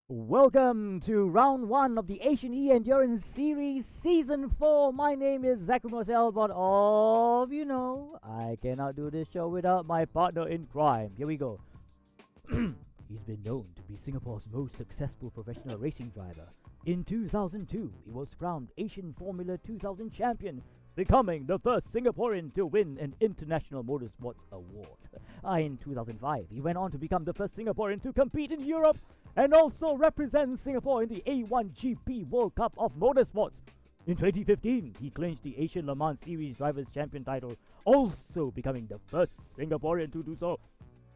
Welcome to round one of the Asian E Endurance Series Season 4. My name is Zachary Mosel, but all of you know I cannot do this show without my partner in crime. Here we go. He's been known to be Singapore's most successful professional racing driver. In 2002, he was crowned Asian Formula 2000 champion, becoming the first Singaporean to win an international motorsports award. In 2005, he went on to become the first Singaporean to compete in Europe and also represent Singapore in the A1GP World Cup of Motorsports. In 2015, he clinched the Asian Le Mans Series Drivers' Champion title, also becoming the first Singaporean to do so.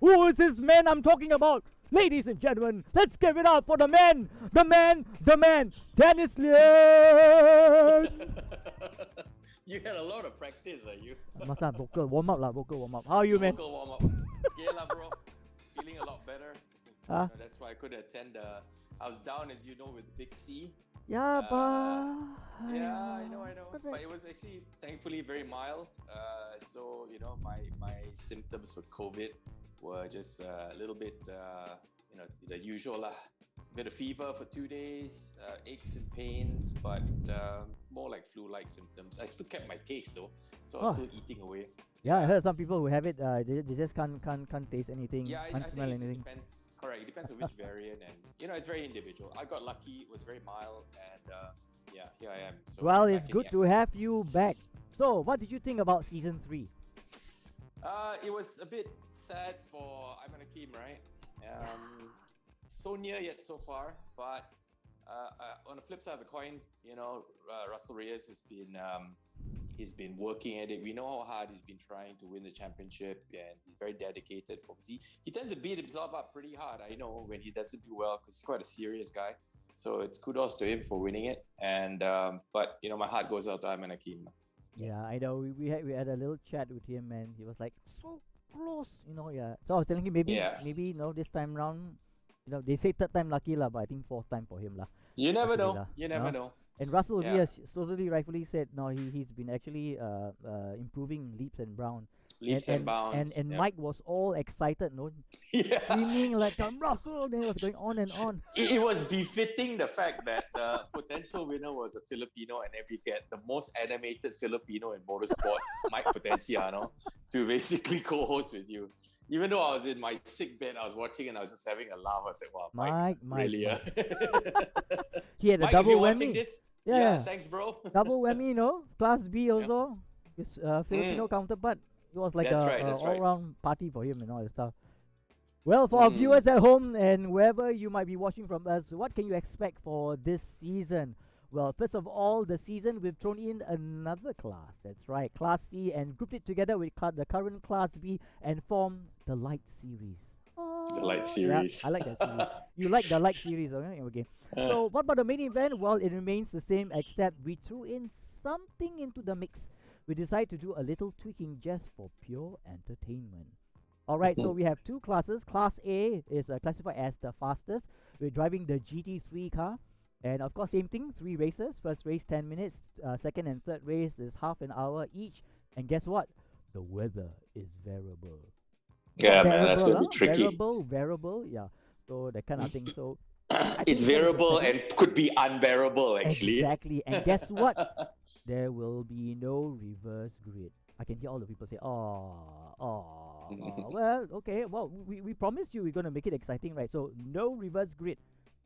Who is this man I'm talking about? Ladies and gentlemen, let's give it up for the man, Dennis Leon! You had a lot of practice, you? Masa vocal warm up. How are you, man? Vocal warm up. Okay lah, bro. Feeling a lot better. Huh? That's why I couldn't attend I was down, as you know, with Big C. Yeah, Yeah, I know. But it was actually, thankfully, very mild. So, my symptoms for COVID were just a little bit, the usual lah. Bit of fever for 2 days, aches and pains, but more like flu-like symptoms. I still kept my taste though, so I was still eating away. Yeah, I heard some people who have it, they just can't taste anything, Yeah, I can't think smell it just anything. depends. Correct, it depends on which variant, and it's very individual. I got lucky; it was very mild, and yeah, here I am. So Well, back it's in good the to have you back. So, what did you think about season 3? It was a bit sad for Ayman Hakim, right? So near yet so far, but on the flip side of the coin, Russell Reyes has been he's been working at it. We know how hard he's been trying to win the championship, and he's very dedicated. He tends to beat himself up pretty hard. I know when he doesn't do well because he's quite a serious guy. So it's kudos to him for winning it. And but my heart goes out to Ayman Hakim. Yeah, I know. We had a little chat with him, and he was like so close, Yeah. So I was telling him maybe this time round, they say third time lucky lah, but I think fourth time for him lah. You never Actually know. You never know. And Russell Reyes totally rightfully said no. He's been actually improving leaps and bounds. Leaps and bounds. And Mike was all excited, no? Yeah. Screaming like Russell. Then it was going on and on. It was befitting the fact that the potential winner was a Filipino, and then we get the most animated Filipino in motorsport, Mike Potenciano, to basically co-host with you. Even though I was in my sick bed, I was watching and I was just having a laugh. I said, "Wow, Mike really?" He had a Mike, double if you're whammy. watching this, Yeah, thanks, bro. double whammy, Class B also. His Filipino counterpart. It was like That's a right. all-round party for him and all that stuff. Well, for our viewers at home and wherever you might be watching from us, what can you expect for this season? Well, first of all, the season we've thrown in another class. That's right, Class C, and grouped it together with the current Class B and formed the Light Series. The Light Series. Yeah, I like that series. You like the Light Series, okay? So, what about the main event? Well, it remains the same, except we threw in something into the mix. We decided to do a little tweaking just for pure entertainment. Alright, so we have two classes. Class A is classified as the fastest. We're driving the GT3 car. And of course, same thing, 3 races. First race 10 minutes, second and third race is half an hour each. And guess what? The weather is variable. Yeah, man, that's going to be tricky. Variable, yeah. So that kind of thing. So it's variable and could be unbearable, actually. Exactly. And guess what? There will be no reverse grid. I can hear all the people say, well, okay. Well, we promised you we're going to make it exciting, right? So no reverse grid.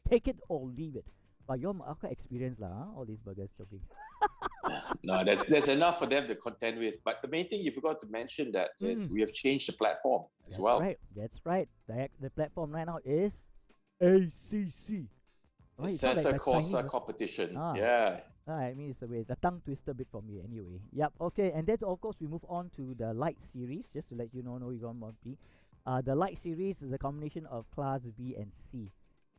Take it or leave it. But you're quite experienced lah, huh? All these burgers joking. No, there's enough for them to contend with. But the main thing you forgot to mention that is we have changed the platform as well. That's right. The platform right now is ACC. Right, Santa Corsa competition. Yeah. I mean, it's a tongue twister bit for me anyway. Yep. Okay, and then of course we move on to the Light Series. Just to let you know, you're going to be. The Light Series is a combination of Class B and C.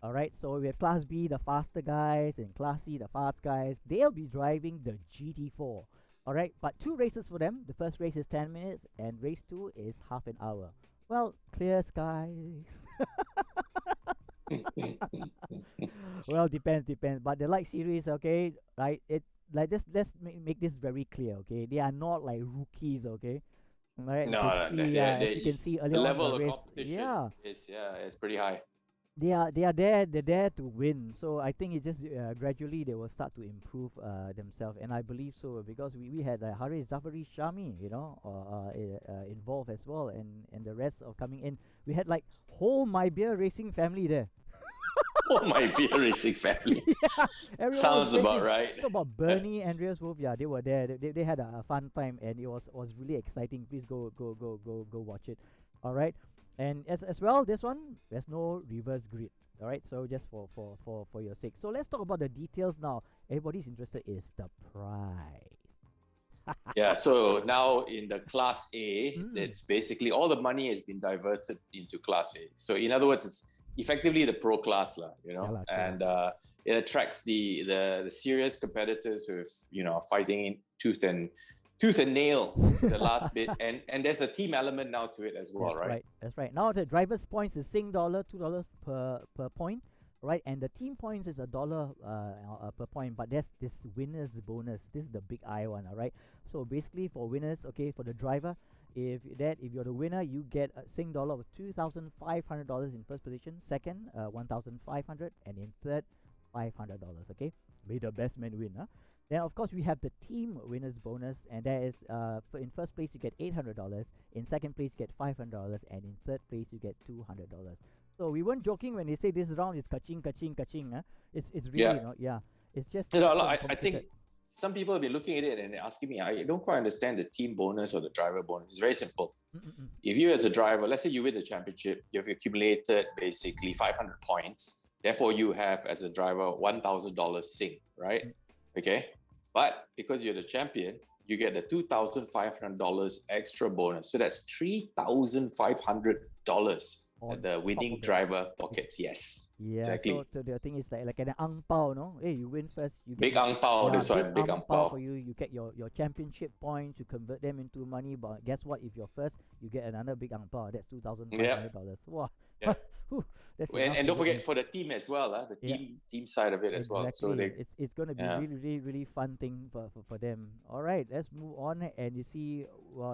Alright, so we have Class B, the faster guys, and Class C, the fast guys. They'll be driving the GT4. Alright, but 2 races for them. The first race is 10 minutes, and race 2 is half an hour. Well, clear skies. Well, depends. But the Light Series, okay, right? Let's make this very clear, okay? They are not like rookies, okay? Right? No, you can see earlier the on level the of race, competition is it's pretty high. they're there to win. So I think it just gradually they will start to improve themselves, and I believe so because we had Haris Zafari Shami, involved as well, and the rest of coming in. We had like whole My Beer Racing family there. Oh, my beer racing family. Yeah, everyone was Sounds about racing. right. So about Bernie, Andreas Wolf, yeah, they were there. They had a fun time, and it was really exciting. Please go watch it. All right, and as well, this one there's no reverse grid. All right, so just for your sake. So let's talk about the details now. Everybody's interested is the prize. Yeah, so now in the Class A, Mm. it's basically all the money has been diverted into Class A. So in other words, it's effectively the pro class, Yeah lah, true and it attracts the serious competitors who are fighting in tooth and nail for the last bit, and there's a team element now to it as well, That's right? right. That's right. Now the driver's points is $2 per point, right? And the team points is $1 per point. But there's this winner's bonus. This is the big I one, all right? So basically for winners, okay, for the driver, if you're the winner, you get a $2,500 in first position, second 1,500, and in third $500. Okay, may the best man win, huh? Then of course we have the team winners bonus, and that is in first place you get $800, in second place you get $500, and in third place you get $200. So we weren't joking when they say this round is kaching kaching kaching. Huh? It's really Yeah. yeah. It's just I think complicated. some people have been looking at it and they're asking me, I don't quite understand the team bonus or the driver bonus. It's very simple. Mm-mm-mm. If you as a driver, let's say you win the championship, you've accumulated basically 500 points. Therefore, you have as a driver $1,000 sing, right? Okay. But because you're the champion, you get the $2,500 extra bonus. So that's $3,500 On at the top winning of it. driver pockets. Yes. Yeah, Exactly. so the thing is like an ang pao, no? Hey, you win first, you Big get ang pao, that's right. Big ang pao. for you. You get your championship points, you convert them into money. But guess what? If you're first, you get another big ang pao. That's $2,500. Wow, Yeah. Whew, that's And, enough and to don't get forget in. for the team as well, the Yeah. team side of it as well. So Exactly. It's going to be yeah. really fun thing for them. All right, let's move on. And you see,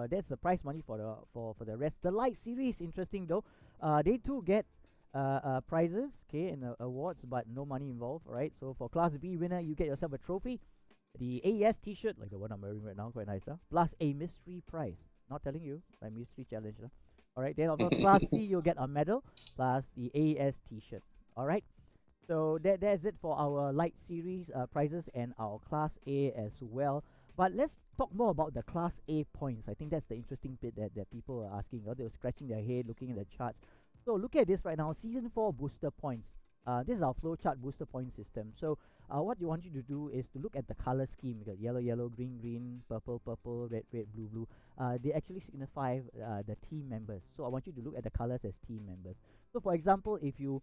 that's the prize money for the rest. The light series interesting though. They too get prizes, okay, and awards, but no money involved. Right. So for Class B winner, you get yourself a trophy, the AES T-shirt like the one I'm wearing right now, quite nice, huh? Plus a mystery prize. Not telling you, like mystery challenge, huh? All right. Then of course, Class C you'll get a medal plus the AES T-shirt. All right. So that's it for our light series prizes and our Class A as well. But let's talk more about the Class A points. I think that's the interesting bit that people are asking. They were scratching their head looking at the charts. So look at this right now. Season 4 booster points. This is our flowchart booster point system. So what you want you to do is to look at the color scheme. You got yellow, yellow, green, green, purple, purple, red, red, blue, blue. They actually signify the team members. So I want you to look at the colors as team members. So for example, if you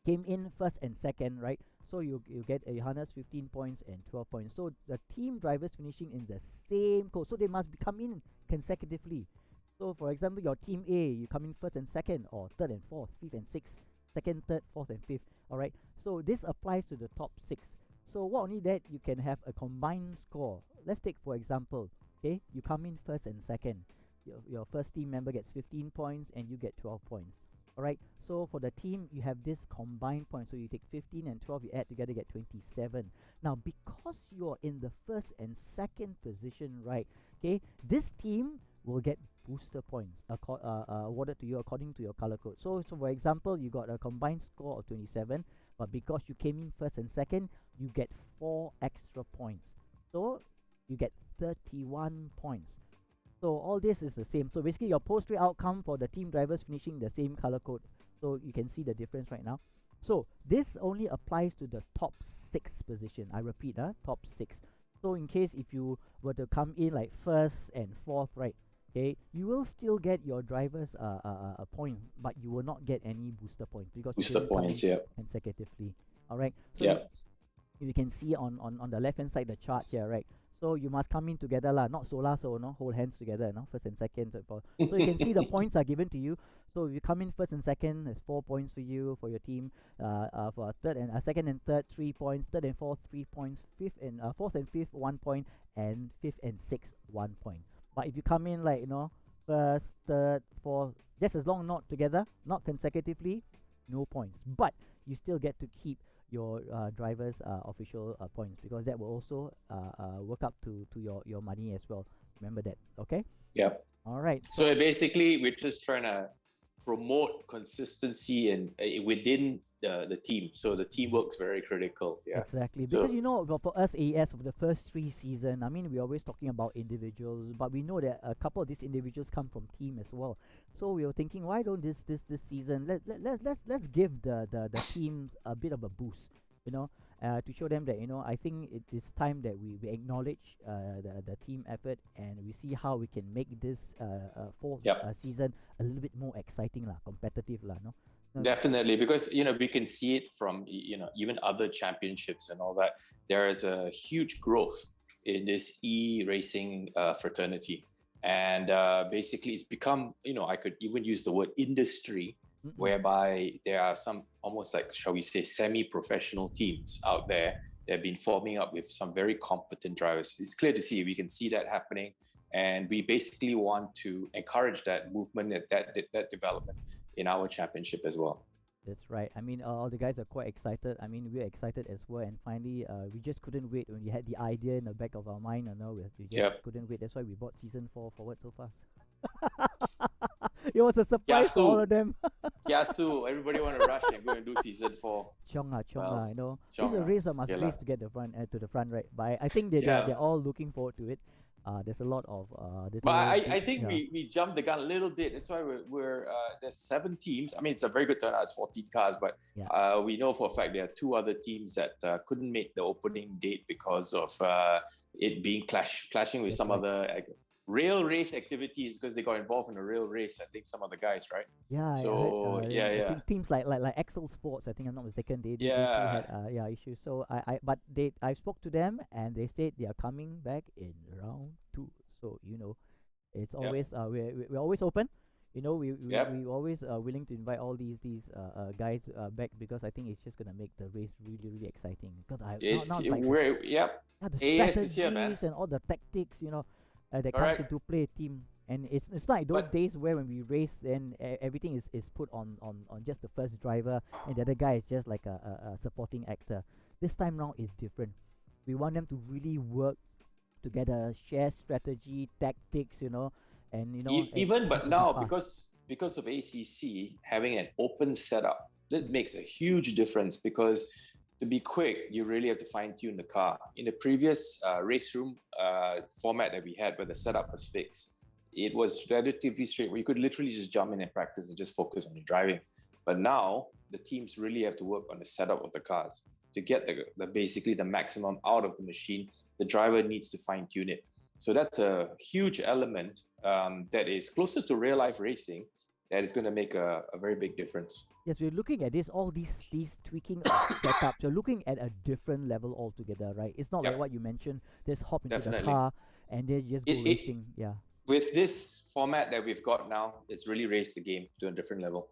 came in first and second, right? So you get a harness 15 points and 12 points. So the team drivers finishing in the same code. So they must come in consecutively. So for example, your team A, you come in first and second, or third and fourth, fifth and sixth, second, third, fourth and fifth. Alright. So this applies to the top 6. So what only that you can have a combined score. Let's take for example, okay, you come in first and second. Your first team member gets 15 points and you get 12 points. Alright, so for the team, you have this combined point. So you take 15 and 12, you add together, get 27. Now, because you're in the first and second position, right, okay, this team will get booster points awarded to you according to your color code. So for example, you got a combined score of 27, but because you came in first and second, you get 4 extra points. So you get 31 points. So all this is the same. So basically your post-race outcome for the team drivers finishing the same color code. So you can see the difference right now. So this only applies to the top 6 position. I repeat, top 6. So in case if you were to come in like first and fourth, right, okay, you will still get your driver's a point, but you will not get any booster points because Booster you didn't points, come in yeah. consecutively. All right. So Yeah. you can see on the left hand side the chart here, right? So you must come in together lah, not solar, so no, hold hands together, no, first and second, third, fourth. So you can see the points are given to you. So if you come in first and second, there's 4 points for you for your team. For third and second and third, 3 points. Third and fourth, 3 points. Fifth and fourth and fifth, 1 point, and fifth and sixth, 1 point. But if you come in like first, third, fourth, just as long not together, not consecutively, no points. But you still get to keep your driver's official points, because that will also work up to your money as well. Remember that, okay? Yeah. All right. So basically, we're just trying to promote consistency and within the team. So the teamwork's very critical. Yeah. Exactly, So- because for us AS, for the first 3 seasons, I mean, we're always talking about individuals, but we know that a couple of these individuals come from team as well. So we were thinking, why don't this season let's give the teams a bit of a boost, to show them that I think it is time that we acknowledge the team effort, and we see how we can make this fourth Yep. season a little bit more exciting lah, competitive lah, no. Definitely, because we can see it from even other championships and all that. There is a huge growth in this e-racing fraternity, and basically it's become I could even use the word industry, whereby there are some almost like, shall we say, semi-professional teams out there that have been forming up with some very competent drivers. It's clear to see, we can see that happening, and we basically want to encourage that movement, that development in our championship as well. That's right. I mean, all the guys are quite excited. I mean, we're excited as well. And finally, we just couldn't wait when we had the idea in the back of our mind. We just couldn't wait. That's why we brought season 4 forward so fast. It was a surprise for all of them. Yasu, everybody want to rush and go and do season 4. Chonga, Well, It's a race that must race to get the front to the front, right? But I think they're all looking forward to it. There's a lot of but I think we jumped the gun a little bit. That's why we're there's 7 teams. I mean, it's a very good turnout. It's 14 cars, but we know for a fact there are 2 other teams that couldn't make the opening date because of it being clashing with some other rail race activities, because they got involved in a rail race. I think some of the guys, right? Yeah. So I think teams like Excel Sports, I think I'm not mistaken, they had issues. So I spoke to them, and they said they are coming back in round 2. So it's always we're always open. We always willing to invite all these guys back, because I think it's just gonna make the race really, really exciting. Because the strategies and all the tactics, that comes into play team. And it's like those days where when we race, then everything is put on just the first driver, and the other guy is just like a supporting actor. This time round is different. We want them to really work together, share strategy, tactics, and but now because of ACC having an open setup, that makes a huge difference, because to be quick, you really have to fine-tune the car. In the previous race room format that we had, where the setup was fixed, it was relatively straight, where you could literally just jump in and practice and just focus on your driving. But now the teams really have to work on the setup of the cars to get basically the maximum out of the machine. The driver needs to fine-tune it. So that's a huge element that is closer to real-life racing, that is going to make a very big difference. Yes, we're looking at all these tweaking of setups. You're looking at a different level altogether, right? It's not like what you mentioned. Just hop into the car and then just go racing. Yeah. With this format that we've got now, it's really raised the game to a different level.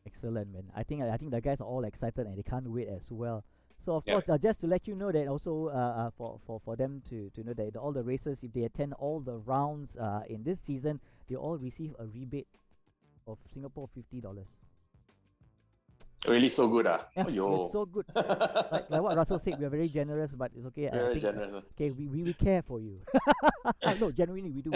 Excellent, man. I think the guys are all excited, and they can't wait as well. So of course, just to let you know that also for them to know that all the racers, if they attend all the rounds in this season, they all receive a rebate of Singapore $50. Really so good, Yeah, it's so good. like what Russell said, we are very generous, but it's okay. Very generous. Okay, we care for you. No, genuinely we do.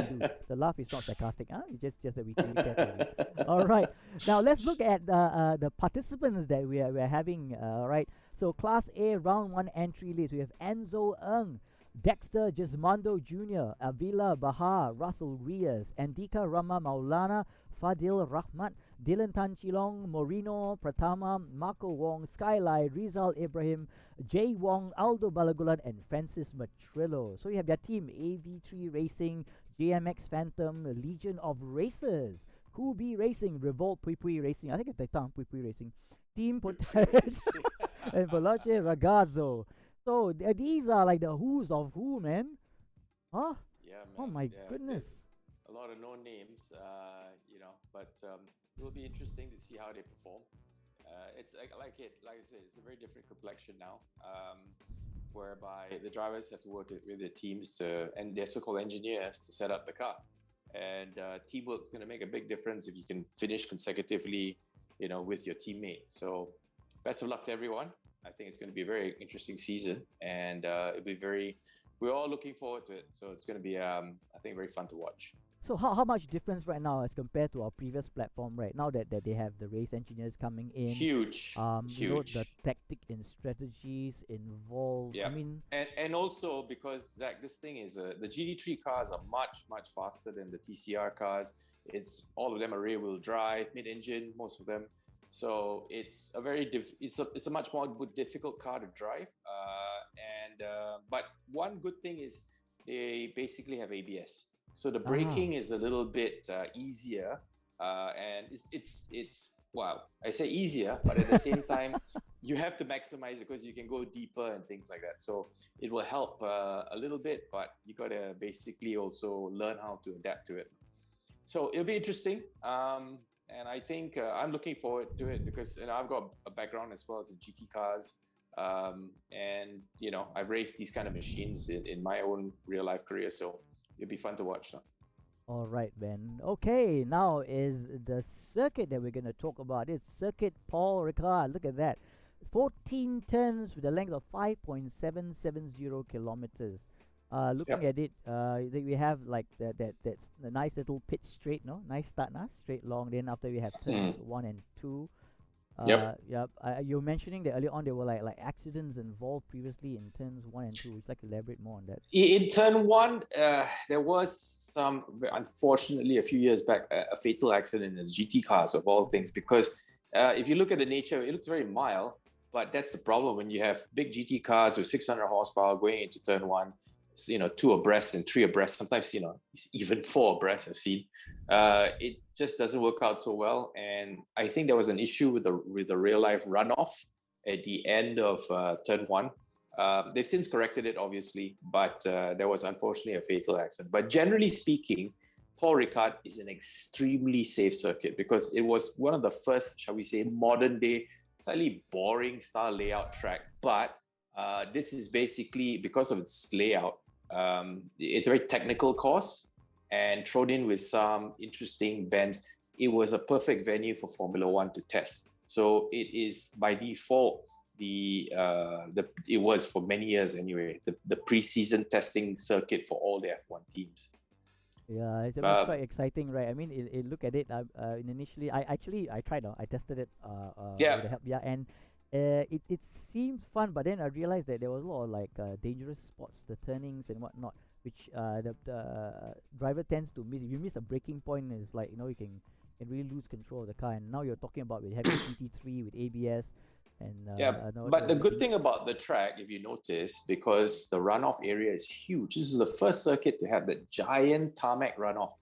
The laugh is not sarcastic. It's just that we care for you. All right. Now let's look at the participants that we are having. Right. So Class A Round 1 entry list. We have Enzo Ng, Dexter Gismondo Jr., Avila Bahar, Russell Rias, Andika Rama Maulana, Fadil Rahmat, Dylan Tan Chilong, Morino Pratama, Marco Wong, Skyline, Rizal Ibrahim, Jay Wong, Aldo Balagulan, and Francis Matrillo. So you have their team: AV3 Racing, JMX Phantom, Legion of Racers, Kubi Racing, Revolt Racing. I think it's the term Racing. Team Potes and Veloce Ragazzo. So these are like the who's of who, man. Huh? Yeah, man. Oh my goodness. A lot of no names, but it will be interesting to see how they perform. It's like I said, it's a very different complexion now, whereby the drivers have to work with their teams and their so-called engineers to set up the car. And teamwork is going to make a big difference if you can finish consecutively, with your teammate. So best of luck to everyone. I think it's going to be a very interesting season, and we're all looking forward to it. So it's going to be, I think, very fun to watch. So how much difference right now as compared to our previous platform right now that they have the race engineers coming in? Huge. The tactic and strategies involved. Yeah. I mean, and also because Zach, this thing is the GT3 cars are much faster than the TCR cars. It's all of them are rear wheel drive, mid engine, most of them. So it's a much more difficult car to drive. But one good thing is they basically have ABS. So the braking is a little bit easier, and it's wow. I say easier, but at the same time, you have to maximize it because you can go deeper and things like that. So it will help a little bit, but you got to basically also learn how to adapt to it. So it'll be interesting, and I think I'm looking forward to it because I've got a background as well as in GT cars, and I've raced these kind of machines in my own real life career. So it'll be fun to watch. All right, Ben. Okay, now is the circuit that we're going to talk about. It's Circuit Paul Ricard. Look at that. 14 turns with a length of 5.770 kilometers. Looking at it, we have like that's a nice little pit straight, no? Nice start, straight long. Then after we have turns 1 and 2. Yep. You were mentioning that earlier on there were like accidents involved previously in turns 1 and 2. Would you like to elaborate more on that? In turn 1, there was some, unfortunately, a few years back, a fatal accident in GT cars of all things. Because if you look at the nature, it looks very mild, but that's the problem when you have big GT cars with 600 horsepower going into turn 1. 2 abreast and 3 abreast, sometimes even 4 abreast I've seen. It just doesn't work out so well, and I think there was an issue with the real life runoff at the end of turn 1. They've since corrected it, obviously, but there was unfortunately a fatal accident. But generally speaking, Paul Ricard is an extremely safe circuit because it was one of the first, shall we say, modern day, slightly boring style layout track, but this is basically because of its layout. It's a very technical course, and thrown in with some interesting bends, it was a perfect venue for Formula One to test. So it is by default it was for many years anyway the preseason testing circuit for all the F1 teams. Yeah, it's quite exciting, right? I mean, look at it. Initially, I tried. I tested it. With the help, and it seems fun, but then I realized that there was a lot of dangerous spots, the turnings and whatnot, which the driver tends to miss. If you miss a braking point, it's like you can really lose control of the car. And now you're talking about with having GT3 with ABS. But the good thing about the track, if you notice, because the runoff area is huge, this is the first circuit to have that giant tarmac runoff.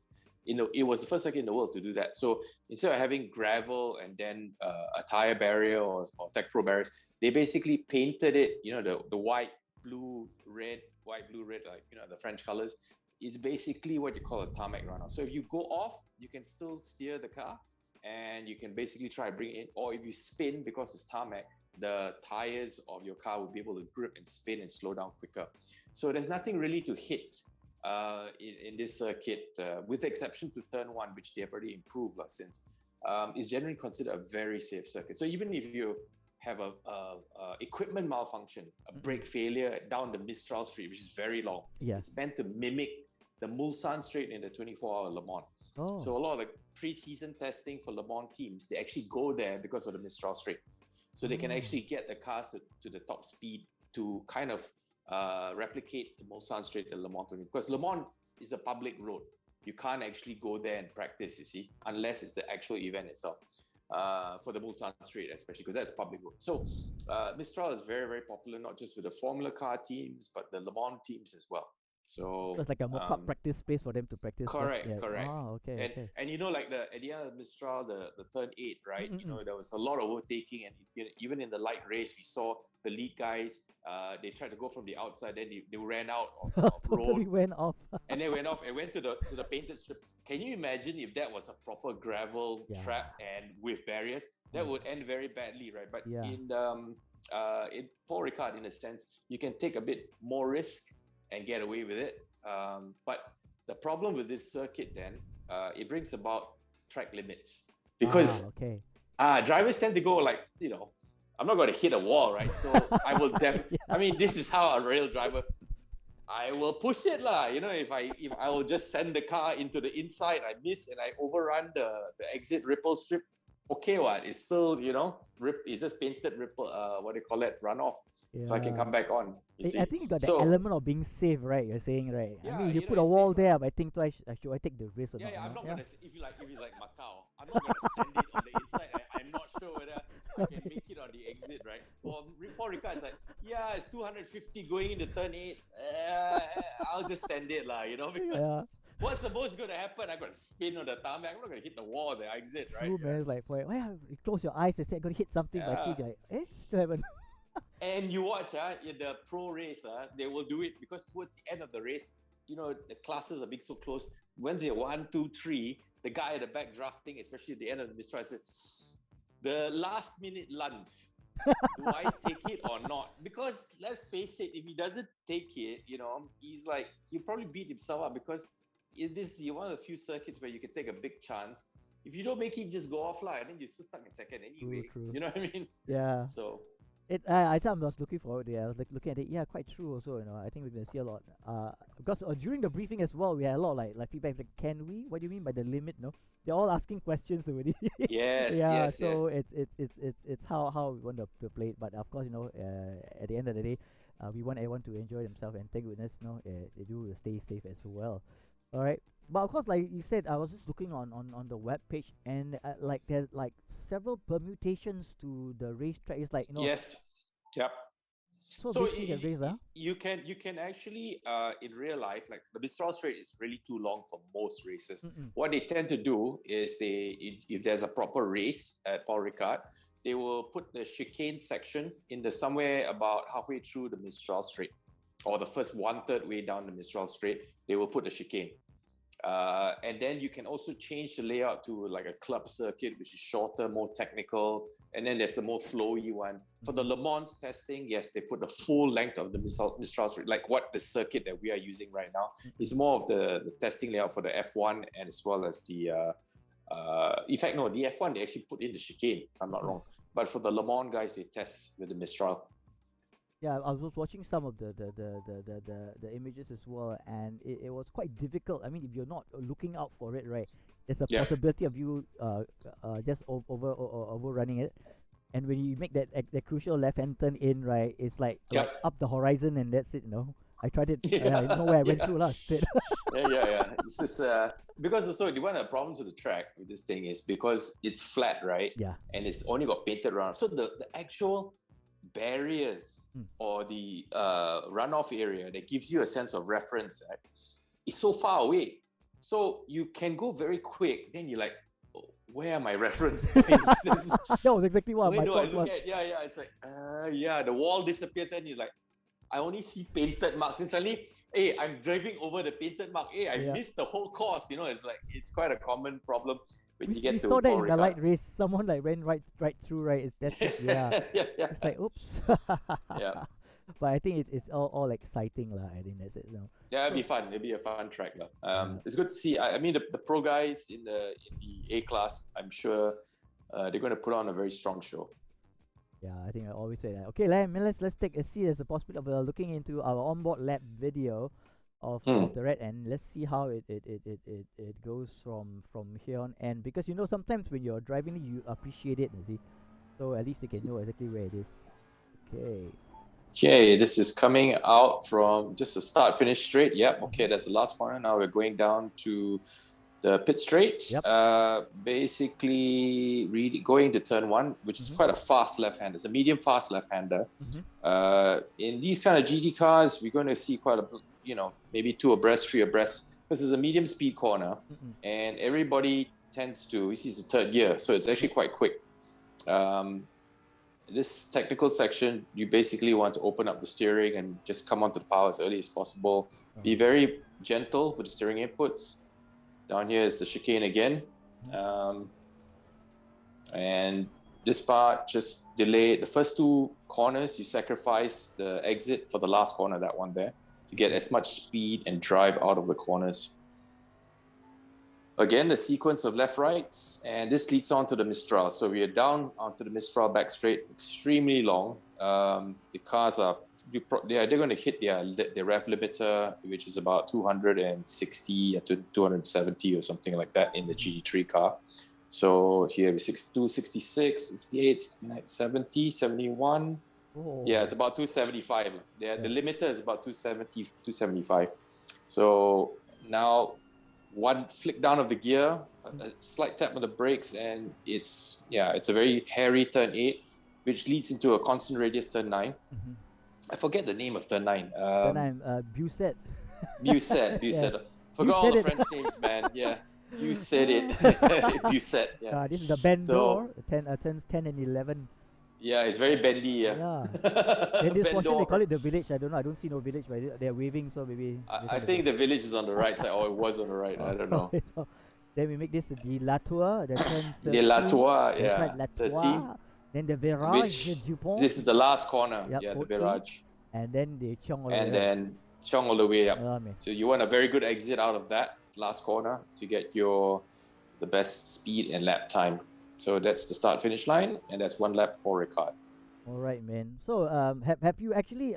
It was the first circuit in the world to do that. So instead of having gravel and then a tire barrier or tech pro barriers, they basically painted it, the white, blue, red, like, the French colors. It's basically what you call a tarmac runoff. So if you go off, you can still steer the car, and you can basically try to bring it in, or if you spin because it's tarmac, the tires of your car will be able to grip and spin and slow down quicker. So there's nothing really to hit in this circuit, with the exception to turn 1, which they have already improved since. Is generally considered a very safe circuit. So even if you have a equipment malfunction, a brake failure down the Mistral Straight, which is very long, it's meant to mimic the Mulsanne Straight in the 24-hour Le Mans. So a lot of the pre-season testing for Le Mans teams, they actually go there because of the Mistral Straight. So they can actually get the cars to the top speed to kind of replicate the Mulsanne Straight at Le Mans 20. Because Le Mans is a public road. You can't actually go there and practice, you see, unless it's the actual event itself. For the Mulsanne Straight especially, because that's public road. So Mistral is very, very popular, not just with the Formula Car teams, but the Le Mans teams as well. So it's like a mock-up practice space for them to practice. Correct. Oh, okay. And at the end of Mistral, the turn 8, right? There was a lot of overtaking, and even in the light race, we saw the lead guys. They tried to go from the outside, then they ran out of road. Totally went off. And they went off and went to the painted strip. Can you imagine if that was a proper gravel trap and with barriers? That would end very badly, right? But in Paul Ricard, in a sense, you can take a bit more risk and get away with it. But the problem with this circuit then, it brings about track limits. Because Drivers tend to go like, I'm not going to hit a wall, right? So I will definitely. Yeah. I mean, this is how a real driver. I will push it lah. If I will just send the car into the inside, I miss and I overrun the exit ripple strip. Okay, what? It's still it's just painted ripple. What do you call it? Runoff. So I can come back on. I think you got the element of being safe, right? You're saying, right? Yeah, I mean, if you put a wall there, but I think twice. Should I take the risk or not? Yeah, I'm not gonna. If it's like Macau, I'm not gonna send it on the inside. I'm not sure whether I can make it on the exit, right? For Paul Ricard, it's like, it's 250 going into turn 8. I'll just send it lah, because what's the most gonna happen? I'm gonna spin on the tarmac. I'm not gonna hit the wall, the exit, right? True, man. It's like, you close your eyes and say, I'm gonna hit something, but you're like, still haven't. And you watch, in the pro race, they will do it because towards the end of the race, the classes are being so close. Once you're 1, 2, 3, the guy at the back drafting, especially at the end of the Mistral, says, the last minute lunge, do I take it or not? Because let's face it, if he doesn't take it, he's like, he'll probably beat himself up because this is one of the few circuits where you can take a big chance. If you don't make it, just go off, and then you're still stuck in second anyway. True. You know what I mean? Yeah. So. I was looking forward to it. I was like looking at it. Yeah, quite true. Also, I think we're gonna see a lot. Because during the briefing as well, we had a lot like feedback. Like, can we? What do you mean by the limit? No, they're all asking questions already. Yes. Yeah. Yes. So yes. it's how we want to play it. But of course, at the end of the day, we want everyone to enjoy themselves, and thank goodness, they do stay safe as well. All right. But of course, like you said, I was just looking on the web page, and like there's like several permutations to the racetrack. It's like Yes. Yep. So basically you can actually in real life, like the Mistral Straight is really too long for most races. What they tend to do is if there's a proper race at Paul Ricard, they will put the chicane section in the somewhere about halfway through the Mistral Straight, or the first 1/3 way down the Mistral Straight. They will put the chicane. And then you can also change the layout to like a club circuit, which is shorter, more technical. And then there's the more flowy one. For the Le Mans testing, yes, they put the full length of the Mistral Straight, like what the circuit that we are using right now. It's more of the testing layout for the F1 and as well as the, in fact, no, the F1, they actually put in the chicane, if I'm not wrong. But for the Le Mans guys, they test with the Mistral. Yeah, I was watching some of the images as well, and it was quite difficult. I mean, if you're not looking out for it, right, there's a possibility of you just overrunning it. And when you make that crucial left-hand turn in, right, it's like up the horizon and that's it, I tried it. I know where I went through last. Yeah. It's just, because also one of the problems with the track with this thing is because it's flat, right? Yeah. And it's only got painted around. So the actual barriers or the runoff area that gives you a sense of reference, right, is so far away. So you can go very quick. Then you're like, where are my reference points? That was exactly what my thought was. It's like, the wall disappears and you're like, I only see painted marks. And suddenly, hey, I'm driving over the painted mark. Hey, I missed the whole course. It's quite a common problem when you get to saw that Paul in the Ricard. light race. Someone like ran right through, right? It's like, oops. Yeah. But I think it's all exciting lah. I think that's it. Yeah, it'd be fun. It'd be a fun track lah. It's good to see. I mean, the pro guys in the A class, I'm sure they're going to put on a very strong show. Yeah, I think I always say that. Okay, let's take a see. There's a possibility of looking into our onboard lap video of the red, and let's see how it goes from here on. And because sometimes when you're driving, you appreciate it, you see. So at least you can know exactly where it is. Okay, this is coming out from just a start finish straight. Yep. Okay, that's the last corner. Now we're going down to the pit straight. Yep. Basically going to turn 1, which is quite a fast left-hander. It's a medium fast left-hander. In these kind of GT cars, we're going to see quite a, maybe 2 abreast, 3 abreast, because it's a medium speed corner, and everybody tends to, this is the 3rd gear, so it's actually quite quick. This technical section, you basically want to open up the steering and just come onto the power as early as possible. Be very gentle with the steering inputs. Down here is the chicane again. And this part, just delay the first 2 corners. You sacrifice the exit for the last corner, that one there, to get as much speed and drive out of the corners. again, the sequence of left rights, and this leads on to the Mistral. So we are down onto the Mistral back straight, extremely long. The cars are they're going to hit their rev limiter, which is about 260 to 270 or something like that in the Gt3 car. So here we 62, 66, 68, 69, 70, 71. Oh. Yeah, it's about 275. The limiter is about 270, 275. So now one flick down of the gear, a slight tap on the brakes, and it's a very hairy turn 8, which leads into a constant radius turn 9. Mm-hmm. I forget the name of turn 9. Turn 9, Busset. Busset. Forgot all the French names, man. Yeah, you said it. Busset. Yeah. This is the bend door. Turns 10 and 11. Yeah, it's very bendy. Yeah. Then this portion they call it the village. I don't know. I don't see no village, but they're waving, so maybe. I think the village is on the right side, or it was on the right. I don't know. Then we make this the Latour, the turn 13. The Latour, yeah. Right, Latour. 13. Then the Virage, the Dupont. This is the last corner. Yep, yeah, the Virage. And then the Chiong all the way. And then Chiong all the way up. So you want a very good exit out of that last corner to get the best speed and lap time. So that's the start-finish line, and that's one lap for Ricard. All right, man. So have you actually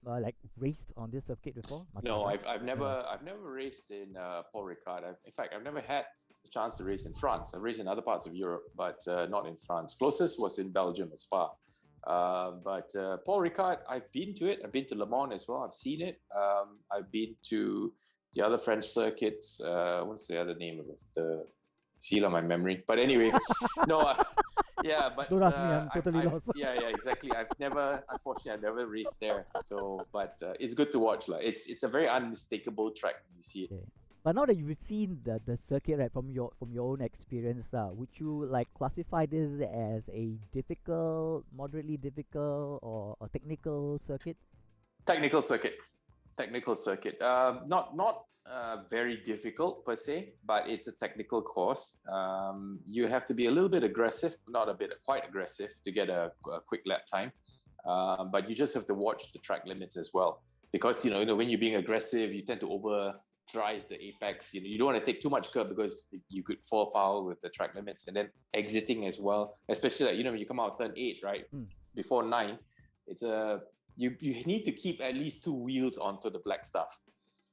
like raced on this circuit before? No, I've never raced in Paul Ricard. In fact, I've never had the chance to race in France. I've raced in other parts of Europe, but not in France. Closest was in Belgium at Spa. But Paul Ricard, I've been to it. I've been to Le Mans as well. I've seen it. I've been to the other French circuits. What's the other name of the seal on my memory? But anyway, no. Yeah, but don't ask me. I'm totally lost. Yeah, exactly. Unfortunately, I've never raced there. So, but it's good to watch, like. It's a very unmistakable track when you see it. Okay. But now that you've seen the circuit, right, from your own experience, would you like classify this as a difficult, moderately difficult, or a technical circuit? Technical circuit. Not very difficult per se, but it's a technical course. You have to be a little bit aggressive, quite aggressive to get a quick lap time. But you just have to watch the track limits as well, because when you're being aggressive, you tend to overdrive the apex. You don't want to take too much curb because you could fall foul with the track limits, and then exiting as well. Especially like when you come out turn 8, right, before 9, it's you need to keep at least 2 wheels onto the black stuff.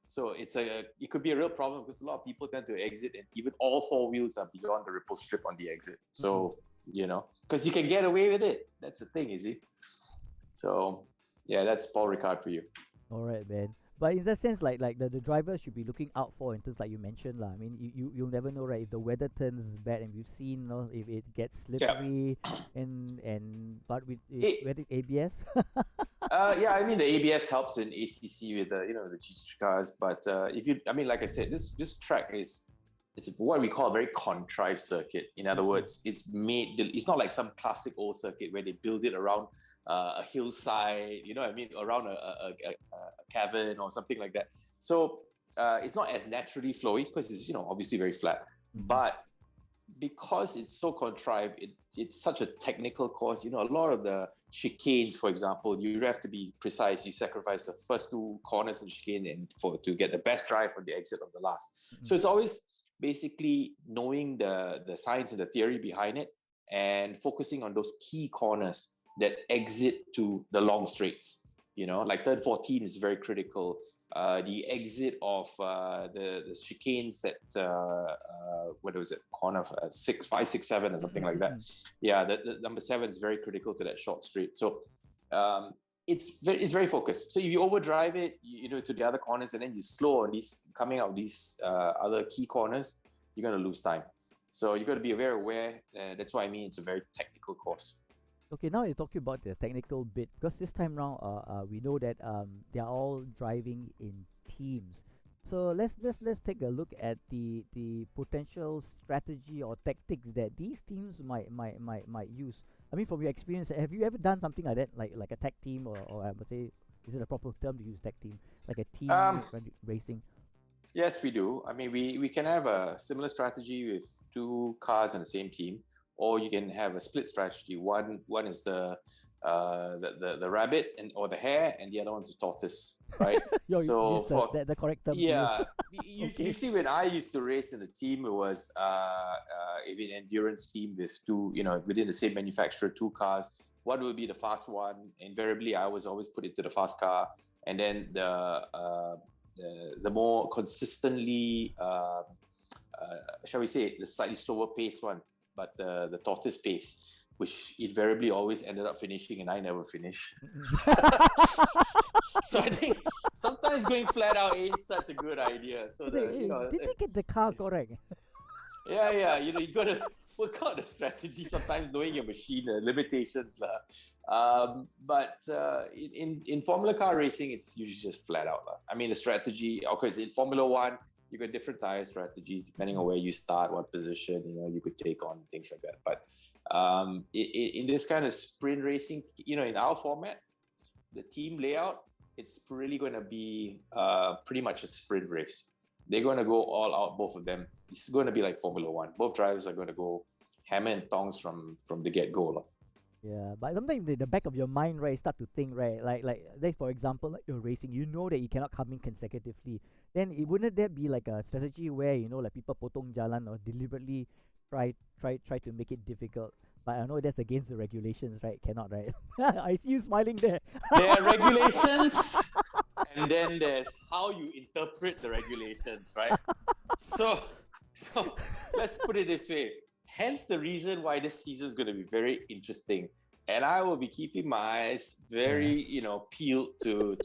So it could be a real problem because a lot of people tend to exit and even all 4 wheels are beyond the ripple strip on the exit. So, because you can get away with it. That's the thing, you see. So, yeah, that's Paul Ricard for you. All right, man. But in that sense, like the drivers should be looking out for in terms like you mentioned, I mean, you'll never know, right? If the weather turns bad, and we've seen, if it gets slippery, but with ABS. Yeah, I mean the ABS helps in ACC with the Gt3 cars, but like I said, this track it's what we call a very contrived circuit. In other words, it's not like some classic old circuit where they build it around a hillside, around a cavern or something like that. So it's not as naturally flowy because it's obviously very flat, but because it's so contrived, it's such a technical course. A lot of the chicanes, for example, you have to be precise. You sacrifice the first 2 corners of the chicane to get the best drive on the exit of the last. So it's always basically knowing the science and the theory behind it and focusing on those key corners that exit to the long straights. Like turn 14 is very critical. The exit of the chicanes at what was it, corner 6, 5, 6, 7 or something like that. Yeah, the number 7 is very critical to that short straight. So it's very focused. So if you overdrive it, to the other corners, and then you slow on these coming out these other key corners, you're gonna lose time. So you got to be very aware. That's why I mean it's a very technical course. Okay, now you're talking about the technical bit, because this time round, we know that they're all driving in teams. So let's take a look at the potential strategy or tactics that these teams might use. I mean, from your experience, have you ever done something like that, like a tag team, or I would say, is it a proper term to use, tag team, like a team racing? Yes, we do. I mean, we can have a similar strategy with 2 cars on the same team, or you can have a split strategy. One is the the rabbit or the hare, and the other one's a tortoise, right? Yo, So use for the correct term to use. yeah, Okay. usually when I used to race in a team, it was if an endurance team with two, within the same manufacturer, two cars. What will be the fast one? Invariably, I was always put into the fast car, and then the more consistently, shall we say, the slightly slower pace one, but the tortoise pace, which invariably always ended up finishing, and I never finished. So I think sometimes going flat out ain't such a good idea. So did you get the car correct? Yeah, you gotta work out the strategy. Sometimes knowing your machine, limitations, but in Formula Car racing, it's usually just flat out, lah. I mean, the strategy. Okay, so in Formula One, you got different tire strategies depending on where you start, what position you could take on, things like that. But in this kind of sprint racing, in our format, the team layout, it's really going to be pretty much a sprint race. They're going to go all out, both of them. It's going to be like Formula One. Both drivers are going to go hammer and tongs from the get-go. Yeah, but sometimes in the back of your mind, right, you start to think, right, like for example, like you're racing, you know that you cannot come in consecutively. Then wouldn't there be like a strategy where like people potong jalan or deliberately try to make it difficult? But I know that's against the regulations, right? Cannot, right? I see you smiling there. There are regulations, and then there's how you interpret the regulations, right? So let's put it this way. Hence the reason why this season is going to be very interesting, and I will be keeping my eyes very, peeled to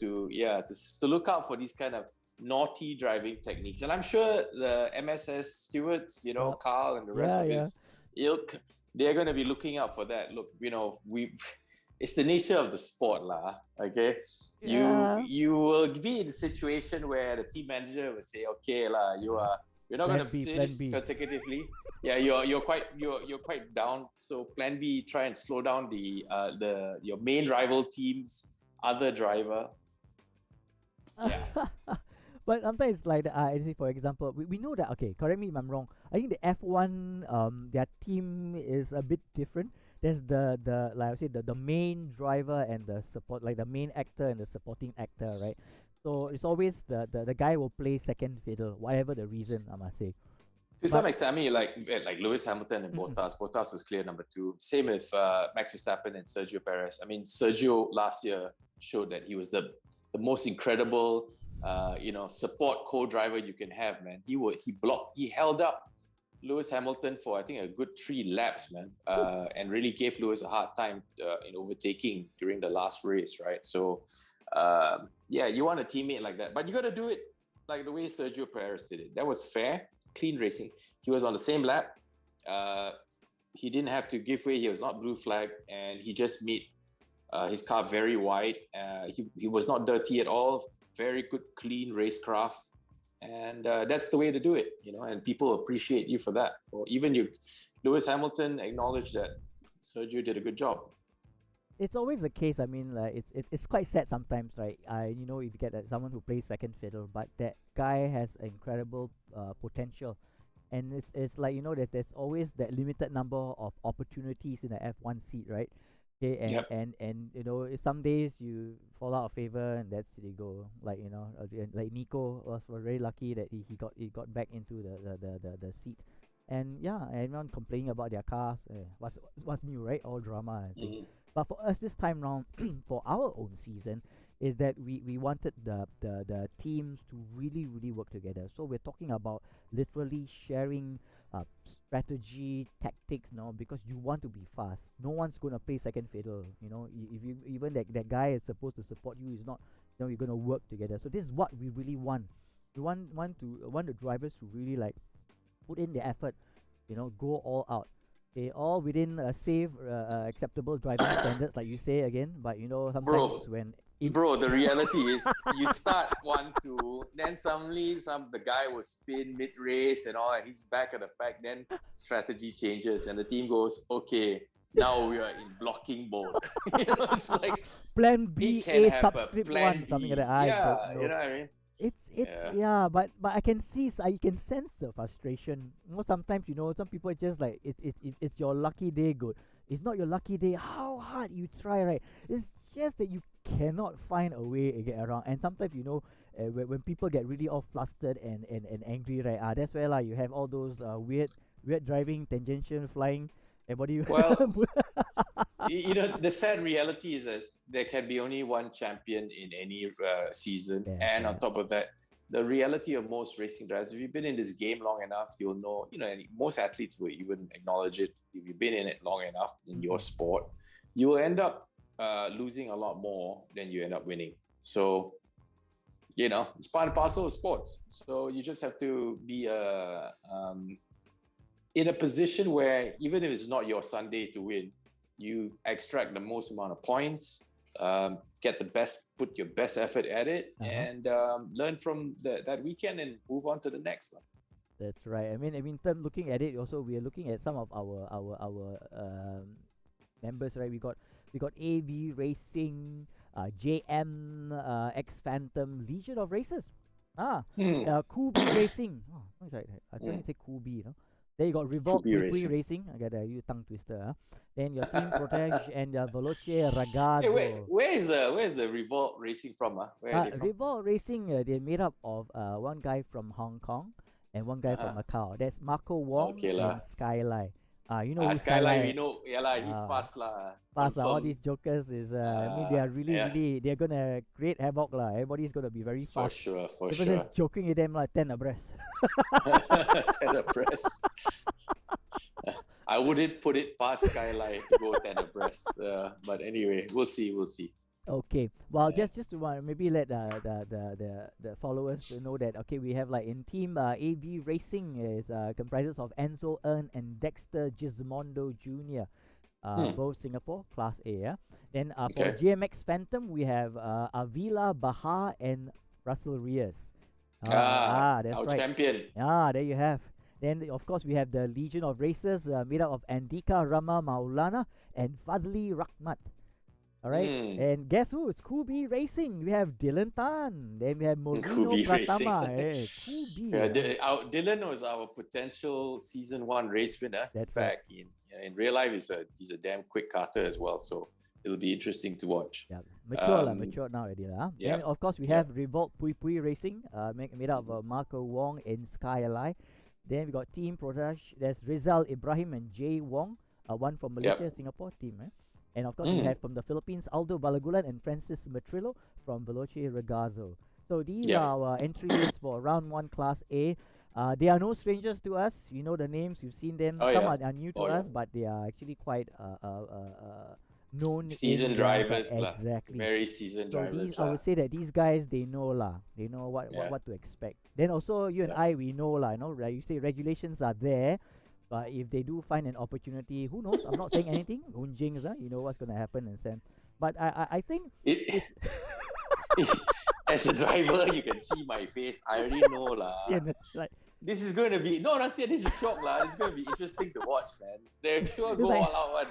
look out for these kind of naughty driving techniques. And I'm sure the MSS stewards, Carl and the rest of his ilk, they're going to be looking out for that. Look, it's the nature of the sport, lah. Okay, Yeah. you will be in a situation where the team manager will say, okay, lah, you're not going to finish consecutively. Yeah, you're quite down. So plan B, try and slow down your main rival team's other driver. Yeah. But sometimes it's like for example, we know that, okay, correct me if I'm wrong. I think the F1 their team is a bit different. There's the like I say the main driver and the support, like the main actor and the supporting actor, right? So it's always the guy will play second fiddle, whatever the reason, I must say. To some extent, I mean, like Lewis Hamilton and Bottas. Bottas was clear number 2. Same with Max Verstappen and Sergio Perez. I mean, Sergio last year showed that he was the most incredible, support co-driver you can have, man. He held up Lewis Hamilton for I think a good 3 laps, man, and really gave Lewis a hard time in overtaking during the last race, right? So, you want a teammate like that, but you got to do it like the way Sergio Perez did it. That was fair, clean racing. He was on the same lap. He didn't have to give way. He was not blue flag, and he just made his car very wide. He was not dirty at all. Very good, clean racecraft. And that's the way to do it, and people appreciate you for that. For even Lewis Hamilton acknowledged that Sergio did a good job. It's always the case. I mean, like it's quite sad sometimes, right? If you get someone who plays second fiddle, but that guy has incredible potential, and it's like that there's always that limited number of opportunities in the F1 seat, right? Okay, and some days you fall out of favor, and that's it, you go. Like like Nico was very lucky that he got back into the seat, and everyone complaining about their cars. What's new, right? All drama, I think. But for us this time round, for our own season, is that we wanted the teams to really work together. So we're talking about literally sharing strategy, tactics, because you want to be fast. No one's gonna play second fiddle. If you even that guy is supposed to support you is not. You're gonna work together. So this is what we really want. We want the drivers to really like put in the effort. Go all out. Okay, all within a safe, acceptable driving standards, like you say again. But sometimes the reality is you start 1-2, then suddenly the guy will spin mid-race and all, and he's back at the pack. Then strategy changes, and the team goes, okay, now we are in blocking mode. It's like Plan B, A subscript Plan 1, B. something like that. Yeah, you know what I mean. But I can see, you can sense the frustration. Sometimes some people just like it's your lucky day, good. It's not your lucky day. How hard you try, right? It's just that you cannot find a way to get around. And sometimes, when people get really all flustered and angry, right? That's where you have all those weird driving, tangential flying. And what do you? Well, the sad reality is that there can be only one champion in any season, That's and on right. top of that, the reality of most racing drivers, if you've been in this game long enough, you'll know, and most athletes will even acknowledge it. If you've been in it long enough in your sport, you will end up losing a lot more than you end up winning. So, it's part and parcel of sports. So you just have to be in a position where even if it's not your Sunday to win, you extract the most amount of points, put your best effort at it, and learn from that weekend and move on to the next one. That's right. I mean, looking at it, also we are looking at some of our members, right? We got AB Racing, JM, X Phantom, Legion of Racers. Kubi Racing. Oh, I'm sorry, I can't say Kubi, Then you got Revolt Racing. I got you tongue twister. Then your Team Protege and Veloce Ragazzo. Hey, where is the Revolt Racing from? Where are they from? Revolt Racing, they're made up of one guy from Hong Kong and one guy from Macau. That's Marco Wong and Skyline. Skyline, we know. He's fast lah. Fast lah. All these jokers is, they are really, they're gonna create havoc lah. Everybody's gonna be very fast. For People sure. just joking with them like 10 abreast. 10 abreast. I wouldn't put it past Skyline to go 10 abreast. But anyway, we'll see. Okay. Well, just to maybe let the followers know that we have in team AB Racing is comprises of Enzo Ern and Dexter Gismondo Jr. Both Singapore Class A. Yeah. Then for GMX Phantom we have Avila Bahar and Russell Reyes. That's our right. champion. There you have. Then of course we have the Legion of Racers made up of Andika Rama Maulana and Fadli Rahmat. All right, and guess who? It's Kubi Racing. We have Dylan Tan. Then we have Molino Pratama. Kubi. Dylan was our potential season 1 race winner. That's back in real life. He's a damn quick karter as well. So it'll be interesting to watch. Yeah, mature now already lah. Yeah. Then of course we have Revolt Pui Racing, made up of Marco Wong and Sky Ally. Then we got Team Protege. There's Rizal Ibrahim and Jay Wong. One from Malaysia, Singapore team. And of course we have from the Philippines Aldo Balagulan and Francis Matrillo from Veloce Ragazzo. So these are our entries for round 1 Class A. They are no strangers to us. You know the names, you've seen them. Some are new to us, but they are actually quite known seasoned drivers. Exactly. Very seasoned drivers. I would say that these guys, they know They know what to expect. Then also you and I, we know like you say, regulations are there. But if they do find an opportunity, who knows? I'm not saying anything. Jinx, you know what's going to happen and then. But I think as a driver, you can see my face. I already know this is going to be this is shock lah. It's going to be interesting to watch, man. They're sure go all out one.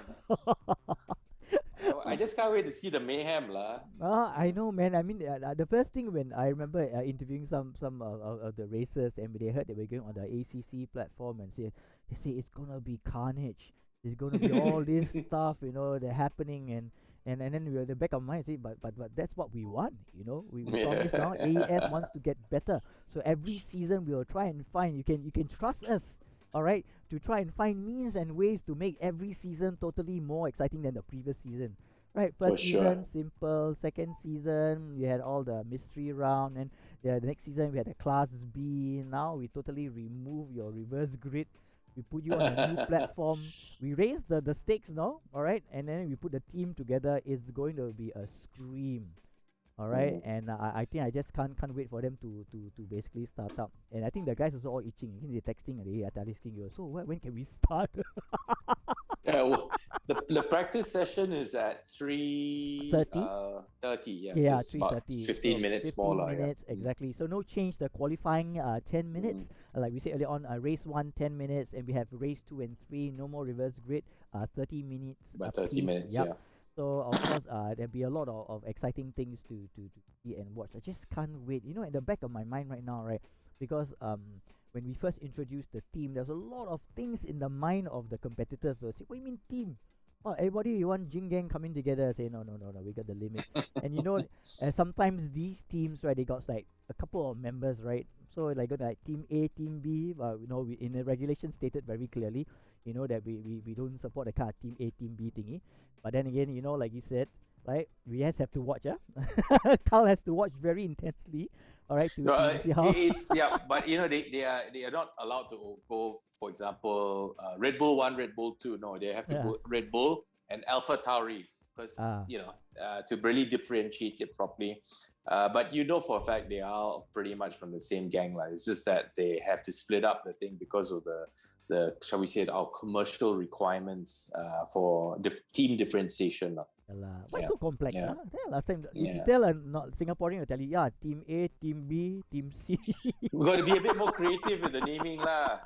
I just can't wait to see the mayhem lah. I know, man. I mean, the first thing when I remember interviewing some of the racers, and they heard that we're going on the ACC platform and they say it's gonna be carnage. There's gonna be all this stuff, they're happening, and then we're in the back of my mind say, but that's what we want, We promise now. AES wants to get better, so every season we'll try and find. You can trust us. All right, to try and find means and ways to make every season totally more exciting than the previous season. Right, first season, simple. Second season, we had all the mystery round. And the next season, we had the Class B. Now, we totally remove your reverse grid. We put you on a new platform. We raise the stakes now, all right? And then we put the team together. It's going to be a scream. All right, and I think I just can't wait for them to basically start up. And I think the guys also all itching. They're texting already, asking you. So when can we start? The practice session is at 3:30. 30, yeah. Yeah, so 3:30. 15 minutes 15 more, minutes exactly. So no change. The qualifying 10 minutes. Like we said earlier on, race 1 10 minutes, and we have race 2 and 3. No more reverse grid. 30 minutes. About 30 minutes. Yep. Yeah. So of course, there'll be a lot of exciting things to see and watch. I just can't wait. In the back of my mind right now, right? Because when we first introduced the team, there's a lot of things in the mind of the competitors. They'll say, "What do you mean team? Oh, everybody, you want Jing Gang coming together, say no, no, no, no, we got the limit. And you know, sometimes these teams, right, they got like a couple of members, right? So like got like team A, team B. We in the regulation stated very clearly, that we don't support the kind of team A, team B thingy. But then again, like you said, right, we just have to watch, Carl has to watch very intensely, all right, to see how. It's but they are not allowed to go. For example, Red Bull 1, Red Bull 2. No, they have to go Red Bull and Alpha Tauri because to really differentiate it properly. But for a fact they are pretty much from the same gang. Like it's just that they have to split up the thing because of the shall we say our commercial requirements for team differentiation. Why so complex? Yeah. Last time, if you tell a not Singaporean, will tell you, team A, team B, team C. We got to be a bit more creative with the naming lah.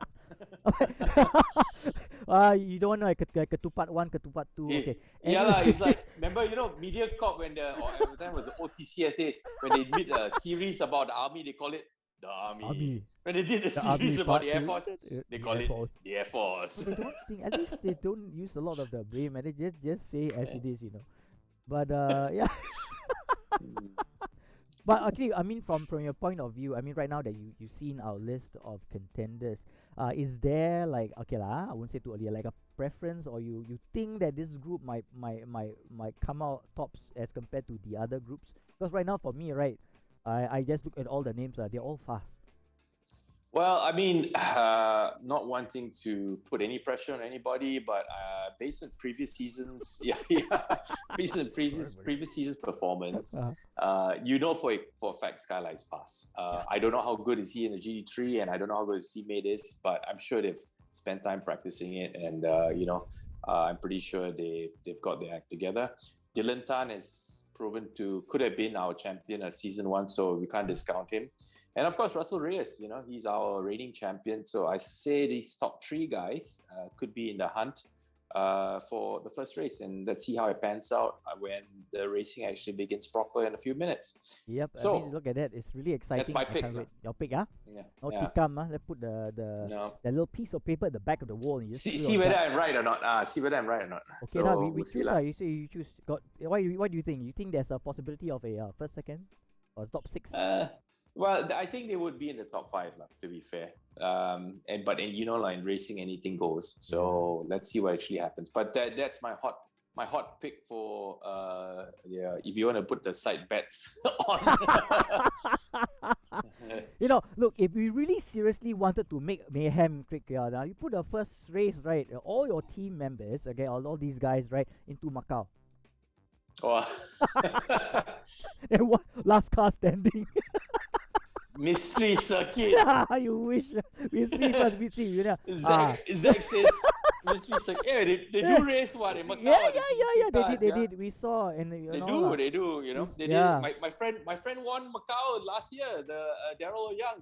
You don't want like ketupat 1, ketupat 2. Okay. Yeah lah, it's like remember MediaCorp when at the time was the OTCS days when they made a series about the army, they call it the army. When they did the series about the Air Force, they call it the Air Force. They don't think, at least they don't use a lot of the brain, man. They just say as it is, But yeah. But actually, I mean, from your point of view, I mean, right now that you've seen our list of contenders, is there like, okay lah, I won't say too early, like a preference, or you think that this group might come out tops as compared to the other groups? Because right now for me, right, I just look at all the names, they're all fast. Well, I mean, not wanting to put any pressure on anybody, but based on previous seasons, based on previous season's performance, for a fact, Skyline's fast. I don't know how good is he in the GT3, and I don't know how good his teammate is, but I'm sure they've spent time practicing it, and I'm pretty sure they've got their act together. Dylan Tan has proven could have been our champion at season 1, so we can't discount him. And of course, Russell Reyes, he's our reigning champion. So I say these top 3 guys could be in the hunt for the first race. And let's see how it pans out when the racing actually begins proper in a few minutes. Yep. So, I mean, look at that. It's really exciting. That's my pick. Your pick, huh? Yeah. Not tikam, Let's put the little piece of paper at the back of the wall. And you see whether I'm right or not. See whether I'm right or not. Okay, so now we choose. You say you choose. Why do you think? You think there's a possibility of a first, second, or top 6? Well, I think they would be in the top 5, to be fair. But in racing, anything goes. So let's see what actually happens. But that's my hot pick for if you want to put the side bets on. Look, if we really seriously wanted to make mayhem, now you put the first race, right? All your team members, okay, all these guys, right, into Macau. Oh. And what last car standing? Mystery circuit. Yeah, you wish. We see first. Zach says mystery circuit. Yeah, they do race what in Macau. Yeah. They did. We saw, and they do. They did. My friend won Macau last year. The Daryl Young,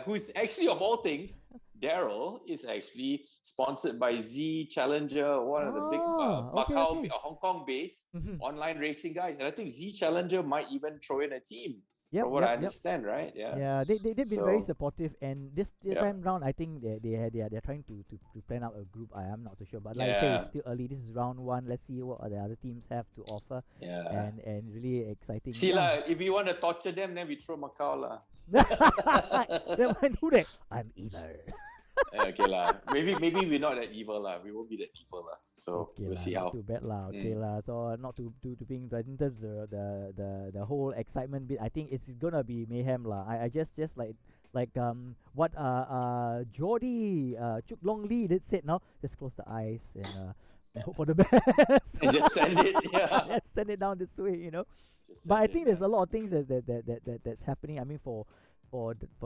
who's actually of all things, Daryl is actually sponsored by Z Challenger, one of the big Macau, Hong Kong-based online racing guys, and I think Z Challenger might even throw in a team. From what I understand, right? Yeah, they've been very supportive, and this time round, I think they're trying to plan out a group. I am not too sure, but like I say, it's still early. This is round 1. Let's see what the other teams have to offer. Yeah, and really exciting. See lah, if you want to torture them, then we throw Macau lah. Then why do that? I'm evil. Okay lah. Maybe we're not that evil lah. We won't be that evil lah. So we'll see how. Not too bad lah. Okay lah. So not too being, but in terms of the whole excitement bit, I think it's gonna be mayhem lah. I just like what Jordy Chuk Long Lee did said now. Just close the eyes and hope for the best. And just send it. Yeah. Just send it down this way. But I think there's a lot of things that's happening. I mean for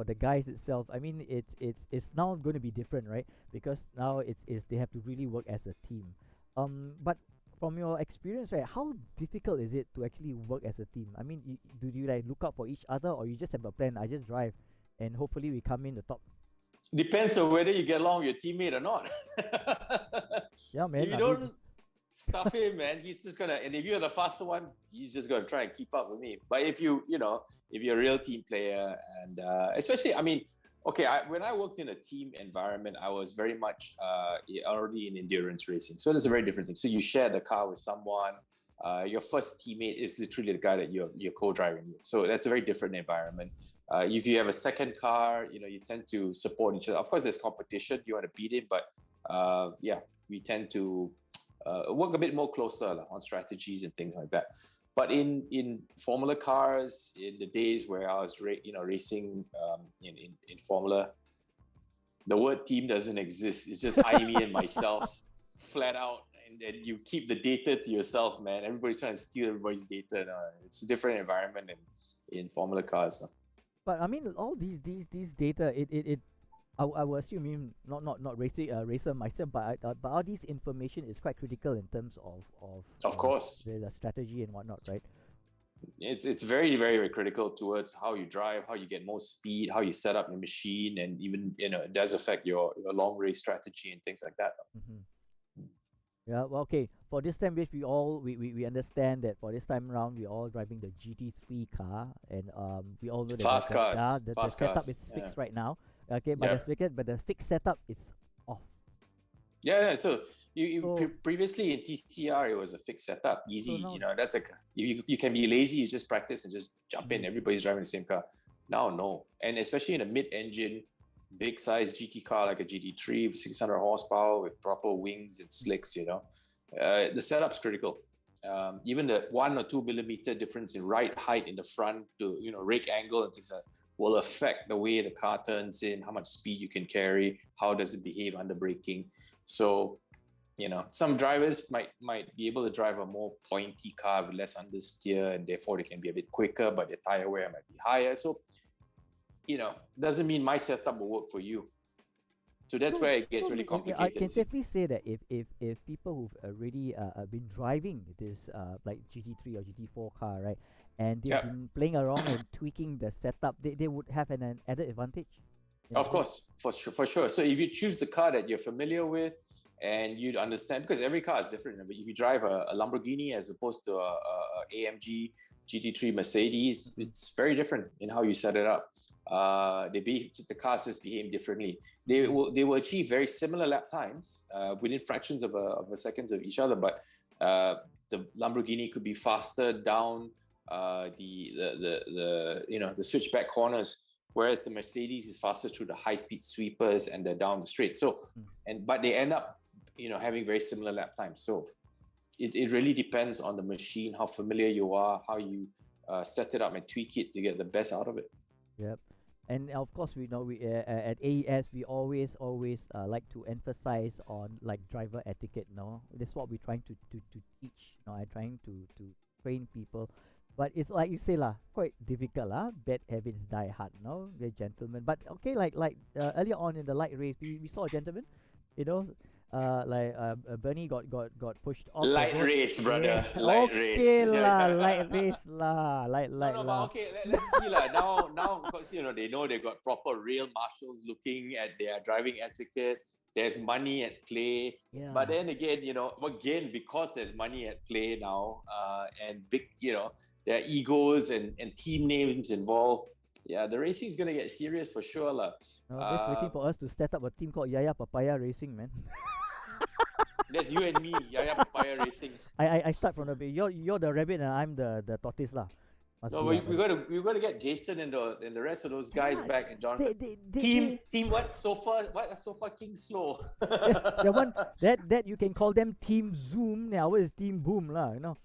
the guys itself, I mean it's now going to be different, right? Because now it's they have to really work as a team. But from your experience, right, how difficult is it to actually work as a team? I mean, do you like look out for each other, or you just have a plan? I just drive, and hopefully we come in the top. Depends on whether you get along with your teammate or not. Yeah, man. If you don't stuff him, man, he's just gonna. And if you're the faster one, he's just gonna try and keep up with me. But if you're a real team player, and especially, I mean, Okay, when I worked in a team environment, I was very much already in endurance racing. So that's a very different thing. So you share the car with someone. Your first teammate is literally the guy that you're co-driving with. So that's a very different environment. If you have a second car, you tend to support each other. Of course, there's competition. You want to beat it, but we tend to work a bit more closer on strategies and things like that. But in Formula cars, in the days where I was racing in Formula, the word team doesn't exist. It's just I, me, and myself, flat out. And then you keep the data to yourself, man. Everybody's trying to steal everybody's data. It's a different environment in Formula cars. So. But I mean, all these data, I will assume you not racer myself, but all this information is quite critical in terms of course the strategy and whatnot, right? It's very, very, very critical towards how you drive, how you get more speed, how you set up your machine, and even it does affect your long race strategy and things like that. Yeah, well, okay. For this time, which we understand that for this time round, we're all driving the GT3 car, and we all know that fast cars. The setup is fixed right now. Okay, but the fixed setup is off. Yeah. So previously in TCR it was a fixed setup, easy. So now, that's you can be lazy, you just practice and just jump in. Everybody's driving the same car. Now no, and especially in a mid-engine, big size GT car like a GT3 with 600 horsepower with proper wings and slicks. The setup's critical. Even the 1 or 2 millimeter difference in ride height in the front to rake angle and things like that will affect the way the car turns in, how much speed you can carry, how does it behave under braking. So, some drivers might be able to drive a more pointy car with less understeer, and therefore they can be a bit quicker, but their tire wear might be higher. So, doesn't mean my setup will work for you. So that's where it gets really complicated. I can safely say that if people who've already been driving this like GT3 or GT4 car, right, and they've been playing around and tweaking the setup, they would have an added advantage. Of course, for sure. So if you choose the car that you're familiar with and you understand, because every car is different. If you drive a Lamborghini as opposed to a AMG GT3 Mercedes, it's very different in how you set it up. The cars just behave differently. They will achieve very similar lap times within fractions of a seconds of each other, but the Lamborghini could be faster down the switchback corners, whereas the Mercedes is faster through the high-speed sweepers and the down the straight. So but they end up having very similar lap times. So it really depends on the machine, how familiar you are, how you set it up and tweak it to get the best out of it. Yep. And of course, we at AES we always like to emphasize on like driver etiquette. That's what we're trying to teach. I'm trying to train people, but it's like you say quite difficult Bad habits die hard. The gentlemen. But okay, like earlier on in the light race, we saw a gentleman, Bernie got pushed off. Light race, brother. Yeah. Light okay race. light race light. But okay, let's see now because they know they've got proper real marshals looking at their driving etiquette. There's money at play. Yeah. But then again, because there's money at play now, and big, there are egos and team names involved. Yeah, the racing is gonna get serious for sure, just waiting for us to set up a team called Yaya Papaya Racing, man. That's you and me, Yaya Papaya Racing. I start from the bit. You're the rabbit and I'm the tortoise No, we got to get Jason and the rest of those guys back, and Jonathan. Team what? Sofa King Slow. The one that you can call them Team Zoom. Now is Team Boom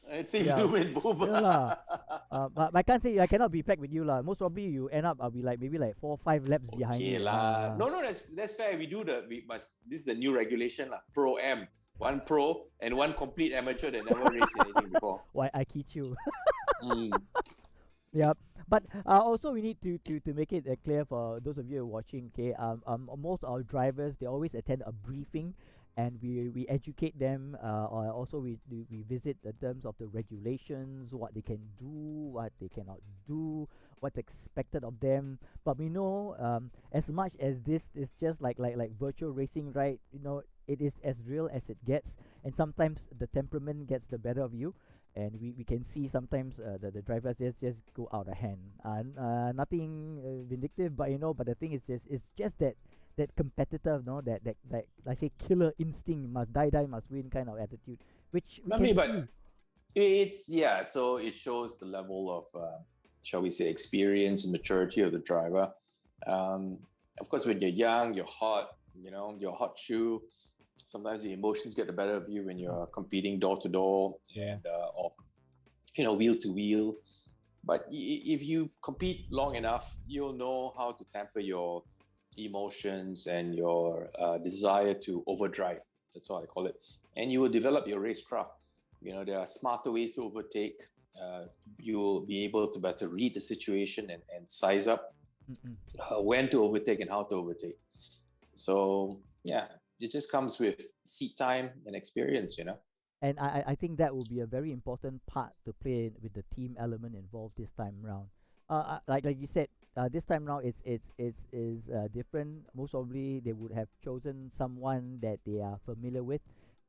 It's Team Zoom and Boom. But I can't say I cannot be packed with you Most probably you end up I'll be maybe 4 or 5 laps behind you. No, that's fair. This is the new regulation Pro M. One pro and one complete amateur that never raced anything before. Why I kid you. Yeah, but also we need to make it clear for those of you watching. Okay, most of our drivers, they always attend a briefing, and we educate them. Or also we visit the terms of the regulations, what they can do, what they cannot do, what's expected of them. But we know as much as this is just like virtual racing, right? It is as real as it gets, and sometimes the temperament gets the better of you. and we can see sometimes the drivers just go out of hand. Nothing vindictive, but but the thing is just it's just that competitive, no, that I say killer instinct, must die must win kind of attitude, which we I can mean, but see. so it shows the level of shall we say experience and maturity of the driver. Of course, when you're young, you're hot, you're hot shoe. Sometimes the emotions get the better of you when you're competing door to door and or wheel to wheel. But if you compete long enough, you'll know how to temper your emotions and your desire to overdrive. That's what I call it. And you will develop your racecraft. There are smarter ways to overtake. You will be able to better read the situation and size up when to overtake and how to overtake. So it just comes with seat time and experience, And I think that will be a very important part to play with the team element involved this time around. Like you said, this time around it's different. Most probably they would have chosen someone that they are familiar with,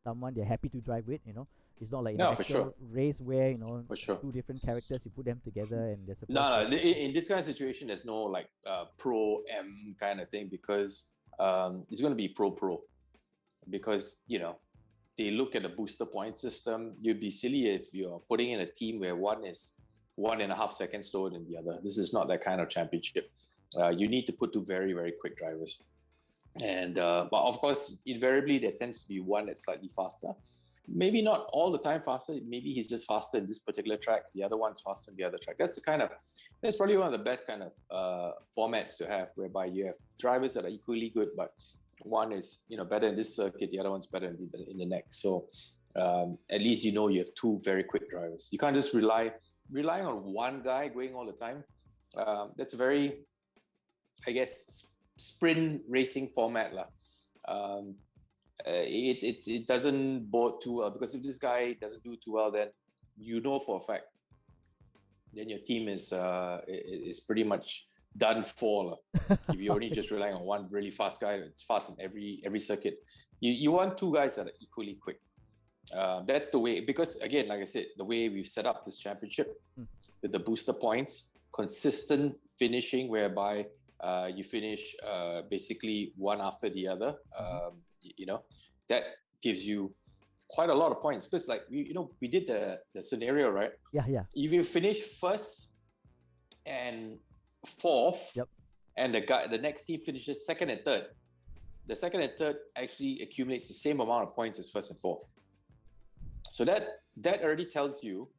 someone they're happy to drive with. It's not like an actual race where two different characters, you put them together and there's a no. In this kind of situation, there's no like pro M kind of thing, because it's going to be pro, because they look at the booster point system. You'd be silly if you're putting in a team where one is 1.5 seconds slower than the other. This is not that kind of championship. You need to put two very, very quick drivers. And but of course, invariably there tends to be one that's slightly faster. Maybe not all the time faster. Maybe he's just faster in this particular track. The other one's faster in the other track. That's probably one of the best kind of formats to have, whereby you have drivers that are equally good, but one is better in this circuit, the other one's better in the next. So at least you have two very quick drivers. You can't just relying on one guy going all the time. That's a very, I guess, sprint racing format lah. It doesn't bode too well, because if this guy doesn't do too well, then for a fact, then your team is pretty much done for. If you're only just relying on one really fast guy, it's fast in every circuit. You want two guys that are equally quick. That's the way, because again, like I said, the way we've set up this championship with the booster points, consistent finishing, whereby you finish basically one after the other. That gives you quite a lot of points, because like we did the scenario, right? Yeah. If you finish first and fourth, and the next team finishes second and third, the second and third actually accumulates the same amount of points as first and fourth. So that already tells you,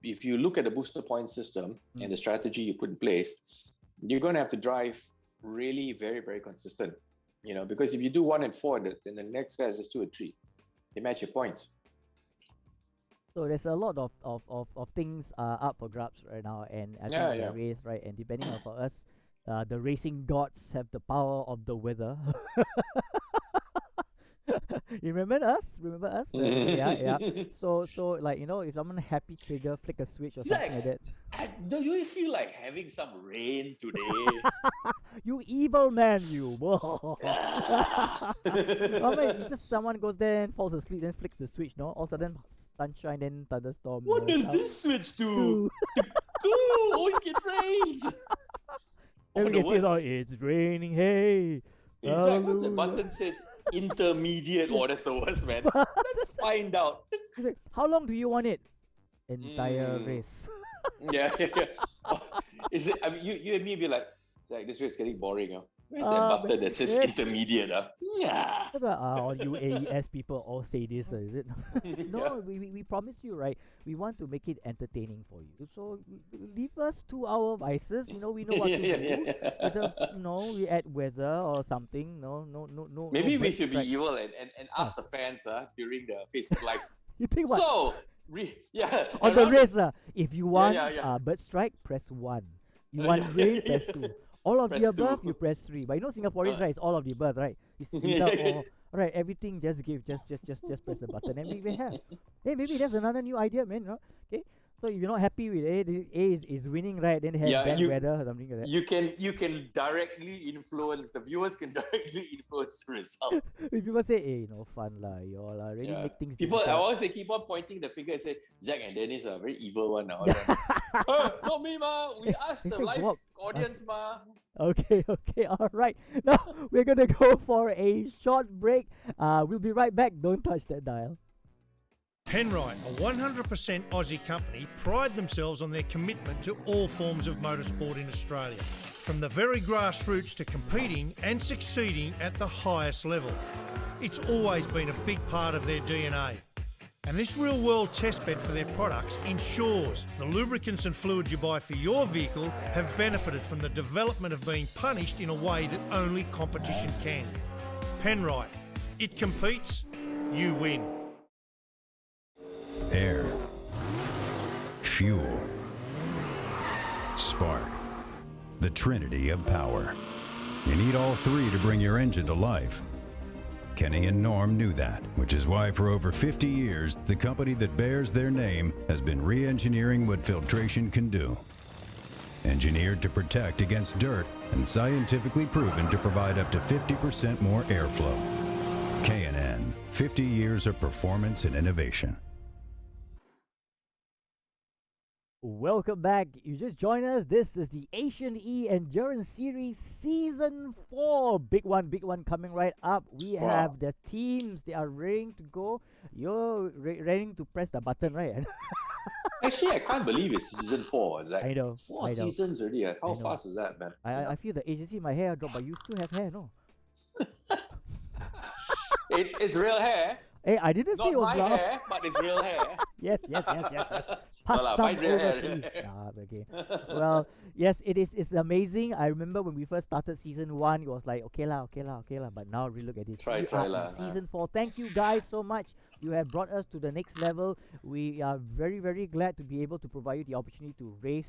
if you look at the booster point system and the strategy you put in place, you're going to have to drive really very, very consistent. Because if you do 1 and 4, then the next guy is just 2 and 3. They match your points. So there's a lot of things up for grabs right now, and I think the race, right? And depending on for us, the racing gods have the power of the weather. You remember us? Yeah. So like if someone happy trigger, flick a switch or something like that. Do you feel like having some rain today? You evil man, you! I mean, just someone goes there and falls asleep, then flicks the switch, no? All of a sudden, sunshine, then thunderstorm. What does this switch do? It rains! It's raining, hey! It's like once the button says intermediate, that's the worst, man. Let's find out. How long do you want it? Entire race. Yeah. Is it? I mean, you and me be like, this race is getting boring. Where's that button that says intermediate? Yeah. All you AES people all say this, is it? No, we promise you, right? We want to make it entertaining for you. So leave us to our vices. We know what to do. Whether, we add weather or something. No. Maybe we should be evil and ask the fans during the Facebook Live. You think what? So, on the race, if you want bird strike, press 1. You want rain, press 2. All of the above, you press 3. But Singaporeans, right? It's all of the above, right? Right, everything just press the button and we have. Hey, maybe that's another new idea, man. Okay, So if you're not happy with A, is winning, right? Then have bad weather or something like that. You can directly influence, the viewers can directly influence the result. If people say, hey, no fun lah, you all really make things People, I difficult. always they keep on pointing the finger and say, Zack and Dennis are very evil one now. Not me, ma. We asked the live audience, ma. Okay, all right. Now we're gonna go for a short break. We'll be right back. Don't touch that dial. Penrite, a 100% Aussie company, pride themselves on their commitment to all forms of motorsport in Australia, from the very grassroots to competing and succeeding at the highest level. It's always been a big part of their DNA. And this real-world testbed for their products ensures the lubricants and fluids you buy for your vehicle have benefited from the development of being punished in a way that only competition can. Penrite, it competes, you win. Air, fuel, spark, the trinity of power. You need all three to bring your engine to life. Kenny and Norm knew that, which is why for over 50 years, the company that bears their name has been re-engineering what filtration can do. Engineered to protect against dirt and scientifically proven to provide up to 50% more airflow. K&N, 50 years of performance and innovation. Welcome back. You just joined us. This is the Asian E Endurance Series Season 4. Big one coming right up. We have the teams. They are ready to go. You're ready to press the button, right? Actually, I can't believe it's season 4. Is that I know. 4 seasons already? How fast is that, man? I feel the agency, my hair dropped, but you still have hair, no? It's real hair. Hey, I didn't say it was not my hair, but it's real hair. Yes. Pass some over, please. Okay. Well, yes, it's amazing. I remember when we first started season 1, it was like, okay lah. But now really look at this. Try lah. Season 4. Thank you guys so much. You have brought us to the next level. We are very, very glad to be able to provide you the opportunity to race,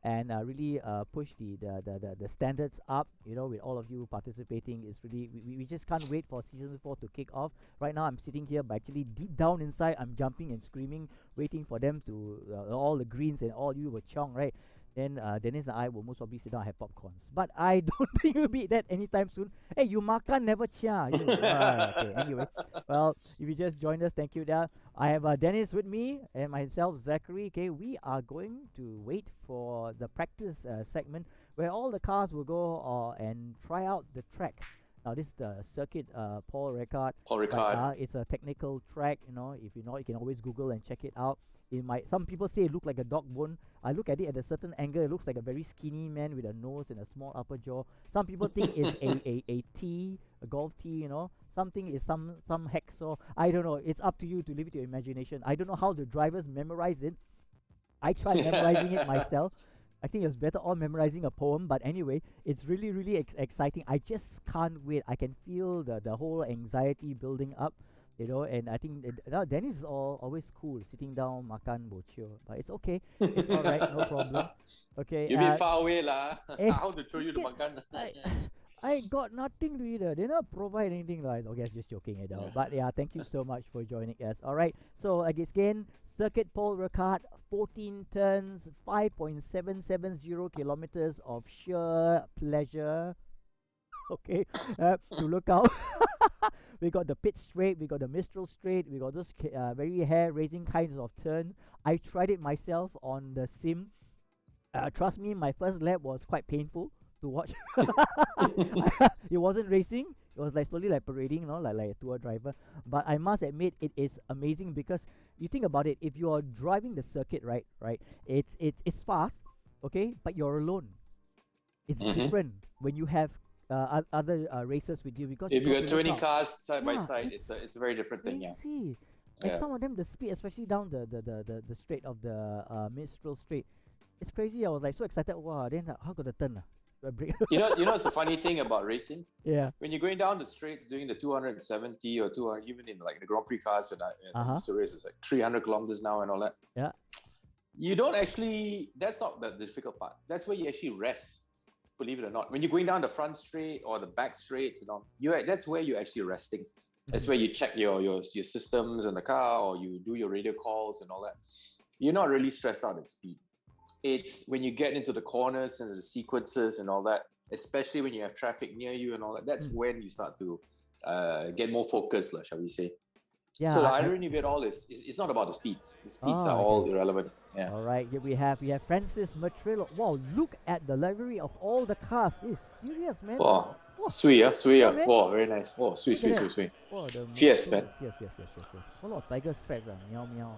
and really push the standards up, with all of you participating. It's really, we just can't wait for season 4 to kick off. Right now I'm sitting here, but actually deep down inside I'm jumping and screaming, waiting for them to, all the greens and all you will chong, right? Then Dennis and I will most probably sit down and have popcorns. But I don't think we'll be that anytime soon. Hey, you makan never chia. Okay, anyway. Well, if you just joined us, thank you there. I have Dennis with me and myself, Zachary. Okay, we are going to wait for the practice segment where all the cars will go and try out the track. Now, this is the Circuit Paul Ricard. It's a technical track. If you know, you can always Google and check it out. Some people say it looks like a dog bone. I look at it at a certain angle. It looks like a very skinny man with a nose and a small upper jaw. Some people think it's a T, a golf tee. Something is some hacksaw. I don't know. It's up to you to leave it to your imagination. I don't know how the drivers memorize it. I tried memorizing it myself. I think it was better all memorizing a poem. But anyway, it's really, really exciting. I just can't wait. I can feel the whole anxiety building up. And I think Dennis is always cool, sitting down, makan, bochio. But it's okay. It's all right, no problem. Okay. You be far away lah. How to show you the makan? I got nothing to eat. They not provide anything. Like, okay, I'm just joking it out. But yeah, thank you so much for joining us. All right. So again, Circuit Paul Ricard, 14 turns, 5.770 kilometers of sheer pleasure. Okay, to look out. We got the pit straight, we got the Mistral straight, we got those very hair-raising kinds of turns. I tried it myself on the sim. Trust me, my first lap was quite painful to watch. It wasn't racing, it was like slowly like parading, like a tour driver. But I must admit, it is amazing because you think about it, if you are driving the circuit, right, it's fast, okay, but you're alone. It's different when you have other racers with you, because if you got 20 cars side by side, it's a very different thing. And some of them, the speed, especially down the straight of the Mistral straight, it's crazy. I was like so excited. Wow! Then how got the turn? You know what's the funny thing about racing? Yeah. When you're going down the straights doing the 270 or 200, even in like the Grand Prix cars, and the race is like 300 kilometers now and all that. Yeah. You don't actually. That's not the difficult part. That's where you actually rest. Believe it or not, when you're going down the front straight or the back straights and all, that's where you're actually resting. That's where you check your systems in the car, or you do your radio calls and all that. you're not really stressed out at speed. It's when you get into the corners and the sequences and all that, especially when you have traffic near you and all that, that's when you start to get more focused, shall we say. Yeah, So the irony of it all is it's not about the speeds. The speeds are all irrelevant. Yeah. All right, here we have Francis Matrillo. Wow, look at the livery of all the cars. It's serious, man. Wow. Sui. Wow, very nice. Wow, sui. Oh, Fierce, man. Fierce. A lot of tiger stripes, meow meow.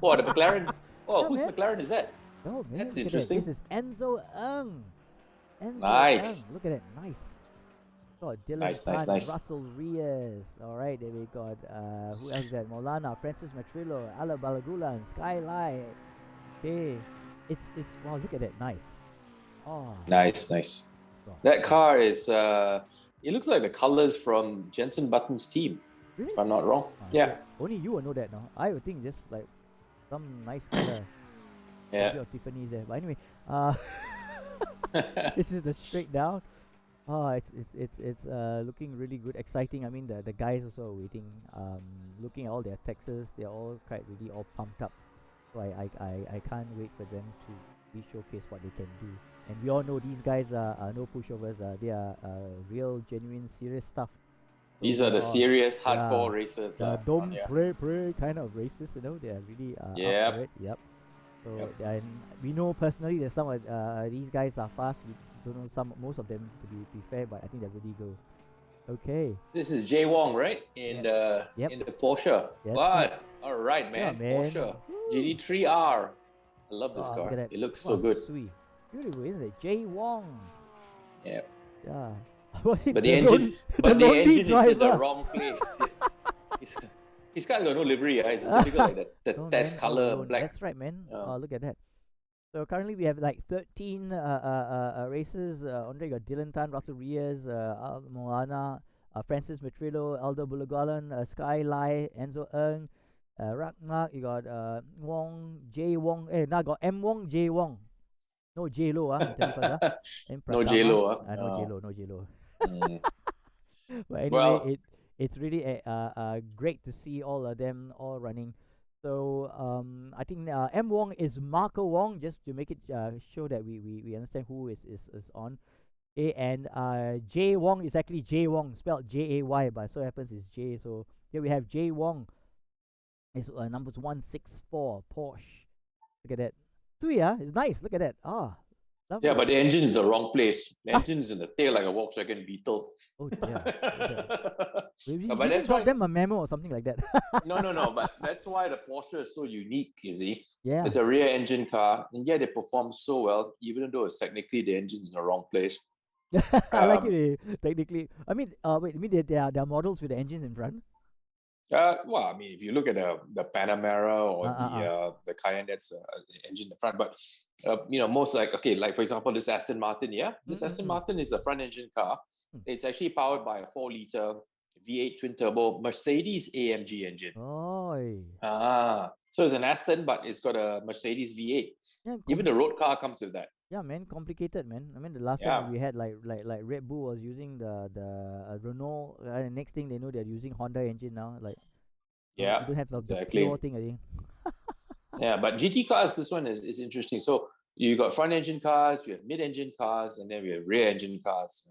Wow, the McLaren. Oh, Yeah, whose man. McLaren is that? Oh, man, That's look at interesting. This is Enzo Ng. Nice. Look at it, nice. Got Dylan Nice. Russell Reyes. All right, there we got who else is that? Molana, Francis Matrillo, Ala Balagulan, Skyline. Okay, it's wow. Look at it, nice. Oh, Nice. That car is. It looks like the colors from Jenson Button's team, really? if I'm not wrong. Yeah. Only you will know that, no? I would think just like some nice color. Yeah. Maybe of Tiffany's there, but anyway, this is the straight down. Oh, it's looking really good, exciting. I mean, the guys also are waiting. Looking at all their Texas, they're all quite really all pumped up. So I can't wait for them to really showcase what they can do. And we all know these guys are no pushovers. They are real, genuine, serious stuff. So These are the serious, hardcore racers. Don't pray kind of races. You know, they are really up for it. Yep. So and we know personally that some of these guys are fast. We don't know most of them to be fair, but I think they're really good. Okay. This is Jay Wong, right? In the Porsche. Yes. What? All right, man. Yeah, man. Porsche GT3R. I love this car. Look at that. It looks so good. Sweet. Beautiful, isn't it? Jay Wong. Yeah. Yeah. But the engine, is in the wrong place. His car got no livery. It's typical like the test color black. That's right, man. Look at that. So currently we have like 13 races. Andre got Dylan Tan, Russell Reyes, Moana, Francis Matrillo, Aldo Bulagalan, Sky Lai, Enzo Ng, Ragnar. You got Wong, J Wong. Now got M Wong, J Wong. No J Lo, No J Lo, no J Lo. But anyway, it's really great to see all of them all running. So I think M Wong is Marco Wong, just to make it show that we understand who is on. Okay, and J Wong is actually J Wong, spelled Jay, but so happens it's J. So here we have J Wong. It's numbers 164 Porsche. Look at that. It's nice. Look at that. Lovely. Yeah, but the engine is the wrong place. The engine is in the tail like a Volkswagen Beetle. Oh yeah. Maybe but that's drop why them a memo or something like that. No. But that's why the Porsche is so unique, you see. Yeah. It's a rear engine car, and yet it performs so well, even though it's technically the engine's in the wrong place. I like it. Technically, I mean, wait. You mean there are models with the engines in front? Well, I mean, if you look at the Panamera or the Cayenne, that's the engine in the front. But most like for example, this Aston Martin. Yeah, this Aston Martin is a front engine car. It's actually powered by a 4-liter V8 twin turbo Mercedes AMG engine. So it's an Aston, but it's got a Mercedes V8. Yeah, even the road car comes with that. Yeah, man, complicated, man. I mean, the last time we had like Red Bull was using the Renault. Next thing they know, they're using Honda engine now. Like, you don't have the pure thing, I think. Yeah, but GT cars, this one is interesting. So you got front engine cars, we have mid engine cars, and then we have rear engine cars,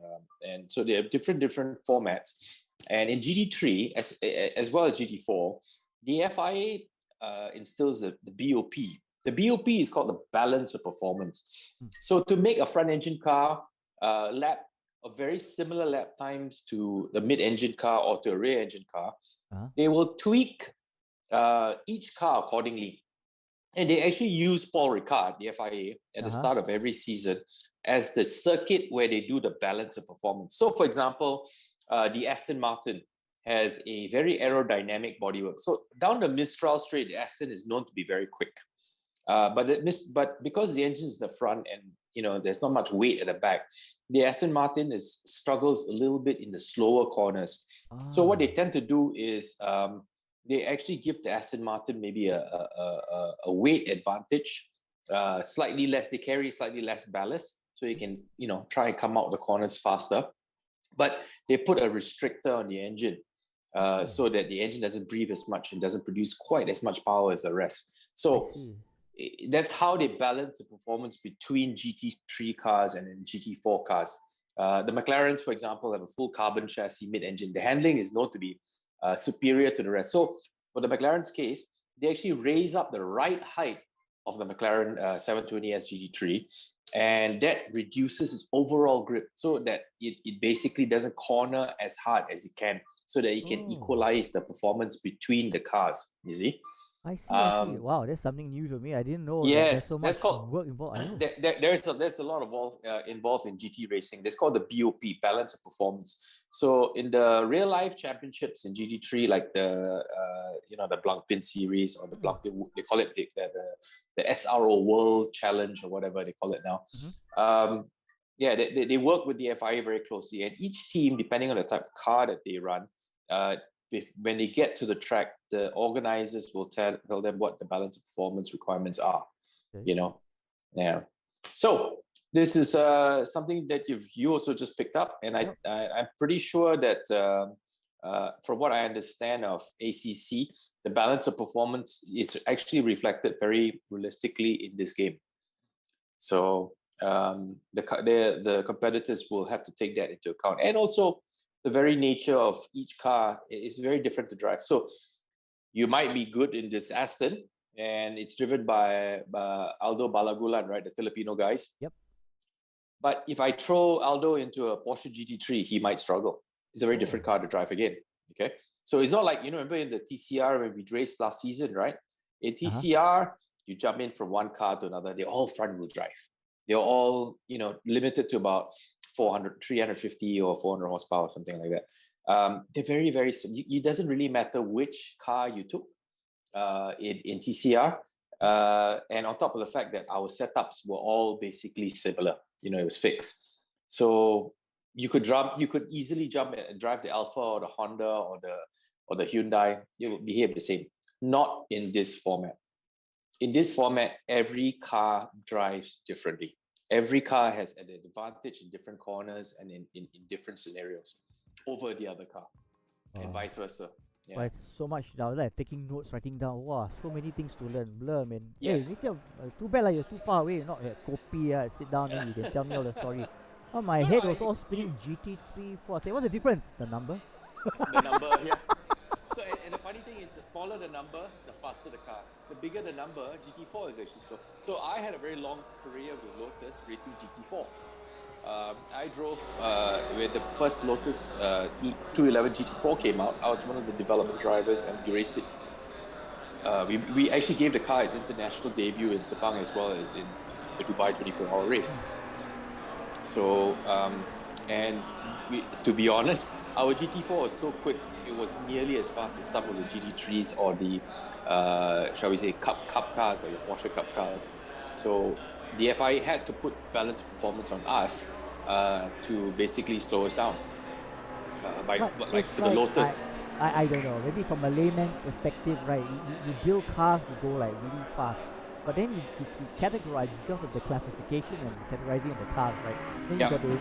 and so they have different formats. And in GT3 as well as GT4, the FIA instills the BOP. The BOP is called the balance of performance. So to make a front engine car lap of very similar lap times to the mid engine car or to a rear engine car, they will tweak each car accordingly. And they actually use Paul Ricard, the FIA, at the start of every season as the circuit where they do the balance of performance. So for example, the Aston Martin has a very aerodynamic bodywork. So down the Mistral straight, the Aston is known to be very quick. But because the engine is in the front and there's not much weight at the back, the Aston Martin struggles a little bit in the slower corners. So what they tend to do is they actually give the Aston Martin maybe a weight advantage, slightly less. They carry slightly less ballast, so you can try and come out the corners faster. But they put a restrictor on the engine. so that the engine doesn't breathe as much and doesn't produce quite as much power as the rest. So that's how they balance the performance between GT3 cars and then GT4 cars. The McLarens, for example, have a full carbon chassis mid-engine. The handling is known to be superior to the rest. So for the McLaren's case, they actually raise up the ride height of the McLaren 720S GT3, and that reduces its overall grip so that it basically doesn't corner as hard as it can, so that it can equalize the performance between the cars, you see? I see. Wow, that's something new to me. I didn't know that Yes, there's so that's much called work involved. I know. There's a lot involved in GT racing. That's called the BOP, balance of performance. So in the real life championships in GT3, like the the Blancpain series or the Blancpain, they call it the SRO World Challenge or whatever they call it now. They work with the FIA very closely, and each team, depending on the type of car that they run, when they get to the track, the organizers will tell them what the balance of performance requirements are. Okay. So this is something that you also just picked up, and I'm pretty sure that from what I understand of ACC, the balance of performance is actually reflected very realistically in this game. So the competitors will have to take that into account, and also the very nature of each car is very different to drive. So you might be good in this Aston, and it's driven by Aldo Balagulan, right? The Filipino guys. Yep. But if I throw Aldo into a Porsche GT3, he might struggle. It's a very different car to drive again. Okay. So it's not like, remember in the TCR when we raced last season, right? In TCR, you jump in from one car to another. They're all front wheel drive. They're all, limited to about 350 or 400 horsepower, or something like that. They're very, very similar. It doesn't really matter which car you took in TCR. And on top of the fact that our setups were all basically similar, it was fixed. So you could easily jump and drive the Alpha or the Honda or the Hyundai. It will behave the same. Not in this format. In this format, every car drives differently. Every car has an advantage in different corners and in different scenarios over the other car, and vice versa. Yeah. Right, so much now, like taking notes, writing down. Wow, so many things to learn. Blur, man. Yeah. Hey, too bad you're too far away. Not at Kopi, sit down and you can tell me all the story. Oh, my head was all spinning. GT3, 4. Say, what's the difference? The number? The number, yeah. So, and the funny thing is, the smaller the number, the faster the car. The bigger the number, GT4 is actually slow. So I had a very long career with Lotus racing GT4. I drove when the first Lotus 211 GT4 came out. I was one of the development drivers, and we raced it. We actually gave the car its international debut in Sepang as well as in the Dubai 24-hour race. So, to be honest, our GT4 was so quick. It was nearly as fast as some of the GT3s or the, shall we say, cup cars, like the Porsche Cup cars. So the FIA had to put balance performance on us to basically slow us down. For the Lotus. I don't know. Maybe from a layman's perspective, right? You build cars to go like really fast, but then you categorize because of the classification and categorizing of the cars, right? Then you got to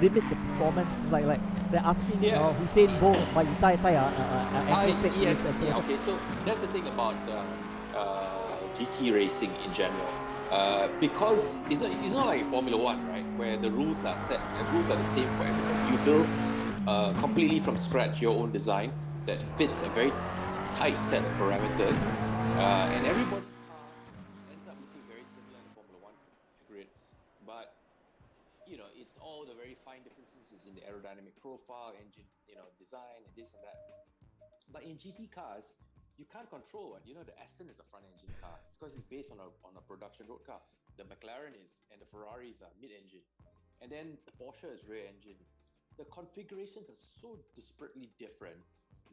limit the performance. Like they're asking Hussein Bolt, but you yes. Okay, so that's the thing about GT racing in general. Because it's not like Formula One, right? Where the rules are set and rules are the same for everybody. You build completely from scratch your own design that fits a very tight set of parameters, and everybody's car ends up looking very similar in the Formula One grid. But it's all the very fine differences in the aerodynamic profile, engine, design, and this and that. But in GT cars, you can't control one. The Aston is a front engine car because it's based on a production road car. The McLaren is, and the Ferraris are mid-engine, and then the Porsche is rear engine. The configurations are so disparately different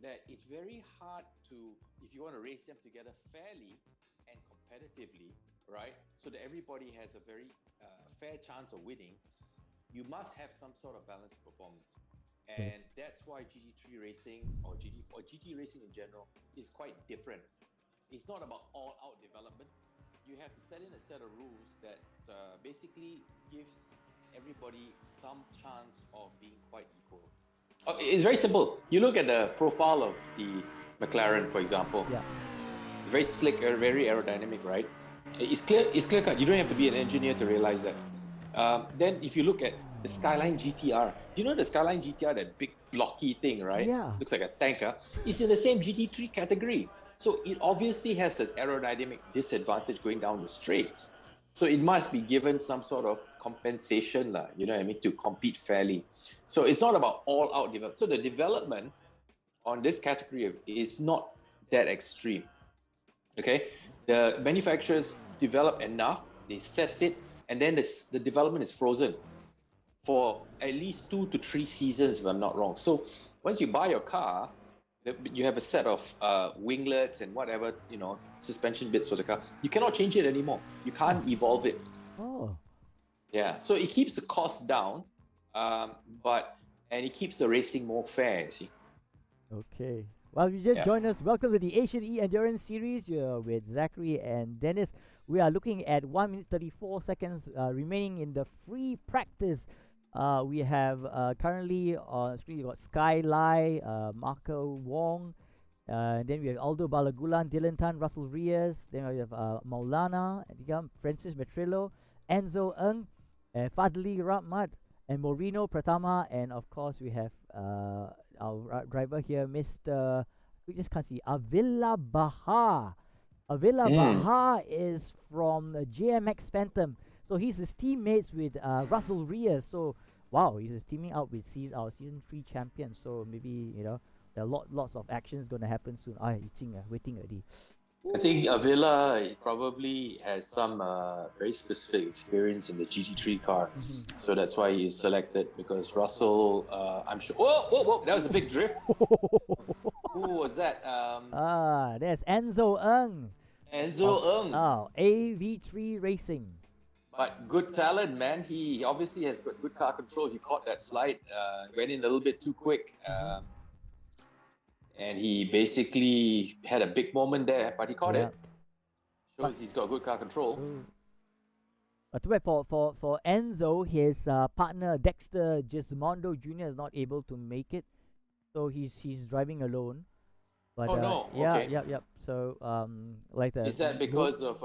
that it's very hard to, if you want to race them together fairly and competitively, right? So that everybody has a very fair chance of winning. You must have some sort of balanced performance. And that's why GT3 racing or GT racing in general is quite different. It's not about all-out development. You have to set in a set of rules that basically gives everybody some chance of being quite equal. It's very simple. You look at the profile of the McLaren, for example. Yeah. Very slick, very aerodynamic, right? It's clear cut. You don't have to be an engineer to realize that. Then if you look at the Skyline GTR, do you know the Skyline GTR, that big blocky thing, right? Yeah. Looks like a tanker. It's in the same GT3 category. So it obviously has an aerodynamic disadvantage going down the straights. So it must be given some sort of compensation, you know what I mean, to compete fairly. So it's not about all-out development. So the development on this category is not that extreme. Okay, the manufacturers develop enough, they set it, and then the development is frozen for at least 2 to 3 seasons, if I'm not wrong. So once you buy your car, you have a set of winglets and whatever, you know, suspension bits for the car. You cannot change it anymore. You can't evolve it. Oh. Yeah, so it keeps the cost down, and it keeps the racing more fair, you see. Okay. Well, you just joined us. Welcome to the Asian Endurance Series. You're with Zachary and Dennis. We are looking at 1 minute 34 seconds remaining in the free practice. We have currently on screen, you've got Sky Lai, Marco Wong, then we have Aldo Balagulan, Dylan Tan, Russell Reyes, then we have Maulana, Francis Metrillo, Enzo Ng, Fadli Rahmat, and Moreno Pratama, and of course we have our driver here, Mr. We just can't see, Avila Bahar. Avila Bahar is from JMX Phantom. So he's his teammates with Russell Reyes. So wow, he's teaming up with our season 3 champion. So maybe, you know, there are lots of actions gonna happen soon. Waiting already. I think Avila probably has some very specific experience in the GT3 car. So that's why he's selected, because Russell, I'm sure... Whoa, that was a big drift. Who was that? There's Enzo Ng. Enzo Ng. Oh, AV3 Racing. But good talent, man. He obviously has got good car control. He caught that slide, went in a little bit too quick. And he basically had a big moment there, but he caught it. Shows he's got good car control. Too bad for Enzo, his partner Dexter Gismondo Jr. is not able to make it, so he's driving alone. But, Okay. Yep. So like the. Is that because of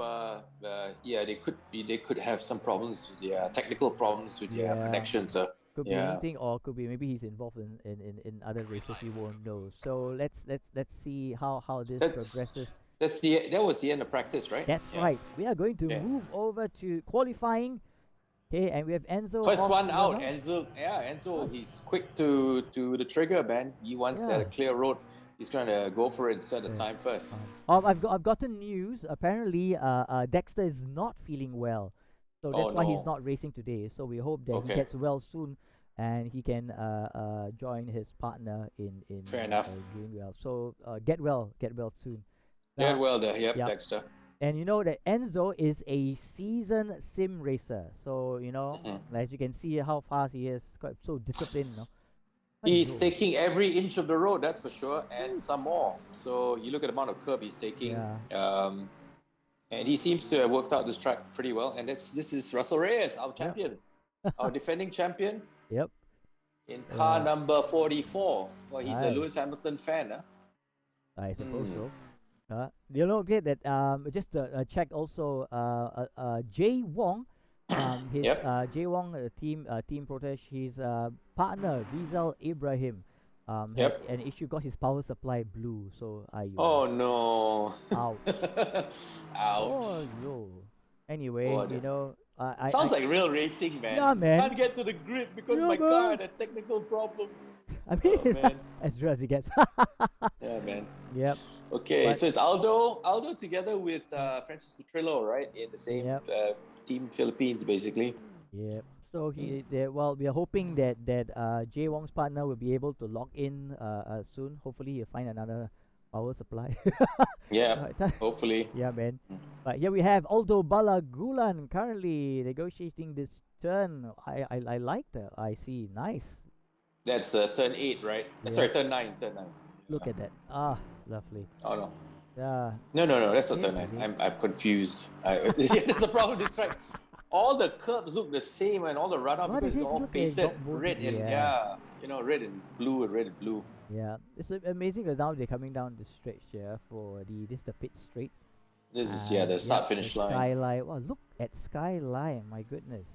they could have some problems with their technical problems with their connections? Could be anything, or could be maybe he's involved in other races we won't know. So let's see how this progresses. That was the end of practice, right? That's right. We are going to move over to qualifying. Okay, and we have Enzo. First one out, Enzo. Yeah, Enzo. He's quick to the trigger, man. He wants a clear road. He's trying to go for it and set the time first. I've gotten news. Apparently, Dexter is not feeling well. So that's why he's not racing today. So we hope that he gets well soon and he can join his partner in Fair enough. doing well. So get well soon. Get well there, Dexter. And you know that Enzo is a seasoned sim racer. So, you know, as you can see how fast he is, quite so disciplined, you know. He's taking every inch of the road, that's for sure, and some more. So you look at the amount of curb he's taking. And he seems to have worked out this track pretty well. And this is Russell Reyes, our champion, our defending champion. Yep. In car number 44. Well, he's a Lewis Hamilton fan, huh? I suppose so. You know, okay, that just check also. Jay Wong, his Jay Wong team protege. His partner Rizal Ibrahim. Had an issue, got his power supply blew. So oh no! Ouch! Ouch! Oh no! Anyway, you know, sounds like real racing, man. Yeah, man. Can't get to the grid because my car had a technical problem. I mean, as real as it gets. Yeah, man. Yep. Okay, so it's Aldo together with Francis Petrillo, right? In the same team, Philippines, basically. Yep. So we are hoping that Jay Wong's partner will be able to log in soon. Hopefully, he'll find another power supply. Hopefully. Yeah, man. But here we have Aldo Balagulan currently negotiating this turn. I like that. I see. Nice. That's turn 8, right? Sorry, turn 9. Look at that. Lovely. Oh no. Yeah. No. That's not turn 9. I'm confused. That's a problem with this track. All the curbs look the same and all the run-up is all painted red. red and blue and red and blue. Yeah, it's amazing because now they're coming down the stretch here for this is the pit straight. This is the start finish line. Skyline. Wow, look at Skyline. My goodness.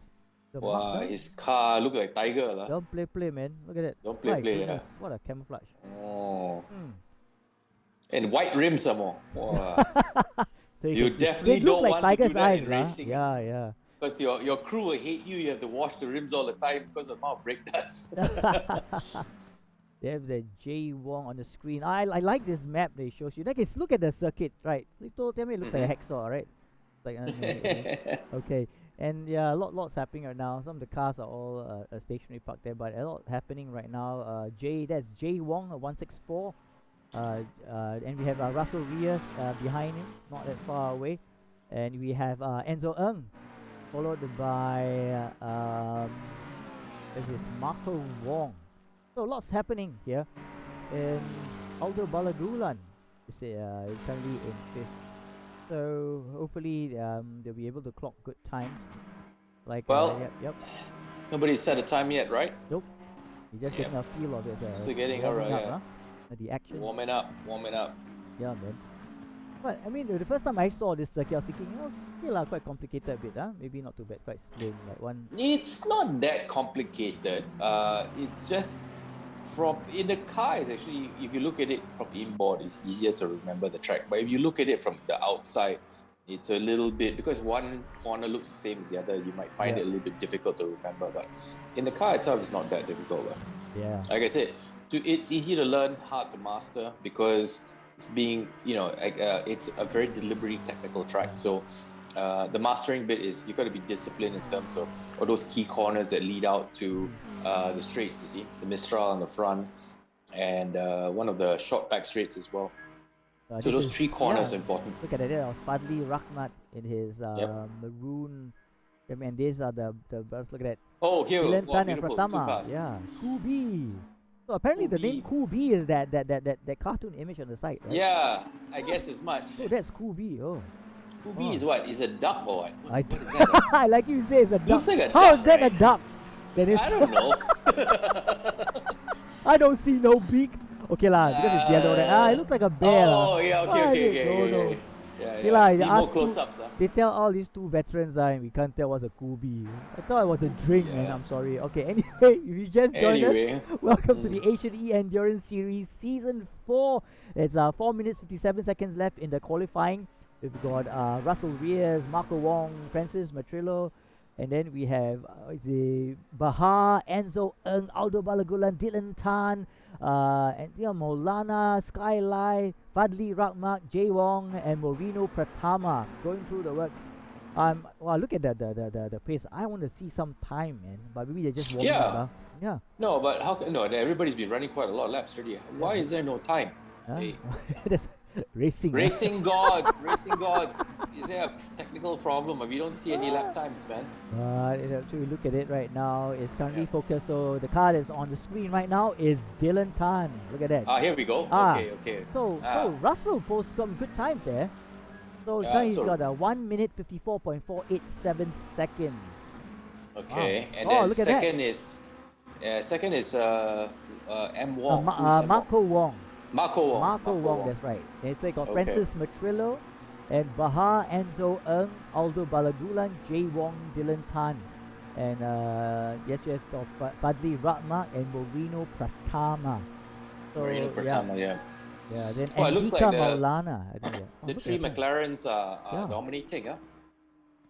Wow, his car look like tiger lah. Don't play, man. Look at it. Don't play, yeah. What a camouflage. Oh. And white rims some more. Wow. So you definitely don't like want to do that eyes, in racing. Yeah. Because your crew will hate you. You have to wash the rims all the time because of the amount of brake dust. They have the J Wong on the screen. I like this map they shows you. Like, look at the circuit, right? Tell me it looks like a hacksaw, right? Like, okay. And yeah, lots happening right now. Some of the cars are all stationary parked there, but a lot happening right now. That's J Wong, 164. And we have Russell Reyes behind him, not that far away. And we have Enzo Ng, followed by this is Marco Wong. So lots happening here. And Aldo Balagulan is currently in 5th. So hopefully they'll be able to clock good times. Like yep. Nobody set a time yet, right? Nope. You're just getting a feel of it. Still getting alright, yeah. The action. Warming up. Yeah, man. But I mean, the first time I saw this circuit, I was thinking, okay, quite complicated a bit, maybe not too bad, quite slim, like one. It's not that complicated. It's just in the car, it's actually, if you look at it from inboard, it's easier to remember the track. But if you look at it from the outside, it's a little bit, because one corner looks the same as the other, you might find it a little bit difficult to remember. But in the car itself, it's not that difficult. Yeah. Like I said, it's easy to learn, hard to master, because it's being, it's a very deliberately technical track. So the mastering bit is you got to be disciplined in terms of all those key corners that lead out to the straights, you see, the Mistral on the front, and one of the short back straights as well. So those 3 corners are important. Look at it, Fadli Rahmat in his maroon. I mean, these are the look at that. Oh, here, Dylan and beautiful, Pratama. Yeah, Kubi. So apparently the name Kubi is that cartoon image on the side, right? Yeah, I guess as much. Oh, that's Kubi. Oh. Kubi is what? Is a duck or what? What is that? I like you say it's a duck. Looks like a duck. How is that right? a duck? I don't know. I don't see no beak. Okay lah, because it's yellow, right? It looks like a bear. Oh, yeah, okay. No. Yeah. Need more close-ups. They tell all these 2 veterans and we can't tell what's a Kubi. I thought it was a drink, man. I'm sorry. Okay, anyway, if you just joined us, welcome to the Asian Endurance Series Season 4. It's 4 minutes 57 seconds left in the qualifying. We've got Russell Reyes, Marco Wong, Francis Matrillo, and then we have the Bahar, Enzo Ng, Aldo Balagulan, Dylan Tan, Anthea Maulana, Skyline, Fadli Rahmat, Jay Wong, and Moreno Pratama going through the works. Wow, look at the pace. I want to see some time, man. But maybe they're just warming up. Yeah. No, but everybody's been running quite a lot of laps already. Why is there no time? Hey. Racing gods. Is there a technical problem? We don't see any lap times, man. So we look at it right now. It's currently focused. So the car that's on the screen right now is Dylan Tan. Look at that. Here we go. Okay. So Russell posted some good times there. So he's got a 1 minute 54.487 seconds. Okay, and then second is M Wong. Marco Wong. Marco Wong, that's right. And they got Francis Matrillo and Bahar, Enzo Ng, Aldo Balagulan, Jay Wong, Dylan Tan. And yes, you have Fadli Rahma and Moreno Pratama. Moreno Pratama, yeah. Yeah, then it looks like Maulana. The 3 McLarens are dominating, huh?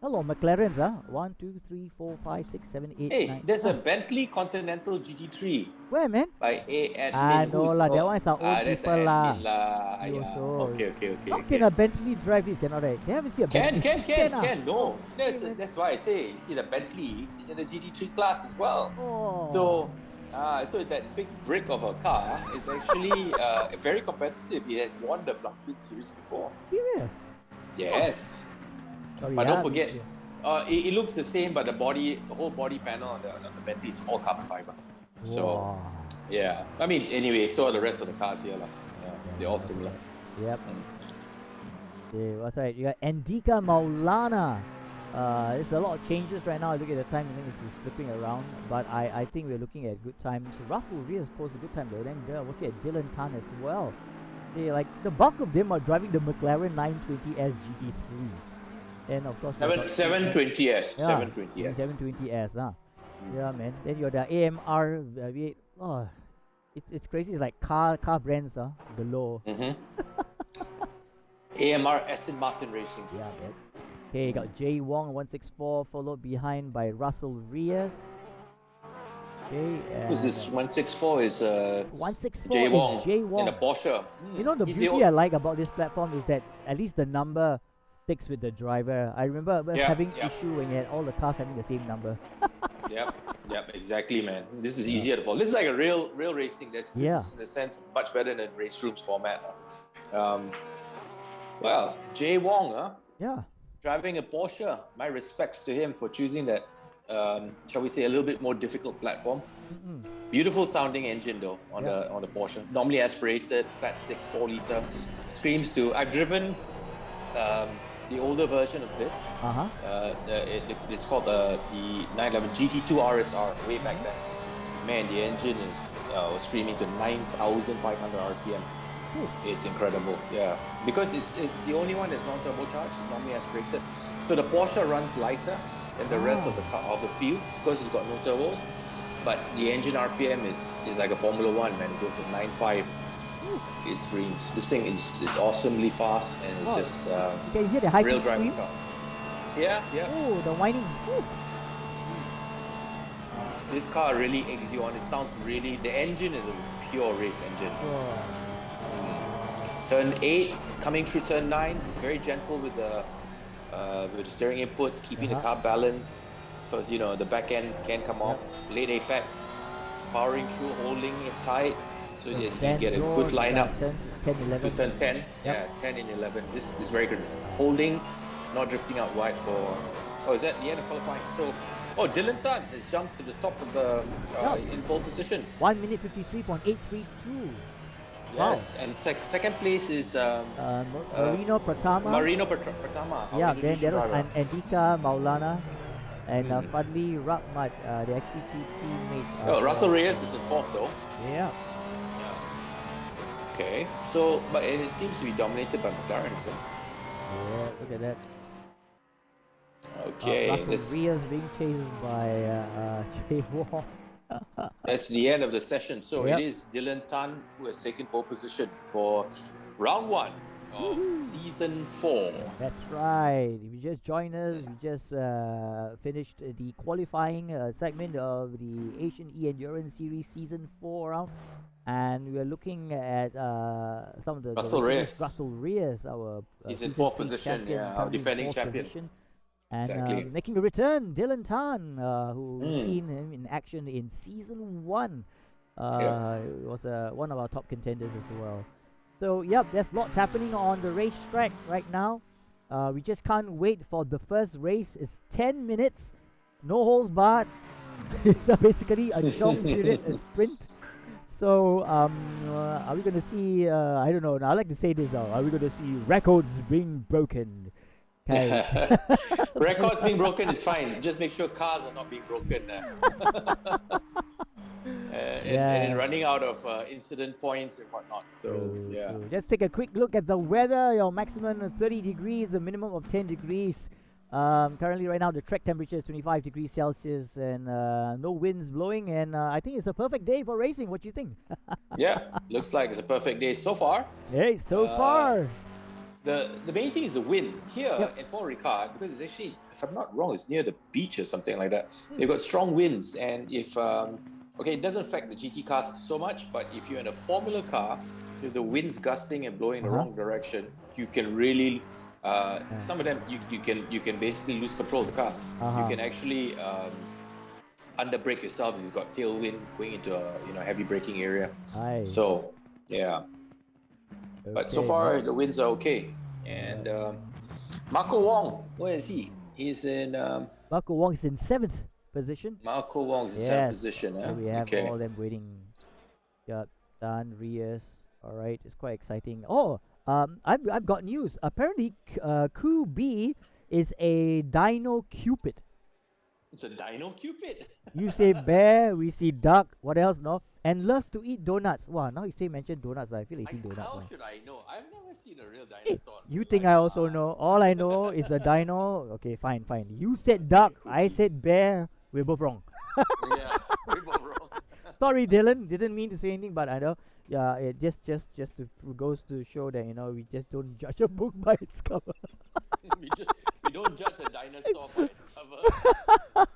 Hello, McLarens, 1, 2, 3, 4, 5, 6, 7, 8, Hey, 9. there's a Bentley Continental Gt3. Where, man? By A. No lah, that one is our own people lah. Okay. How can a Bentley drive this? Cannot, right? They haven't seen a Bentley. Can. No, that's why I say, you see the Bentley is in the Gt3 class as well. Oh. So that big brick of a car is actually very competitive. It has won the Blackbeard Series before. Serious? Yes. Sorry, but don't forget, it looks the same, but the whole body panel on the Bentley is all carbon fiber. So, yeah. I mean, anyway, so are the rest of the cars here. They're all similar. Yep. Okay, what's right? You got Andika Maulana There's a lot of changes right now. I look at the time, I think it's flipping around, but I think we're looking at good times. Russell Reyes posted a good time though. Then looking at Dylan Tan as well. They like the bulk of them are driving the McLaren 920S GT3, and of course 720S, yeah, 720S. 720S, huh? Yeah, man. Then you're the AMR V8. Oh, it's crazy. It's like car brands, below. AMR Aston Martin Racing. Yeah, man. Okay, got Jay Wong 164, followed behind by Russell Reyes. Okay, Who's this? 164 is 164 Jay Wong, is Jay Wong in a Porsche. You know, the beauty I like about this platform is that at least the number sticks with the driver. I remember having issue when you had all the cars having the same number. Yep, exactly, man. This is easier to follow. This is like a real racing. This is, in a sense, much better than race rooms format. Well, Jay Wong, Yeah. driving a Porsche. My respects to him for choosing that, shall we say, a little bit more difficult platform. Beautiful sounding engine though on the Porsche. Normally aspirated, flat 6, 4 liter. Screams to. I've driven the older version of this. It's called the 911 GT2 RSR way back then. Man, the engine was screaming to 9,500 RPM. It's incredible, yeah. Because it's the only one that's non-turbocharged. It's normally aspirated. So the Porsche runs lighter than the rest of the field because it's got no turbos. But the engine RPM is like a Formula One, man. It goes at 9.5. It screams. This thing is awesomely fast, and it's just Can you hear the high real driving style. Yeah. Oh, the whining. This car really eggs you on. It sounds really. The engine is a pure race engine. Turn 8, coming through turn 9, it's very gentle with the steering inputs, keeping the car balanced, because the back end can come off. Late apex, powering through, holding it tight, so you get a good lineup. 10, 11. To turn 10, 10 and 11. This is very good. Holding, not drifting out wide for. Oh, is that the end of qualifying? So, Dylan Tan has jumped to the top of the in pole position. 1 minute 53.832. Yes, and second place is Marino Pratama. Pratama. Yeah, then there was Andika Maulana and Fadli Rahmat. They actually two teammates. Russell Reyes is in 4th though. Yeah. Okay, so but it seems to be dominated by McLaren, so. Yeah, look at that. Okay, Russell Reyes being chased by Jay Wong. That's the end of the session. So it is Dylan Tan who has taken pole position for round 1 of season 4. That's right. If you just joined us, we just finished the qualifying segment of the Asian E-Endurance Series season 4 round, and we are looking at some of the Russell Reyes, our he's in 4th position, champion, our defending champion. Position. And making a return, Dylan Tan, who we've seen him in action in season 1, was one of our top contenders as well. So there's lots happening on the racetrack right now. We just can't wait for the first race. It's 10 minutes, no holes barred. It's basically a short period, a sprint. So are we going to see? I don't know. Now I like to say this. Are we going to see records being broken? Okay. Records being broken is fine. Just make sure cars are not being broken. And running out of incident points and whatnot. So, just take a quick look at the weather. Your maximum 30 degrees, a minimum of 10 degrees. Currently, right now, the track temperature is 25 degrees Celsius and no winds blowing. And I think it's a perfect day for racing. What do you think? Looks like it's a perfect day so far. Hey, so far. The main thing is the wind here at Paul Ricard, because it's actually, if I'm not wrong, it's near the beach or something like that. They've got strong winds, and if it doesn't affect the GT cars so much, but if you're in a Formula car, if the wind's gusting and blowing in the wrong direction, you can really some of them you can basically lose control of the car. You can actually underbrake yourself if you've got tailwind going into a heavy braking area. So but so far the winds are okay. And Marco Wong, where is he? He's in Marco Wong is in 7th position. Marco Wong is in 7th position. So we have all them waiting. Dan Reyes. All right, it's quite exciting. I've got news. Apparently, Ku B is a Dino Cupid. It's a Dino Cupid. You say bear, we see duck. What else? No, and loves to eat donuts. Wow, now you say mention donuts. I feel like eating donuts. How now. should I know? I've never seen a real Eh, dinosaur. you think I also know? All I know is a dino. Okay, fine, fine. You said duck. I said bear. We're both wrong. Yeah, we both wrong. Sorry, Dylan. Didn't mean to say anything, but I know. Yeah, it just goes to show that we just don't judge a book by its cover. we don't judge a dinosaur by its cover.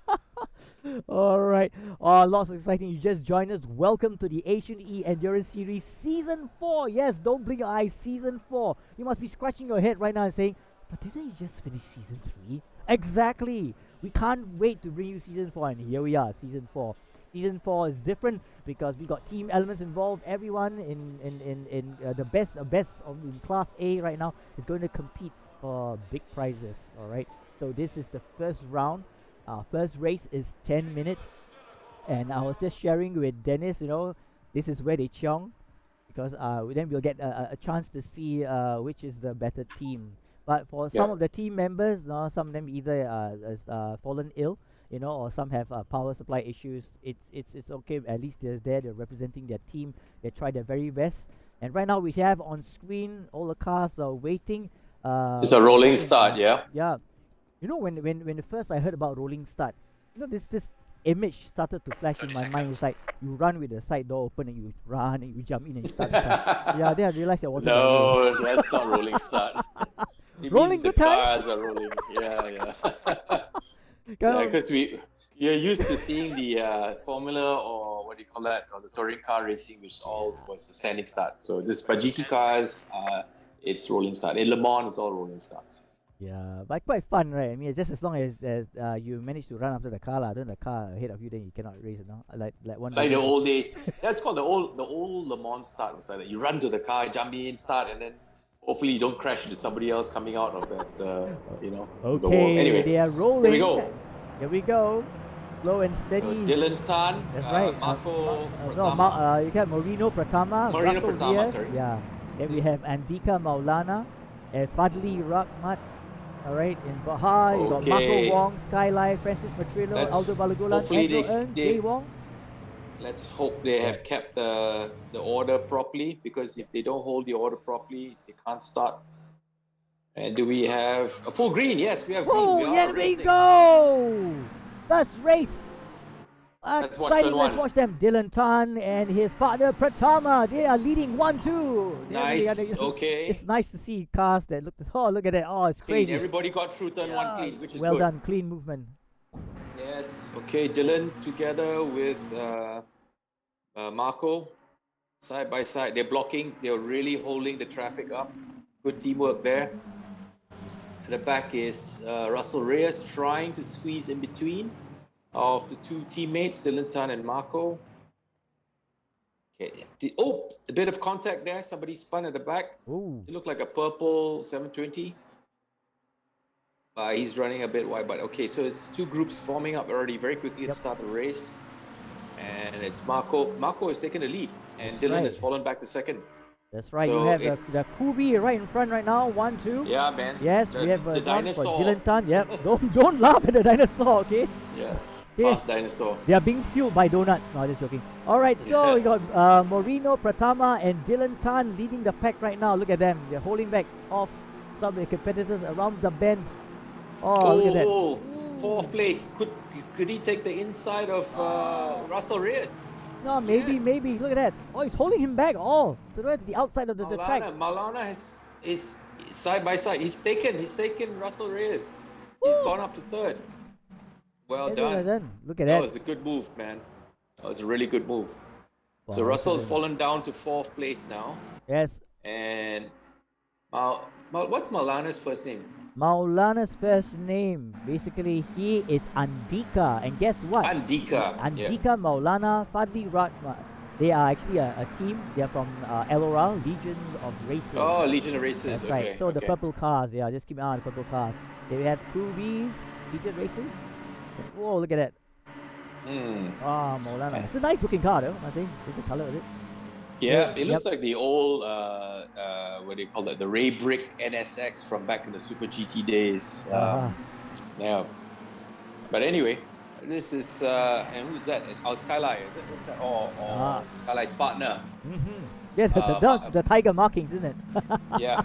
All right. Lots of exciting. You just joined us. Welcome to the Asian E Endurance Series Season 4. Yes, don't blink your eyes. Season 4. You must be scratching your head right now and saying, but didn't you just finish Season 3? Exactly. We can't wait to bring you Season 4, and here we are, Season 4. Season 4 is different because we got team elements involved. Everyone in the best in Class A right now is going to compete for big prizes. All right. So this is the first round. Our first race is 10 minutes, and I was just sharing with Dennis. This is where they chiong, because then we'll get a chance to see which is the better team. But for some of the team members, some of them either fallen ill, or some have power supply issues. It's okay. At least they're there. They're representing their team. They try their very best. And right now we have on screen all the cars are waiting. It's a rolling start, yeah. Yeah. When first I heard about rolling start, this image started to flash in my mind. It's like you run with the side door open and you run and you jump in and you start the car. Yeah, then I realized it wasn't. No, that's not rolling start. It Rolling means the good times? cars are rolling. Yeah. Because you're used to seeing the Formula, or what do you call that, or the touring car racing, which all was a standing start. So this Pajiki cars, it's rolling start. In Le Mans, it's all rolling starts. Yeah, but quite fun, right? I mean, just as long as you manage to run after the car, then the car ahead of you, then you cannot race, Like one. Like the old days. That's called the old Le Mans start. It's like that. You run to the car, jump in, start, and then hopefully you don't crash into somebody else coming out of that, the wall. Okay, Anyway, they are rolling. here we go. Here we go. Slow and steady. So Dylan Tan, That's right. Marco You have Marino Pratama. Marino Russell Pratama, Diaz. sorry. Yeah. Then we have Andika Maulana and Fadli Rahmat. All right, in Baha, you got Marco Wong, Skylight, Francis Matrillo, Aldo Balagulan, hopefully Andrew Earn, Jay Wong. Let's hope they have kept the order properly, because if they don't hold the order properly, they can't start. And do we have a full green? Yes, we have green. Oh, here we go! First race. Let's watch turn one. Let's watch them. Dylan Tan and his partner Pratama. They are leading 1-2. Nice. Okay. It's nice to see cars that look at that. Oh, it's clean. crazy. Everybody got through turn one clean, which is well good. done. Clean movement. Yes. Okay. Dylan together with Marco, side by side. They're blocking. They're really holding the traffic up. Good teamwork there. At the back is Russell Reyes trying to squeeze in between of the two teammates, Dylan Tan and Marco. Okay. A bit of contact there. Somebody spun at the back. Ooh. It looked like a purple 720. He's running a bit wide, but okay. So it's two groups forming up already very quickly to start the race. And it's Marco. Marco has taken the lead, and Dylan has fallen back to second. That's right. So you have the Kubi right in front right now. 1-2. Yeah, man. Yes, we have the dinosaur. for Dylan Tan. Yep. don't laugh at the dinosaur, okay? Yeah. Okay. Fast dinosaur. They are being fueled by donuts. No, just joking. All right, so we got Moreno, Pratama, and Dylan Tan leading the pack right now. Look at them. They're holding back off some of the competitors around the bend. Oh, look at that. Fourth place. Could he take the inside of Russell Reyes? No, maybe. Look at that. Oh, he's holding him back all to the outside of the track. Maulana is side by side. He's taken Russell Reyes. He's gone up to third. Well done. Look at that. That was a good move, man. That was a really good move. Wow, so Russell's fallen down to fourth place now. Yes. And what's Maulana's first name? Maulana's first name, basically, he is Andika. And guess what? Andika. Maulana, Fadli Rahmat. They are actually a team. They are from LOR, Legion of Racing. Oh, Legion of Races. That's okay, right. So the purple cars, just keep an eye on the purple cars. They have Kubi, Legion Races. Whoa, look at that. Maulana. It's a nice looking car though, I think. Look at the color of it. Yeah, it Yep. looks like the old what do you call it? The Ray Brick NSX from back in the Super GT days. Yeah. But anyway, this is and who's that? Oh, Skyline, is it? What's that? Or Skyline's partner. Yeah, the tiger markings, isn't it? Yeah.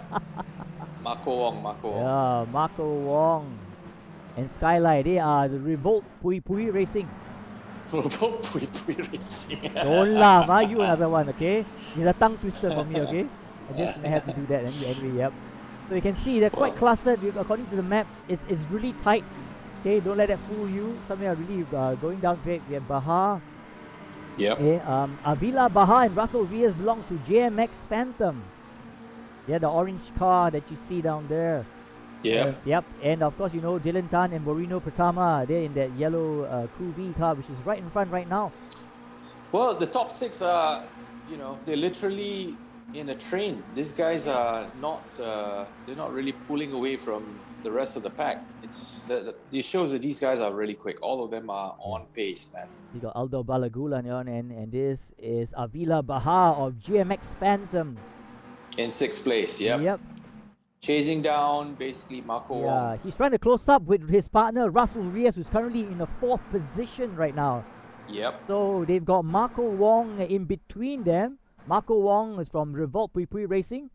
Marco Wong. Yeah, Marco Wong and Skyline. They are the Revolt Racing. Revolt Racing. Don't laugh, you another one, okay? It's a tongue twister for me, okay? I just have to do that anyway, yep. So you can see they're quite clustered according to the map. It's really tight. Okay, don't let that fool you. Some are really going down great. We have Baha. Yep. Okay, Avila Baha and Russell Reyes belongs to JMX Phantom. Yeah, the orange car that you see down there. Yeah. Yep, and of course, you know, Dylan Tan and Moreno Pratama, they're in that yellow Crew B car, which is right in front right now. Well, the top 6 are, you know, they're literally in a train. These guys are not, they're not really pulling away from the rest of the pack. It shows that these guys are really quick. All of them are on pace, man. You got Aldo Balagulan on, and this is Avila Baha of GMX Phantom. In 6th place, Yep. Chasing down basically Marco Wong. He's trying to close up with his partner Russell Reyes, who's currently in the 4th position right now. Yep. So they've got Marco Wong in between them. Marco Wong is from Revolt Racing,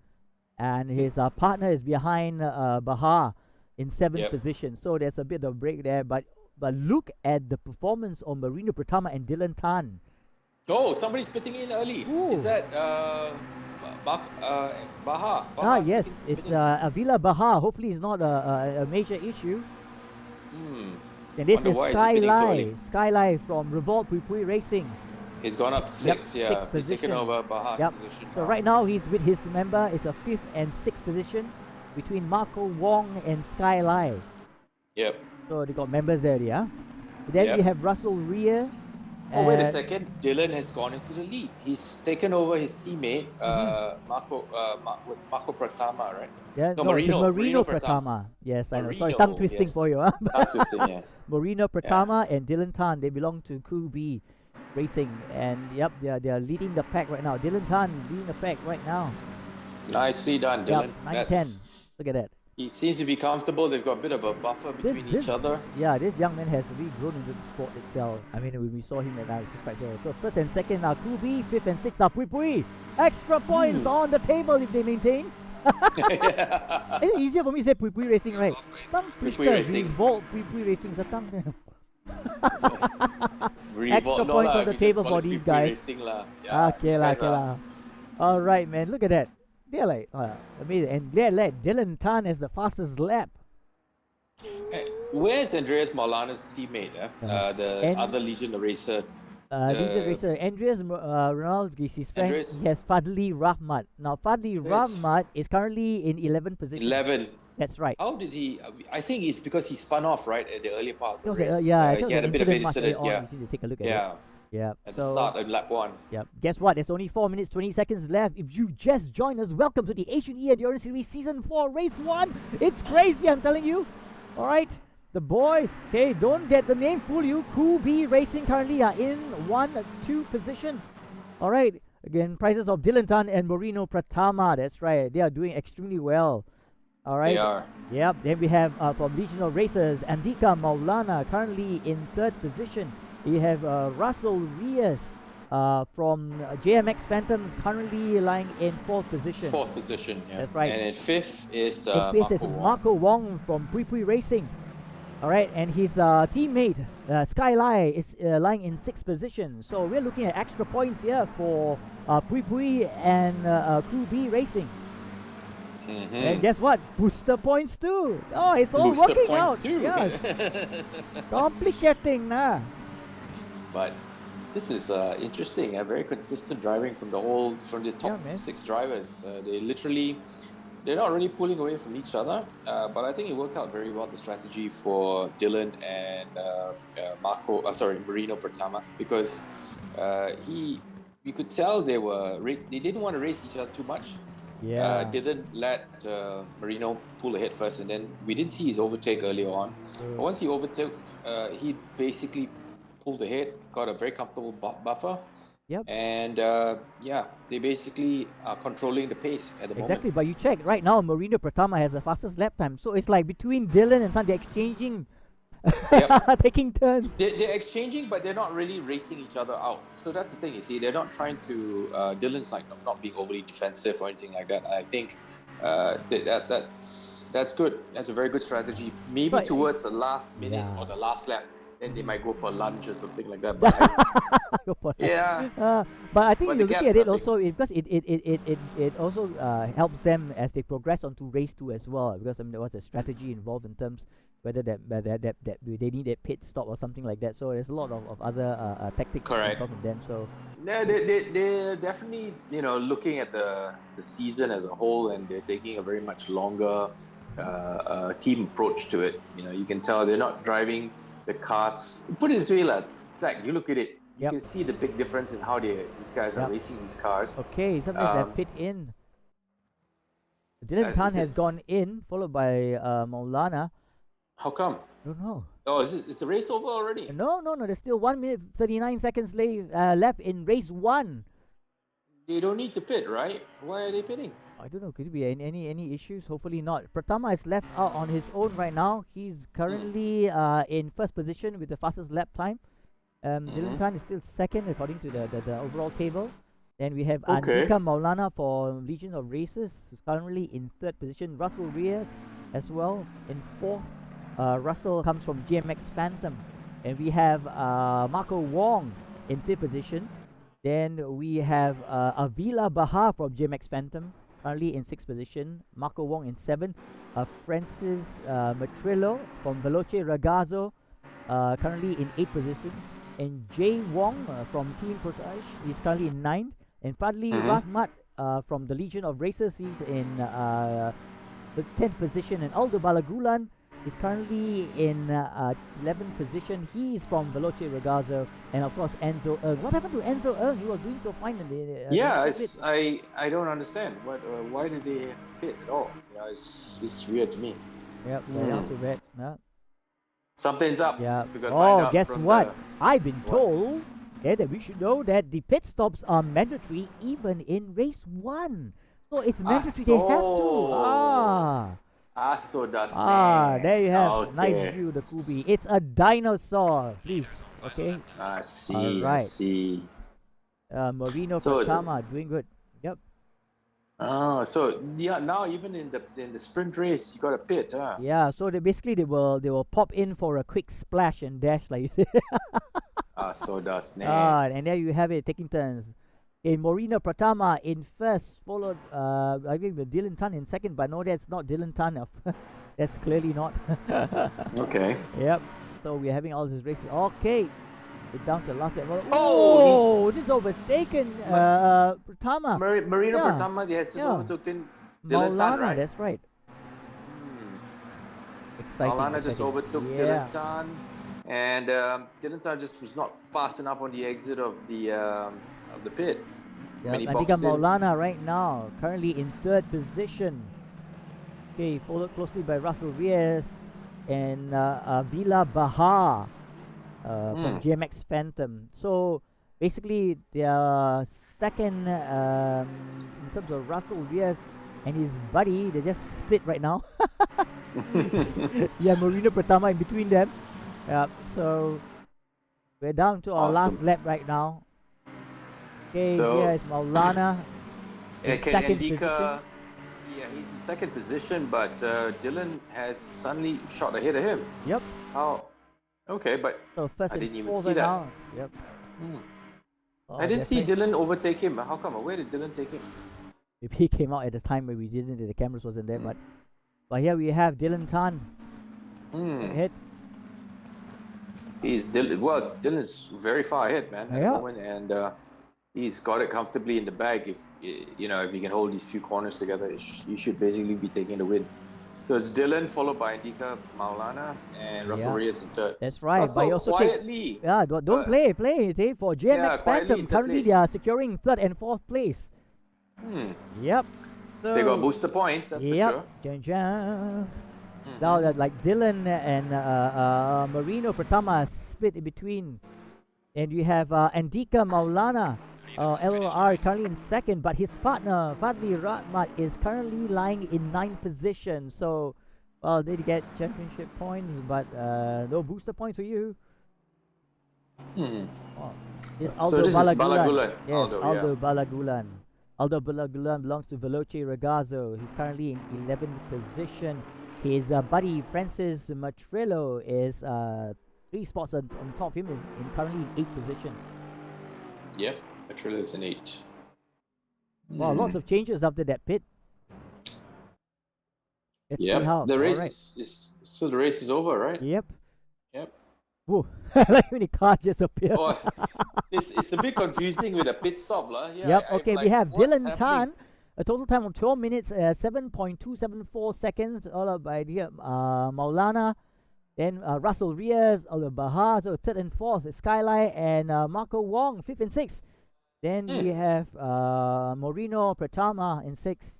and his partner is behind Baha in 7th position. So there's a bit of break there, but look at the performance of Moreno Pratama and Dylan Tan. Oh, somebody's spitting in early. Ooh. Is that Baha? Yes, it's Avila Baha. Hopefully it's not a major issue. And this is Skyline from Revolt Racing. He's gone up 6, Yep, 6th He's position. taken over Baha's position. So right now he's with his member. It's a 5th and 6th position between Marco Wong and Skyline. Yep. So they got members there, yeah. Then we have Russell Reyes. Oh, wait a second. Dylan has gone into the lead. He's taken over his teammate, Marco Pratama, right? Yeah, no, Moreno Pratama. Yes, I know. Sorry, tongue twisting for you. Huh? Tongue twisting, yeah. Moreno Pratama and Dylan Tan, they belong to Crew B Racing. And yep, they are leading the pack right now. Dylan Tan leading the pack right now. Nicely done, Dylan. Yep, 9-10. Look at that. He seems to be comfortable. They've got a bit of a buffer between each other. Yeah, this young man has really grown into the sport itself. I mean, we saw him at right there. So 1st and 2nd are Crew B, 5th and 6th are Pui. Extra points on the table if they maintain. It's easier for me to say Pui Racing, right? Some twister, Revolt Pui Racing, the tongue. Extra points on the table for these guys. Okay. Alright, man, look at that. They're like amazing, and they're like Dylan Tan has the fastest lap. Where's Andreas Maulana's teammate? The other Legion racer. Legion racer Andreas Ronald is his friend. He has Fadli Rahmat. Now Fadli Rahmat is currently in 11th position. 11. That's right. How did he? I think it's because he spun off right at the earlier part of the race. He had a bit of an incident. You need to take a look at it. Yeah. At the start of lap 1. Yep. Guess what? There's only 4 minutes 20 seconds left. If you just joined us, welcome to the Asian Endurance Series Season 4 Race 1. It's crazy, I'm telling you. Alright, the boys, okay, don't get the name fool you. Crew B Racing currently are in 1-2 position. Alright, again, prizes of Dylan Tan and Moreno Pratama. That's right, they are doing extremely well. Alright. They are. Yep, then we have from Regional Racers, Andika Maulana currently in 3rd position. You have Russell Reyes from JMX Phantom currently lying in 4th position. 4th position, yeah. That's right. And in 5th is Marco Wong from Pui Racing. Alright, and his teammate Skyline is lying in 6th position. So we're looking at extra points here for Pui and Crew B Racing. And guess what? Booster points too. Oh, it's all Booster working points out. too. Yes. Complicating, nah. But this is interesting. Very consistent driving from the top 6 drivers. They're not really pulling away from each other. But I think it worked out very well, the strategy for Dylan and Moreno Pratama, because you could tell they didn't want to race each other too much. Yeah. Didn't let Moreno pull ahead first, and then we didn't see his overtake earlier on. But once he overtook, he basically pulled ahead, got a very comfortable buffer, Yep. And yeah, they basically are controlling the pace at the Exactly, moment. but you check right now, Marino Pratama has the fastest lap time. So it's like between Dylan and Tan, they're exchanging, Yep. taking turns. They're exchanging, but they're not really racing each other out. So that's the thing, you see. They're not trying to, Dylan's like not being overly defensive or anything like that. I think that's good. That's a very good strategy. Maybe But, towards the last minute yeah. or the last lap, then they might go for lunch or something like that. But Go for that. yeah, But I think but you're the looking gaps at it are big. also because it also helps them as they progress onto race 2 as well, because I mean, there was a strategy involved in terms whether that they need a pit stop or something like that. So there's a lot of other tactics Correct. involved in them. So Yeah, they're definitely, looking at the season as a whole, and they're taking a very much longer team approach to it. You can tell they're not driving the car. Put it this way, Zach, you look at it, you Yep. can see the big difference in how these guys are Yep. racing these cars. okay, sometimes they Um, pit in. Dylan Tan is has it- gone in, followed by Maulana. How come? Don't know. Oh, is the race over already? No, there's still 1 minute 39 seconds left in race 1. They don't need to pit, right? Why are they pitting? I don't know. Could it be any issues? Hopefully not. Pratama is left out on his own right now. He's currently in first position with the fastest lap time. Dylan Tan is still second according to the overall table. Then we have Okay. Andika Maulana for Legion of Races, who's currently in third position. Russell Reyes as well in fourth. Russell comes from GMX Phantom. And we have Marco Wong in fifth position. Then we have Avila Bahar from GMX Phantom, currently in sixth position. Marco Wong in seventh. Francis Matrillo from Veloce Ragazzo, currently in eighth position. And Jay Wong from Team Portage is currently in ninth. And Fadli Rahmat from the Legion of Racers, he's in the 10th position. And Aldo Balagulan is currently in 11th position. He is from Veloce Ragazzo. And of course Enzo Eng. What happened to Enzo Eng? He was doing so fine in the Yeah, pit. I don't understand. Why did they have to pit at all? It's weird to me. Yep, very also bad. Yeah. Something's up. Yeah. We gotta find Oh, out guess from what? I've been What? told that we should know that the pit stops are mandatory even in race 1. So it's mandatory. They have to. So does There you have. Okay. Nice view, the Kubi. It's a dinosaur. Please. Okay. I see. I Alright. see. Marino So it's a- Pratama doing good. Yep. Oh, so yeah, now even in the sprint race, you got to pit, huh? Yeah. So they will pop in for a quick splash and dash, like you said. So does And there you have it, taking turns. In Moreno Pratama in first, followed I think with Dylan Tan in second, but no, that's not Dylan Tan. That's clearly not. Okay. Yep. So we're having all these races. Okay. We're down to the last level. Oh, Oh, this is overtaken Pratama. Marino Yeah. Pratama, they has just Yeah. overtaken Dylan Tan, Maulana, right? that's right. Hmm. Exciting. Maulana just exciting. overtook Yeah. Dylan Tan, and Dylan Tan just was not fast enough on the exit of the pit. Yep. When he Andika boxed in. Maulana right now, currently in third position. Okay, followed closely by Russell Reyes and Vila Bahar from GMX Phantom. So basically, their second in terms of Russell Reyes and his buddy, they just split right now. Yeah, Marino Pratama in between them. Yeah, so we're down to our last Awesome. lap right now. Okay, So- here is Maulana. in Okay, second Andika, position. yeah, he's in second position, but Dylan has suddenly shot ahead of him. Yep. How? Okay, but So first I and didn't even fourth see right that. now. Yep. Oh, I didn't that's see right. Dylan overtake him. How come? Where did Dylan take him? Maybe he came out at the time where we didn't. The cameras wasn't there, but here we have Dylan Tan ahead. Dylan's very far ahead, man, at Yeah. the moment, and he's got it comfortably in the bag. If if he can hold these few corners together, he should basically be taking the win. So it's Dylan followed by Andika Maulana and Russell Yeah. Reyes in third. That's right. Russell, but you also take, quietly. yeah, don't play it for GMX yeah, quietly Phantom. in third Currently, place. they are securing third and fourth place. Yep. So They got booster points, that's for sure. Jan Jan. Now that like Dylan and Marino Pratama split in between, and you have Andika Maulana LOR currently in second, but his partner Fadli Rahmat is currently lying in 9th position. So, well, they get championship points, but no booster points for you. Hmm. Oh, it's So Aldo this is Balagulan. Yes, Aldo, Aldo Balagulan. Aldo Balagulan belongs to Veloce Ragazzo. He's currently in 11th position. His buddy Francis Matrello is 3 spots on top of him in currently in 8th position. Yep, Matrilla is an 8. Wow, lots of changes after that pit. Let's see how. The race Alright. is so the race is over, right? Yep. Yep. Whoa, like when the car just appeared. Oh, it's a bit confusing with a pit stop, lah. Yeah, Yep, I'm okay, like, we have what's Dylan happening? Tan, a total time of 12 minutes, 7.274 seconds, followed by Maulana, then Russell Reyes, Bahar, so 3rd and 4th, Skylight, and Marco Wong, 5th and 6th. Then we have Moreno Pratama in 6th.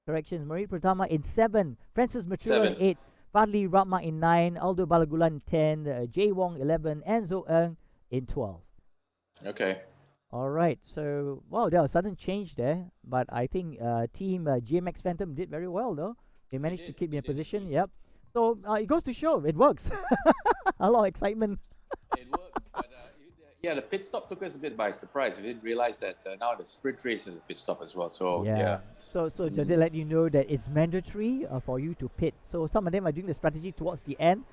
Corrections, Moreno Pratama in 7th, Francis Matura in 8th, Fadli Rahma in 9, Aldo Balagulan 10, Jay Wong 11, and Zo Eng in 12. Okay. Alright, so, wow, there was a sudden change there, but I think team GMX Phantom did very well though. They managed to keep their position, yep. So, it goes to show, it works. A lot of excitement. It works, but yeah, the pit stop took us a bit by surprise. We didn't realize that now the sprint race is a pit stop as well. So yeah. So does it let you know that it's mandatory for you to pit? So some of them are doing the strategy towards the end.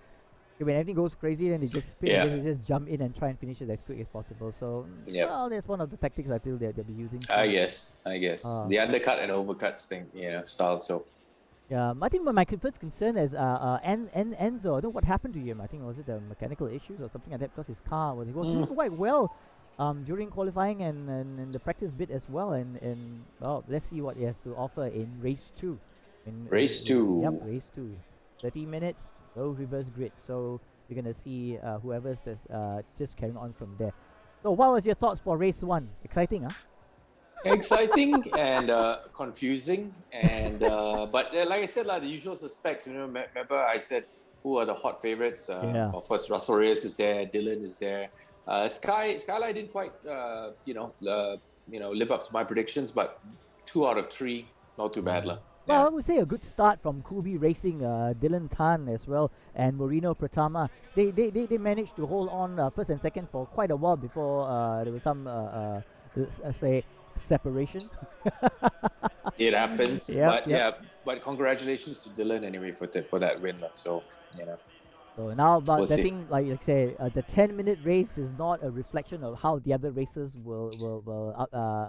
When everything goes crazy, then they just pit and then they just jump in and try and finish it as quick as possible. So well, that's one of the tactics I feel they'll be using. I guess the undercut and overcuts thing, style. So yeah, I think my first concern is Enzo. I don't know what happened to him. I think was it the mechanical issues or something like that, because his car was doing quite well during qualifying and the practice bit as well. And well, let's see what he has to offer in race 2. Race 2. Yep, race 2. 30 minutes, no reverse grid. So we're gonna see whoever's just carrying on from there. So what was your thoughts for race 1? Exciting, huh? Exciting and confusing, and but like I said, like the usual suspects. Remember I said who are the hot favorites? Of course, Russell Reyes is there, Dylan is there. Skylight didn't quite live up to my predictions, but 2 out of 3, not too bad, lah. Well, I would say a good start from Kubi Racing, Dylan Tan as well, and Moreno Pratama. They managed to hold on first and second for quite a while before there was some say separation. It happens, but congratulations to Dylan anyway for that win. So So now, but we'll the see. thing, like you say, the 10-minute race is not a reflection of how the other races will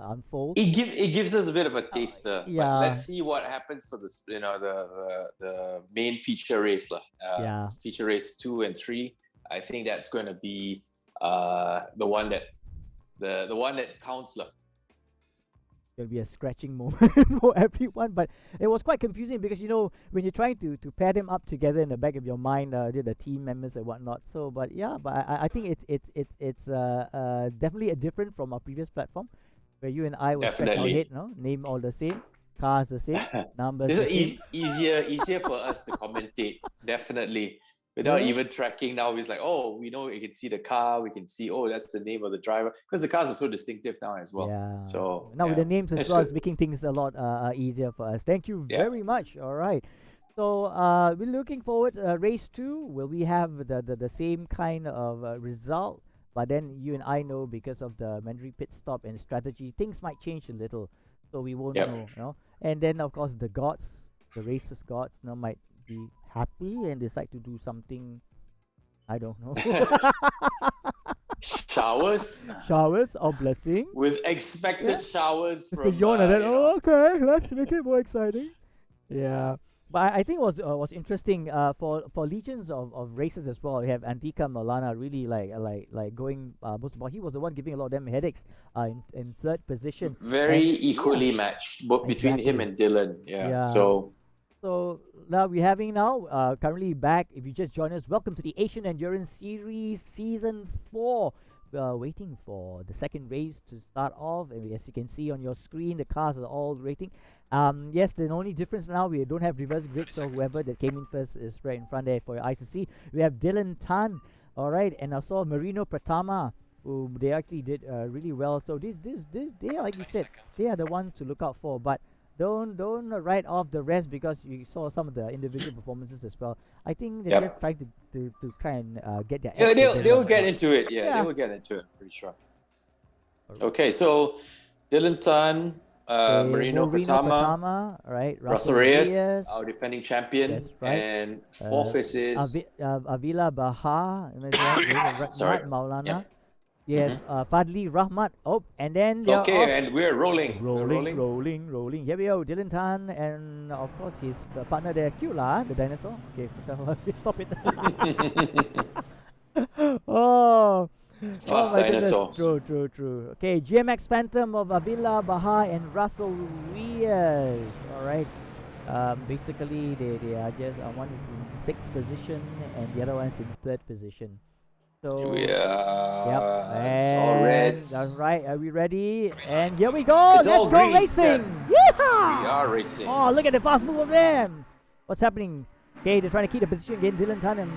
unfold. It gives us a bit of a taster. yeah. But let's see what happens for this. The main feature race, lah. Feature race 2 and 3. I think that's going to be the one that counts, lah. There'll be a scratching moment for everyone, but it was quite confusing because when you're trying to pair them up together in the back of your mind, the team members and whatnot. So, but I think it's definitely a different from our previous platform, where you and I will scratch our head, name all the same, cars the same, numbers. This the is same. easier for us to commentate, definitely. Without even tracking now, it's like, we know we can see the car, we can see, that's the name of the driver, because the cars are so distinctive now as well. Yeah. So now with the names as That's well, good. it's making things a lot easier for us. Thank you very much. All right. So we're looking forward to race 2. Will we have the same kind of result? But then you and I know, because of the mandatory pit stop and strategy, things might change a little. So we won't know. And then of course the racers gods, might be happy and decide to do something, I don't know. Showers or blessing with expected showers Mr. from Yawn and then, okay, let's make it more exciting. But I think it was interesting for legions of races as well. We have Antika Maulana really like going most of all. He was the one giving a lot of them headaches in 3rd position. Very equally matched, both between him and Dylan. So now we're having currently back. If you just joined us, welcome to the Asian Endurance Series Season 4. We are waiting for the second race to start off, and as you can see on your screen, the cars are all rating. Yes, the only difference now, we don't have reverse grid, so whoever that came in first is right in front there for your eyes to see. We have Dylan Tan, all right, and I saw Moreno Pratama they actually did really well. So they are, like you said, they are the ones to look out for. But don't write off the rest because you saw some of the individual performances as well. I think they're just trying to try and get their Yeah, act they'll together. get into it. Yeah, they will get into it. Pretty sure. Okay, so Dylan Tan, Marino Pratama, right? Russell Reyes, our defending champion, That's right. and fourth is Avila Bahar, sorry. Rahmat Maulana. Yep. Yes, Fadli Rahmat. Oh, and then they're off. And we're rolling. Rolling. Here we go. Dylan Tan and of course his partner there, Kula, the dinosaur. Okay, stop it. Oh. Fast dinosaurs. True. Okay, GMX Phantom of Avila Bahar and Russell Reyes. All right. Basically, they are just one is in 6th position and the other one is in 3rd position. So it's all red. That's right. Are we ready? And here we go. It's Let's all go green, racing. yeah. Yeah. We are racing. Oh, look at the fast move of them. What's happening? Okay, they're trying to keep the position again. Dylan Tan and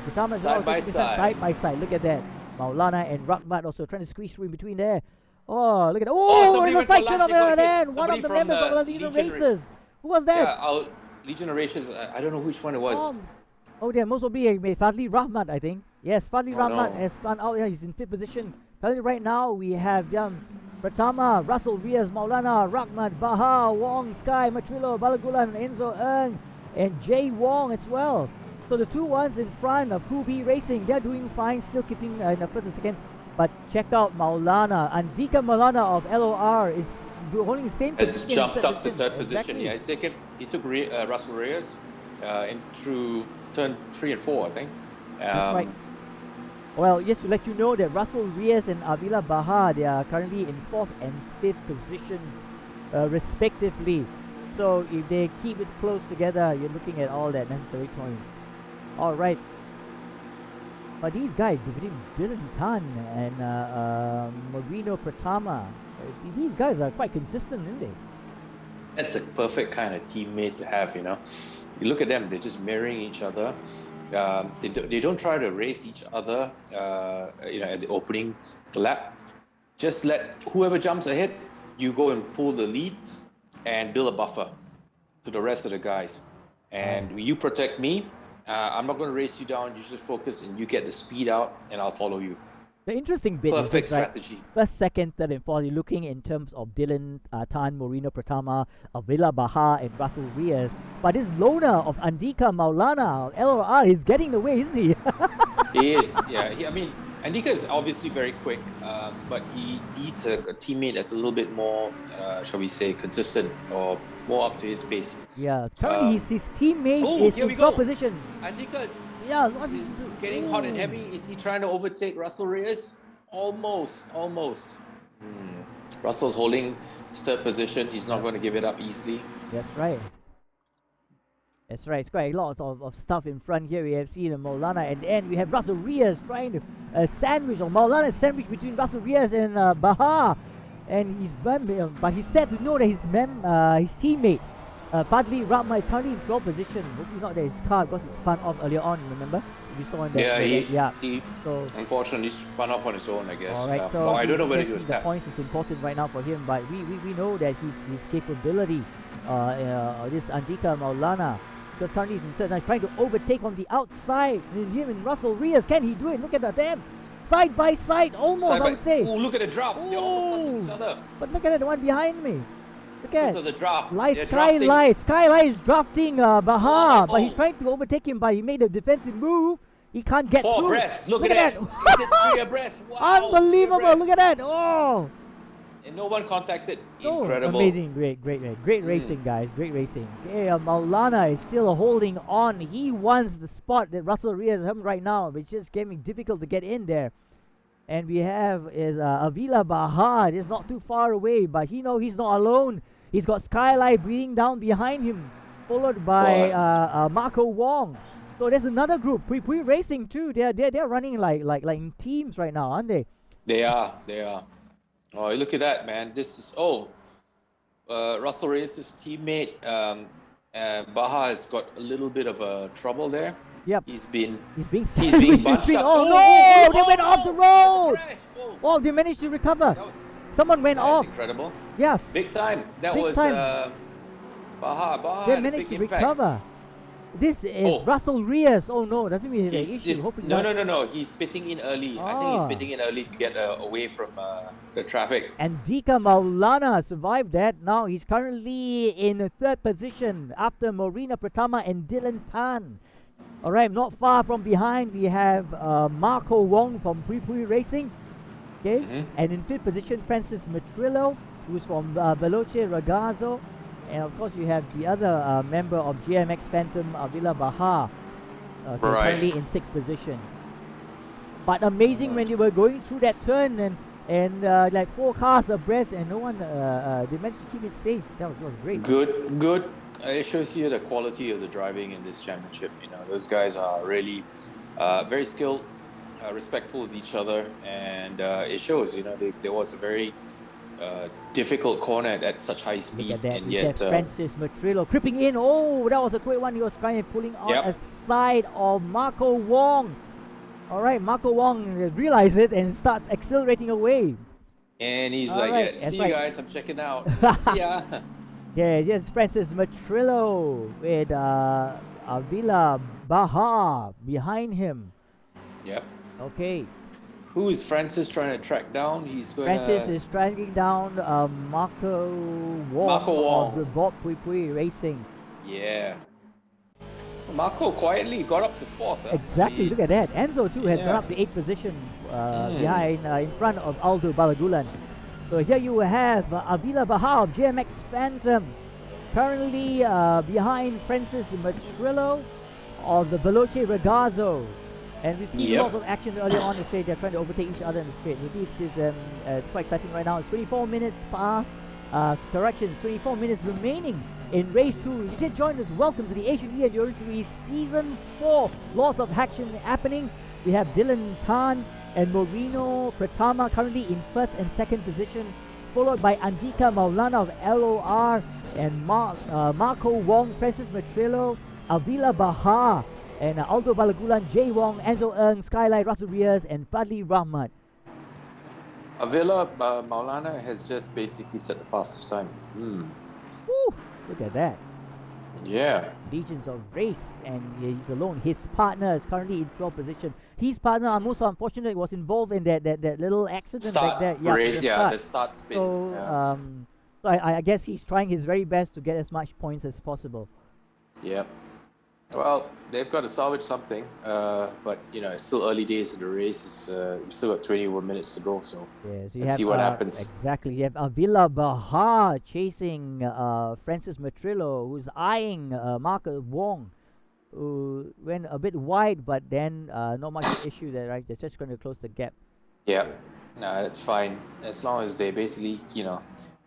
Pratama side by side. Look at that. Maulana and Rahmat also trying to squeeze through in between there. Oh, look at that. Oh, somebody in the went for section of lunge. the end. One of the members of the Legion Racers. Who was that? Yeah, our Legion Racers. I don't know which one it was. Oh, there must be Fadli Rahmat, I think. Yes, Fadli Rahmat has spun out. Yeah, he's in 5th position. Currently, right now, we have Pratama, Russell Reyes, Maulana, Rahmat, Bahar, Wong, Sky, Machilo, Balagulan, Enzo Ern, and Jay Wong as well. So the two ones in front of Kubi Racing, they're doing fine, still keeping in the 1st and 2nd. But check out Maulana. Andika Maulana of LOR is holding the same position. Has jumped up to 3rd position. Exactly. Yeah, second. He took Russell Reyes in through turn 3 and 4, I think. That's right. Well, just to let you know that Russell Reyes and Avila Bahar, they are currently in 4th and 5th position respectively. So if they keep it close together, you're looking at all that necessary points. Alright. But these guys, between Dylan Tan and Marino Pratama, these guys are quite consistent, aren't they? That's a perfect kind of teammate to have, you know. You look at them, they're just mirroring each other. They don't try to race each other, at the opening lap. Just let whoever jumps ahead, you go and pull the lead and build a buffer to the rest of the guys. And you protect me. I'm not going to race you down. You just focus and you get the speed out, and I'll follow you. The interesting bit Perfect is this, strategy. Right? 1st, 2nd, 3rd, and 4th. You're looking in terms of Dylan Tan, Marino Pratama, Avila Bahar, and Russell Reyes. But this loner of Andika Maulana, LOR, is getting the way, isn't he? He is, yeah. Andika is obviously very quick, but he needs a teammate that's a little bit more, shall we say, consistent or more up to his pace. Yeah, currently his teammate is in 4th position. Andika is he's getting hot and heavy. Is he trying to overtake Russell Reyes? Almost. Russell's holding 3rd position. He's not going to give it up easily. That's right. It's quite a lot of stuff in front here. We have seen Maulana, and then we have Russell Reyes trying to sandwich, or Maulana sandwich between Russell Reyes and Bahar. And but he's sad to know that his teammate, Fadli Rahmat, is currently in 12th position. Hopefully not that his car, because it spun off earlier on, remember? We saw in that. He unfortunately spun off on his own, I guess. Alright, so I don't know whether he was the points is important right now for him, but we know that his capability, this Andika Maulana, because currently he's in 3rd, he's trying to overtake on the outside. Him and Russell Reyes, can he do it? Look at them. Side by side, almost, I would say. Oh, look at the drop. They're almost touching each other. But look at that, the one behind me. Look at the draft. Sky is drafting Bahar, but he's trying to overtake him, but he made a defensive move. He can't get 4 through. abreast. Look at that. He's at 3 abreast. Wow. Unbelievable. Look at that. Oh. And no one contacted. Incredible. Amazing. Great racing, guys. Great racing. Okay, Maulana is still holding on. He wants the spot that Russell Reyes has right now, which is getting difficult to get in there. And we have Avila Bahar. It's not too far away, but he knows he's not alone. He's got Skylight breathing down behind him, followed by Marco Wong. So there's another group. Pre Racing too. They're running like in teams right now, aren't they? They are. Oh, look at that, man. This is Russell Reyes' teammate Bahar has got a little bit of trouble there. Yep. He's being being bunched up. Oh no! They went off the road! Crash. Oh, they managed to recover. That was, Someone went that off. was incredible. Yes. Big time. That Big was time. Baha They had a managed big to impact. recover. This is Russell Reyes. Oh no, doesn't mean he's an issue. Hopefully not. No. He's pitting in early. I think he's pitting in early to get away from the traffic. And Dika Maulana survived that. Now he's currently in third position after Morena Pratama and Dylan Tan. Alright, not far from behind we have Marco Wong from Pui Pui Racing. Okay, and in fifth position Francis Matrillo, who's from Veloce Ragazzo. And of course you have the other member of GMX Phantom, Avila Bahar, currently in sixth position. But amazing when you were going through that turn and like 4 cars abreast and no one, they managed to keep it safe. That was great. Good. It shows you the quality of the driving in this championship. You know, those guys are really very skilled, respectful of each other, and it shows. You know, there was a very difficult corner at such high speed, Look at that. and yet Francis Matrillo creeping in. Oh, that was a great one. He was trying pulling on a side of Marco Wong. All right, Marco Wong realized it and starts accelerating away. And he's All like, right, yeah, see you guys, I'm checking out. See ya. Yeah, yes, Francis Matrillo with Avila Bahar behind him. Yep. Okay. Who is Francis trying to track down? He's going Francis is tracking down Marco Wong of Revolt Pui Pui Racing. Yeah. Marco quietly got up to 4th. Exactly, look at that. Enzo too has gone up to 8th position behind, in front of Aldo Balagulan. So here you have Avila Bahar of GMX Phantom, currently behind Francis Matrillo of the Veloce Ragazzo. And we've seen lots of action earlier on in the straight. They're trying to overtake each other in the straight. This is quite exciting right now. It's 24 minutes past, 24 minutes remaining in race 2. If you just joined us, welcome to the Asian Endurance Series Season 4. Lots of action happening. We have Dylan Tan and Moreno Pratama currently in first and second position, followed by Andika Maulana of LOR and Marco Wong, Francis Matrillo, Avila Bahar, and Aldo Balagulan, Jay Wong, Enzo Ng, Skylight, Russell Reyes, and Fadli Rahmat. Avila Maulana has just basically set the fastest time. Woo, look at that. Yeah. Legions of race, and he's alone. His partner is currently in 12th position. His partner, most unfortunately, was involved in that little accident like that. The start spin. So, so I guess he's trying his very best to get as much points as possible. Yep. Well, they've got to salvage something, but you know, it's still early days of the race. We've still got 21 minutes to go, so let's see what happens. Exactly. You have Avila Bahar chasing Francis Matrillo, who's eyeing Marco Wong, who went a bit wide, but then not much issue there, right? They're just going to close the gap. Yeah, no, that's fine. As long as they basically, you know,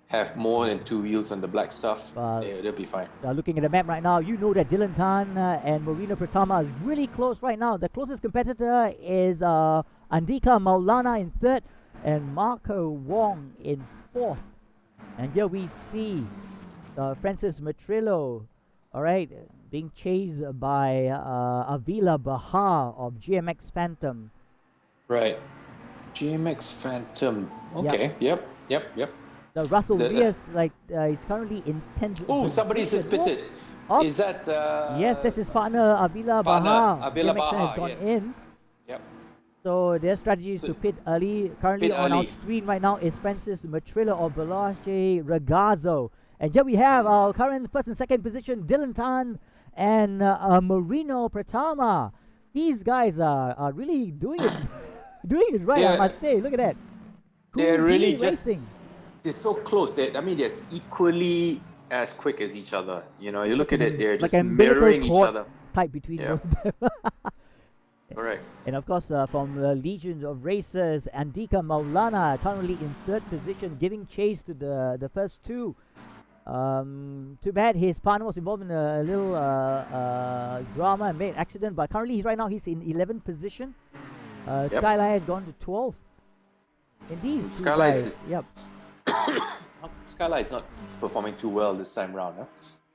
have more than 2 wheels on the black stuff, they'll be fine. Looking at the map right now, you know that Dylan Tan and Moreno Pratama is really close right now. The closest competitor is Andika Maulana in 3rd and Marco Wong in 4th. And here we see Francis Matrillo, being chased by Avila Bahar of GMX Phantom. Right. GMX Phantom. Okay. Yep. Russell Reyes, is currently in 10th. Oh, somebody's just pitted. Oh. Is that? Yes, that's his partner Avila Bahar. Avila GMX Bahar has gone yes. in. Yep. So their strategy is to pit early. Currently on our screen right now is Francis Matrillo of Veloce Ragazzo. And here we have our current first and second position, Dylan Tan and Moreno Pratama. These guys are really doing it right, I must say. Look at that. They're really racing. They're so close. They're equally as quick as each other. You know, you look at it, they're just mirroring each other. Type between both of them. Correct. And of course, from the legions of racers, Andika Maulana currently in 3rd position, giving chase to the first 2. Too bad his partner was involved in a little drama and made accident, but currently he's in 11th position. Skylight has gone to 12th. Indeed, Skylight's yep. Skylight's not performing too well this time round, huh?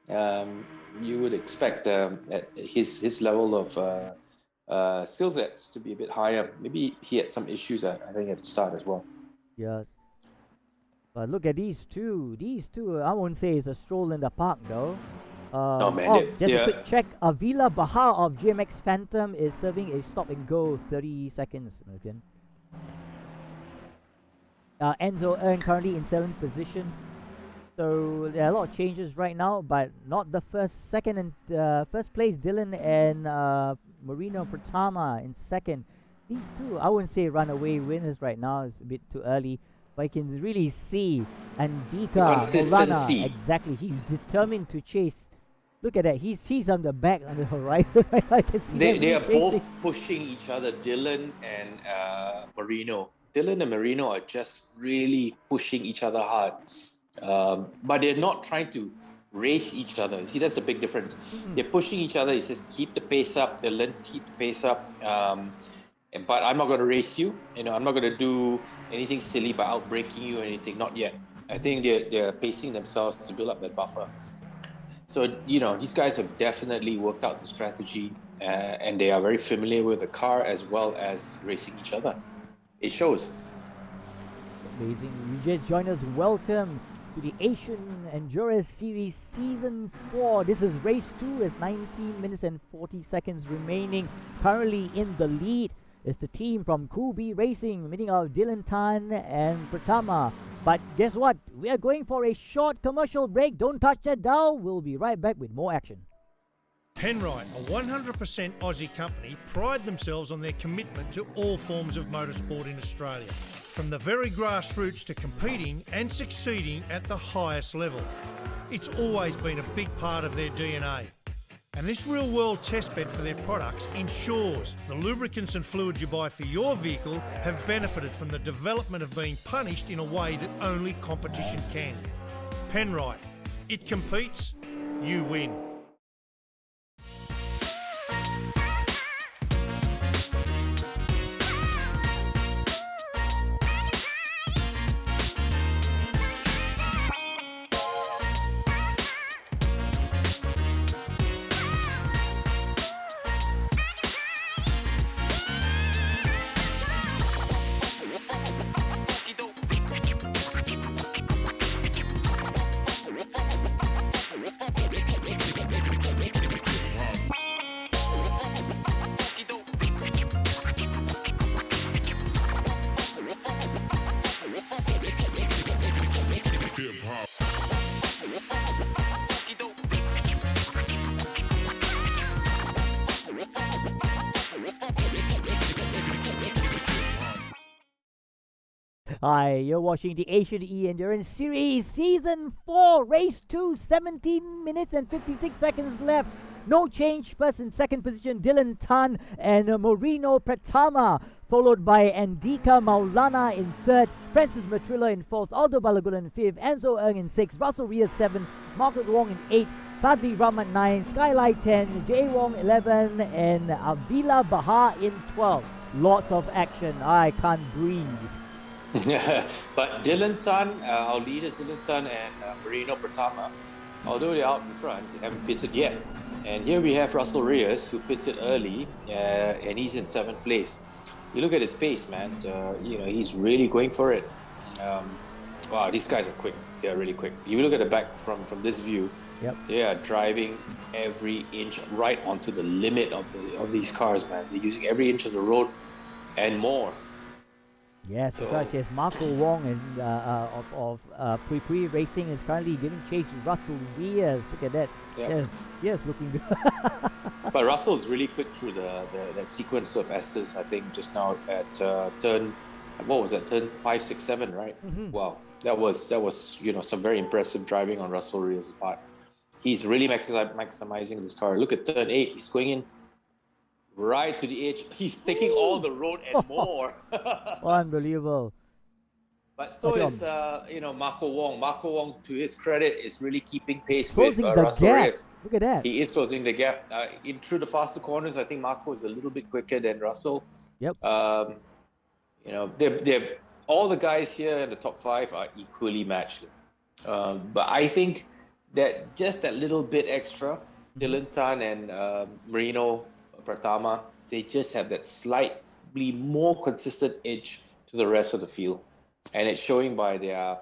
You would expect at his level of skill sets to be a bit higher. Maybe he had some issues, I think, at the start as well. Yes. But look at these two. These two, I won't say it's a stroll in the park though. No, man, just a quick check. Avila Bahar of GMX Phantom is serving a stop and go, 30 seconds. Again. Enzo Ern currently in 7th position. So there are a lot of changes right now, but not the first, second, and first place. Dylan and Marino Pratama in second. These two, I wouldn't say runaway winners right now. It's a bit too early, but you can really see Andika Consistency. Maulana, exactly. He's determined to chase. Look at that. He's on the back on the horizon. I can see They are chasing. both pushing each other, Dylan and Marino. Dylan and Marino are just really pushing each other hard. But they're not trying to race each other. See, that's the big difference. They're pushing each other. He says, keep the pace up, Dylan, keep the pace up. But I'm not going to race you. I'm not going to do anything silly by outbraking you or anything. Not yet. I think they're pacing themselves to build up that buffer. So, these guys have definitely worked out the strategy and they are very familiar with the car as well as racing each other. It shows. Amazing. You just joined us. Welcome to the Asian Endurance Series Season 4. This is race 2. It's 19 minutes and 40 seconds remaining. Currently in the lead is the team from Kubi Racing, meaning of Dylan Tan and Pratama. But guess what? We are going for a short commercial break. Don't touch that dial. We'll be right back with more action. Penrite, a 100% Aussie company, pride themselves on their commitment to all forms of motorsport in Australia, from the very grassroots to competing and succeeding at the highest level. It's always been a big part of their DNA. And this real-world testbed for their products ensures the lubricants and fluids you buy for your vehicle have benefited from the development of being punished in a way that only competition can. Penrite, it competes, you win. Hi, you're watching the Asian Endurance Series Season 4, Race 2, 17 minutes and 56 seconds left. No change, first and second position, Dylan Tan and Marino Pratama, followed by Andika Maulana in third, Francis Matrilla in fourth, Aldo Balagulan in fifth, Enzo Eng in sixth, Russell Rias 7th, Margaret Wong in eighth, Fadli Rahman 9, Skylight 10, Jay Wong 11, and Avila Bahar in 12. Lots of action. I can't breathe. But Dylan Tan, our leaders, Dylan Tan and Marino Pratama, although they're out in front, they haven't pitted yet. And here we have Russell Rias, who pitted early, and he's in 7th place. You look at his pace, man. He's really going for it. Wow, these guys are quick. They are really quick. You look at the back from this view. Yep. They are driving every inch right onto the limit of these cars, man. They're using every inch of the road and more. Yes, because yes, Marco Wong and of Pui Racing is currently giving chase to Russell Rias. Look at that. Yep. Yes, looking good. But Russell's really quick through that sequence of S's, I think, just now at turn, what was that, turn 5, 6, 7, right? Mm-hmm. Wow, that was some very impressive driving on Russell Rias' part. He's really maximizing this car. Look at turn 8, he's going in right to the edge. He's taking all the road and more. Unbelievable. But so is Marco Wong. Marco Wong, to his credit, is really keeping pace Closing with the Russell gap. Rias. Look at that. He is closing the gap. Through the faster corners, I think Marco is a little bit quicker than Russell. Yep. They've all the guys here in the top 5 are equally matched. But I think that little bit extra, Dylan Tan and Marino Pratama, they just have that slightly more consistent edge to the rest of the field. And it's showing by their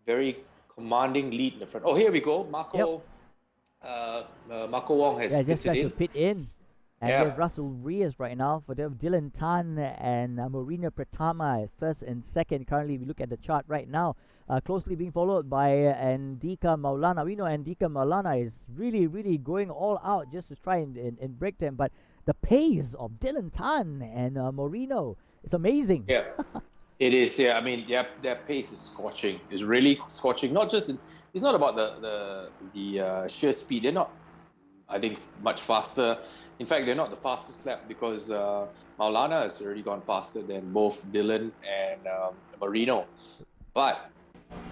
very commanding lead in the front. Oh, here we go. Marco Wong has just got to pit in. And we Yeah. have Russell Reyes right now for them. Dylan Tan and Marina Pratama first and second. Currently, we look at the chart right now. Closely being followed by Andika Maulana. We know Andika Maulana is really, really going all out just to try and break them. But the pace of Dylan Tan and Moreno is amazing. Yeah, it is. Yeah, I mean, yeah, their pace is scorching. It's really scorching. Not just it's not about the sheer speed. They're not, I think, much faster. In fact, they're not the fastest lap because Maulana has already gone faster than both Dylan and Marino. But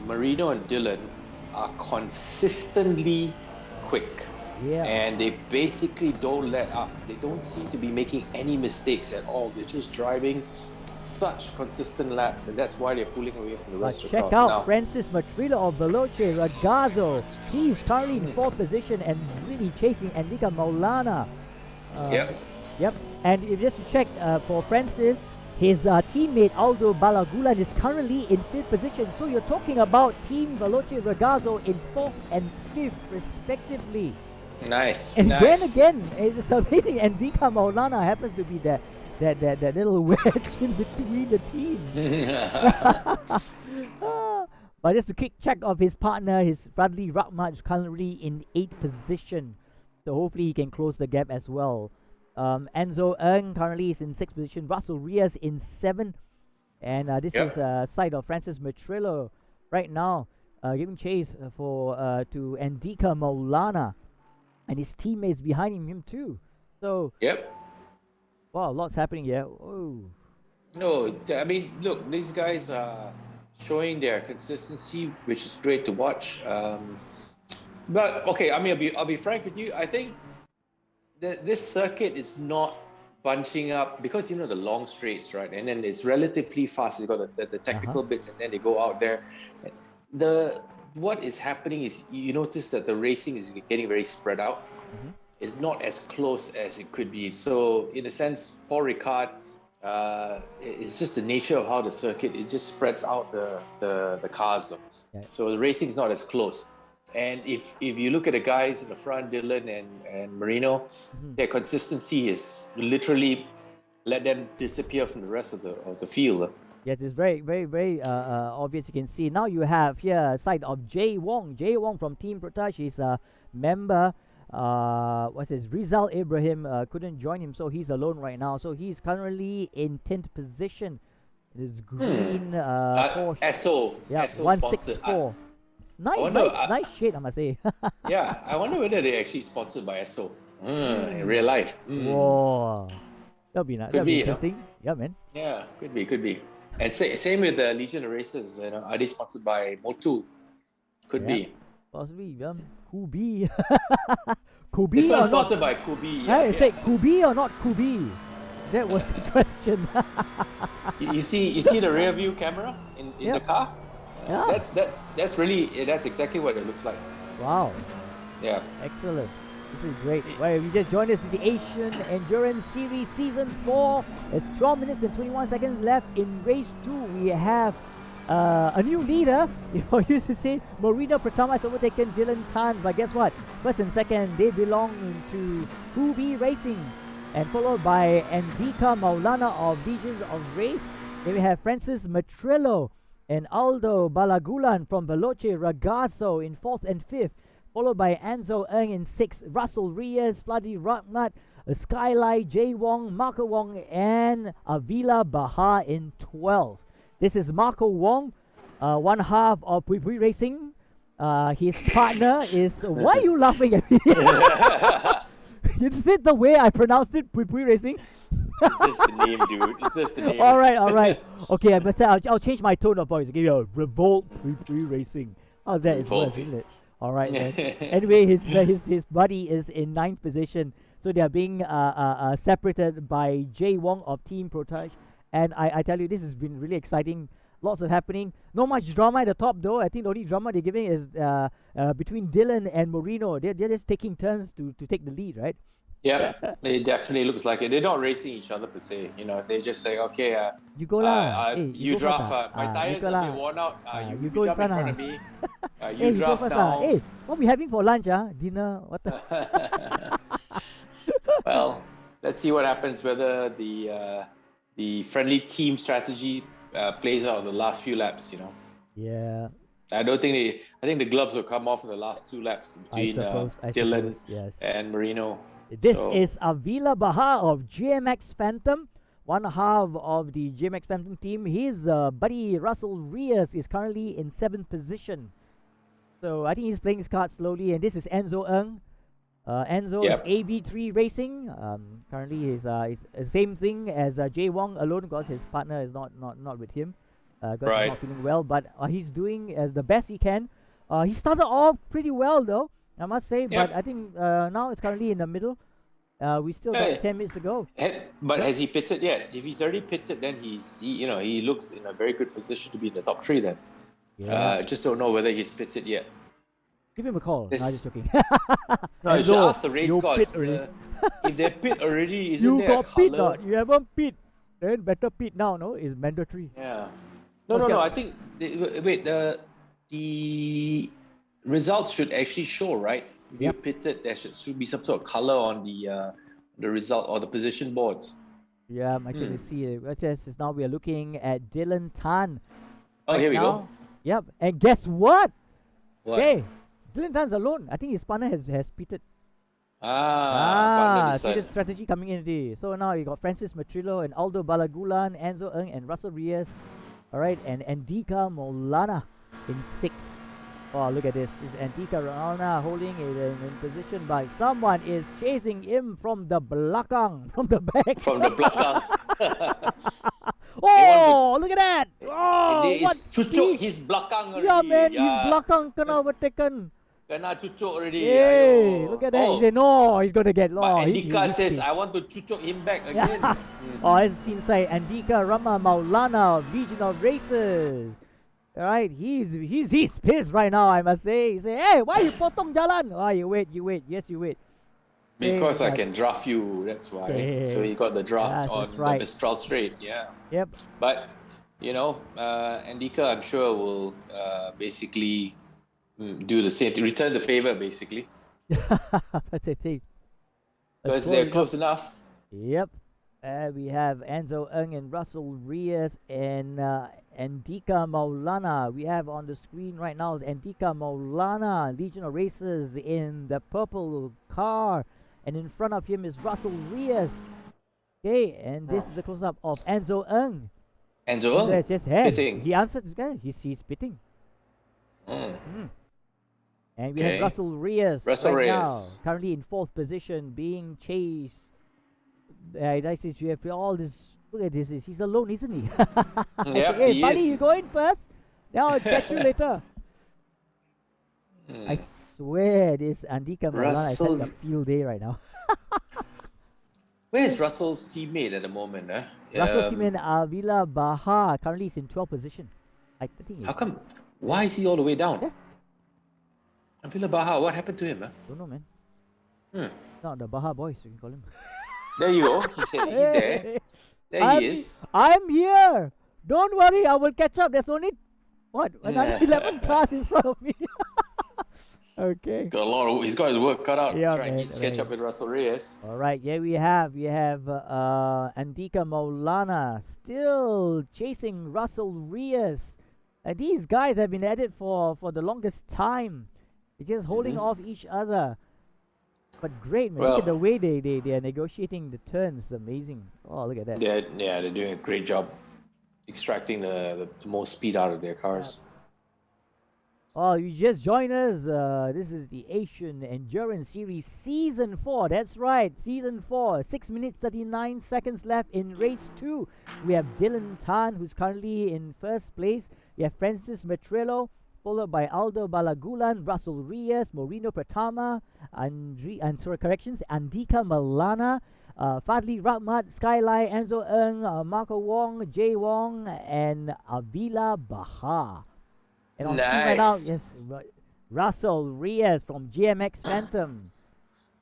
Marino and Dylan are consistently quick. Yeah. And they basically don't let up. They don't seem to be making any mistakes at all. They're just driving such consistent laps, and that's why they're pulling away from the rest of the Check crowd. out Now, Francis Matrillo of Veloce Ragazzo. He's currently in fourth position and really chasing Andika Maulana. Yep. Yep. And if just to check for Francis, his teammate Aldo Balagulan is currently in fifth position. So you're talking about Team Veloce Ragazzo in fourth and fifth respectively. Nice. And nice. then again, it's amazing. Andika Maulana happens to be that little wedge in between the teams. But just a quick check of his partner, his Radley Rahmat is currently in 8th position. So hopefully he can close the gap as well. Enzo Ng currently is in 6th position. Russell Reyes in 7th. And this Yep. is side of Francis Matrillo right now, giving chase to Andika Maulana. And his teammates behind him too. So, Yep. wow, lots happening here. Oh. No, I mean, look, these guys are showing their consistency, which is great to watch. But okay, I mean, I'll be frank with you. I think that this circuit is not bunching up because the long straights, right? And then it's relatively fast. It's got the technical bits, and then they go out there. What is happening is you notice that the racing is getting very spread out. It's not as close as it could be. So in a sense, Paul Ricard, it's just the nature of how the circuit, it just spreads out the cars. Yeah. So the racing is not as close. And if you look at the guys in the front, Dylan and Marino, their consistency is literally let them disappear from the rest of the field. Yes, it's very, very, very obvious. You can see now you have here a side of Jay Wong. Jay Wong from Team Protege. He's a member. What's his? Rizal Ibrahim couldn't join him, so he's alone right now. So he's currently in 10th position. This green Porsche. SO. Yeah, SO 164. Nice shade, I must say. Yeah, I wonder whether they're actually sponsored by SO in real life. Whoa, that'll be nice. That'll be interesting. Yeah, man. Yeah, could be. And same with the Legion of Racers. Are they sponsored by Motul? Could be. Possibly. Kubi. Kubi This or one's not? sponsored by Kubi. Hey, say Kubi or not Kubi? That was the question. You see the rear view camera in the car? Yeah. That's exactly what it looks like. Wow. Yeah. Excellent. This is great. Well, if you just joined us in the Asian Endurance Series Season 4, it's 12 minutes and 21 seconds left in Race 2. We have a new leader. You used to say Marina Pratama has overtaken Dylan Tan, but guess what? First and second, they belong to Kubi Racing, and followed by Andika Maulana of Visions of Race. Then we have Francis Matrillo and Aldo Balagulan from Veloce Ragazzo in 4th and 5th. Followed by Enzo Ng in 6th, Russell Reyes, Vladi Rahmat, Skylight, Jay Wong, Marco Wong, and Avila Bahar in 12th. This is Marco Wong, one half of Pui Pui Racing. His partner is... Why are you laughing at me? Is it the way I pronounced it, Pui Pui Racing? It's just the name, dude. It's just the name. All right. Okay, I must say, I'll change my tone of voice. I'll give you a Revolt Racing. How's that? It's worse, isn't it? All right, then. Anyway, his buddy is in 9th position. So they are being separated by Jay Wong of Team Protege. And I tell you, this has been really exciting. Lots of happening. Not much drama at the top though. I think the only drama they're giving is between Dylan and Moreno. They're just taking turns to take the lead, right? Yeah, it definitely looks like it. They're not racing each other per se. You know, they just say, okay, you go lah. Hey, you go draft. first, My tires are a bit worn out. You go jump in front of me. You draft first, now. Hey, what we having for lunch? Dinner? What the? Well, let's see what happens. Whether the friendly team strategy plays out the last few laps. You know. Yeah. I think the gloves will come off in the last 2 laps between Dylan and Moreno. This is Avila Bahar of GMX Phantom, one half of the GMX Phantom team. His buddy Russell Reyes is currently in 7th position. So I think he's playing his cards slowly. And this is Enzo Ng. Enzo is AB3 Racing. Currently he's the same thing as Jay Wong alone because his partner is not with him. Because he's not feeling well. But he's doing the best he can. He started off pretty well though, I must say, but I think now it's currently in the middle. We still got 10 minutes to go. But has he pitted yet? If he's already pitted, then he looks in a very good position to be in the top 3 then. Just don't know whether he's pitted yet. Give him a call. No, just joking. No, you should ask the race gods. If they pit already, isn't there a color? You haven't pit. Then better pit now, no? It's mandatory. Yeah. No. I think the results should actually show, right? If you pitted, there should be some sort of color on the result or the position boards. Yeah, I can see it. Now we are looking at Dylan Tan. Oh, here we go. Yep. And guess what? Okay. Dylan Tan's alone. I think his partner has pitted. So the strategy coming in today. So now you got Francis Matrillo and Aldo Balagulan, Enzo Ng and Russell Reyes. Alright, and Andika Maulana in 6th. Oh, look at this. Is Andika Maulana holding it in position, but someone is chasing him from the belakang, from the back. From the belakang. Oh, look at that. Oh, what cucuk his belakang already. Yeah, man, his belakang kena overtaken. Kena cucuk already. Hey, look at that. He said, no, he's going to get lost. But Andika says, I want to cucuk him back again. It's inside Andika Rama Maulana of Regional Races. Alright, he's pissed right now, I must say. He say, hey, why you potong jalan? Oh, you wait. Yes, you wait. Because I can draft you, that's why. So he got the draft on the Mistral Straight, Yep. But, Andika, I'm sure, will basically do the same, return the favor, basically. That's the thing. Because they're close enough. Yep. We have Enzo Ng and Russell Reyes and Andika Maulana. We have on the screen right now Andika Maulana, Regional Races in the purple car. And in front of him is Russell Reyes. Okay, and this is a close-up of Enzo Ng. Enzo Ng? Yes, pitting. He answered this guy. He's pitting. And we have Russell Reyes now, currently in 4th position, being chased. You have all this. Look at this. He's alone, isn't he? Hey, buddy, you go in first. Now I'll catch you later. I swear this Andika Maulana is having a field day right now. Where is Russell's teammate at the moment? Russell's teammate Avila Bahar currently is in 12th position. I think. How come? Why is he all the way down? Avila Bahar, what happened to him? Don't know, man. No, the Bahar boys, you can call him. There you go. He's there. There he is. I'm here. Don't worry, I will catch up. There's only another 11 cars in front of me. Okay. He's got his work cut out. Trying to catch up with Russell Reyes. All right. Yeah, we have Andika Maulana still chasing Russell Reyes. These guys have been at it for the longest time. They're just holding off each other. But great, man. Look at the way they are negotiating the turns. Amazing. Oh, look at that. They're doing a great job extracting the most speed out of their cars. Oh, you just joined us. This is the Asian Endurance Series Season 4. That's right, Season 4. 6 minutes 39 seconds left in Race 2. We have Dylan Tan, who's currently in 1st place. We have Francis Matrillo, followed by Aldo Balagulan, Russell Reyes, Moreno Pratama, Andika Maulana, Fadli Rahmat, Skyline, Enzo Ng, Marco Wong, Jay Wong, and Avila Bahar. And on screen right now, Nice. yes, Russell Reyes from GMX Phantom.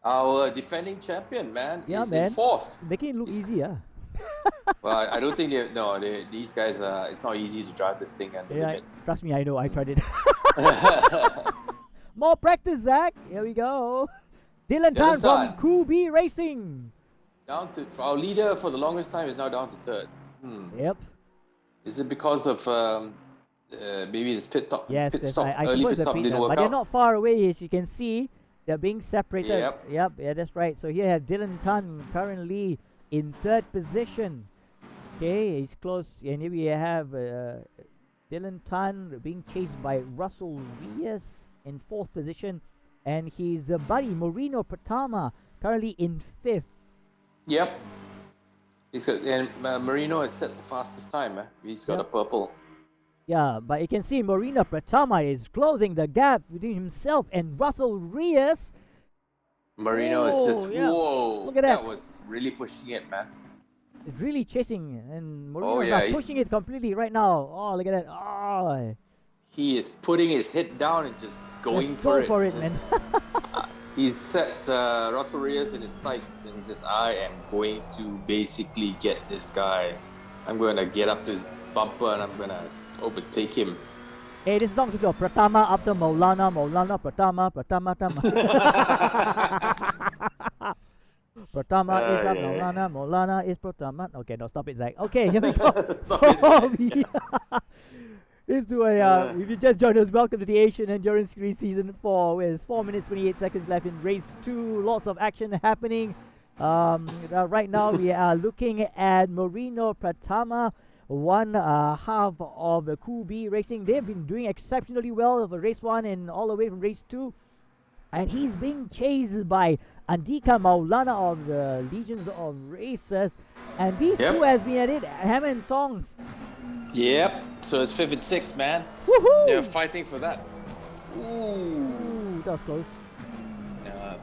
Our defending champion, man, Yeah, is man. in fourth. Making it look He's- easy, yeah. Well, I don't think these guys. It's not easy to drive this thing at the Yeah, limit. trust me, I know, I tried it. More practice, Zach. Here we go. Dylan Tan Dylan from Tan. Kubi Racing. Down to our leader for the longest time is now down to third. Yep. Is it because of maybe this pit stop? Yes, pit yes, stop, I early suppose pit the stop pit, didn't work but out. they're not far away, as you can see. They're being separated. Yep. Yeah, that's right. So here you have Dylan Tan currently in third position. Okay, he's close. And here we have Dylan Tan being chased by Russell Reyes in fourth position. And his buddy, Marino Pratama, currently in fifth. Yep. He's got and Marino has set the fastest time. He's got Yep. a purple. Yeah, but you can see Marino Pratama is closing the gap between himself and Russell Reyes. Marino is just yeah. whoa. Look at that. That was really pushing it, man. It's really chasing, and Marino Oh, is yeah, now he's- pushing it completely right now. Oh, look at that. Oh, He is putting his head down and just going let's for go it. for it, man. Just- He's set Russell Reyes in his sights and he says, I am going to basically get this guy. I'm going to get up to his bumper and I'm going to overtake him. Hey, this song to go Pratama after Maulana, Maulana, Pratama, Pratama, Tama. Pratama is up, yeah. Maulana, Maulana is Pratama. Okay, no, stop it, Zach. Okay, here we go. Stop it, Into a, if you just joined us, welcome to the Asian Endurance Series Season 4, where there's 4 minutes 28 seconds left in race 2. Lots of action happening. Right now we are looking at Marino Pratama, one half of the Kubi Racing. They've been doing exceptionally well for race 1 and all the way from race 2. And he's being chased by Andika Maulana of the Legions of Racers. And these Yep. two has been at it, hammer and tongs. Yep. So it's 5th and 6th, man. Woohoo! They're fighting for that. Ooh. Ooh, that was close. Uh,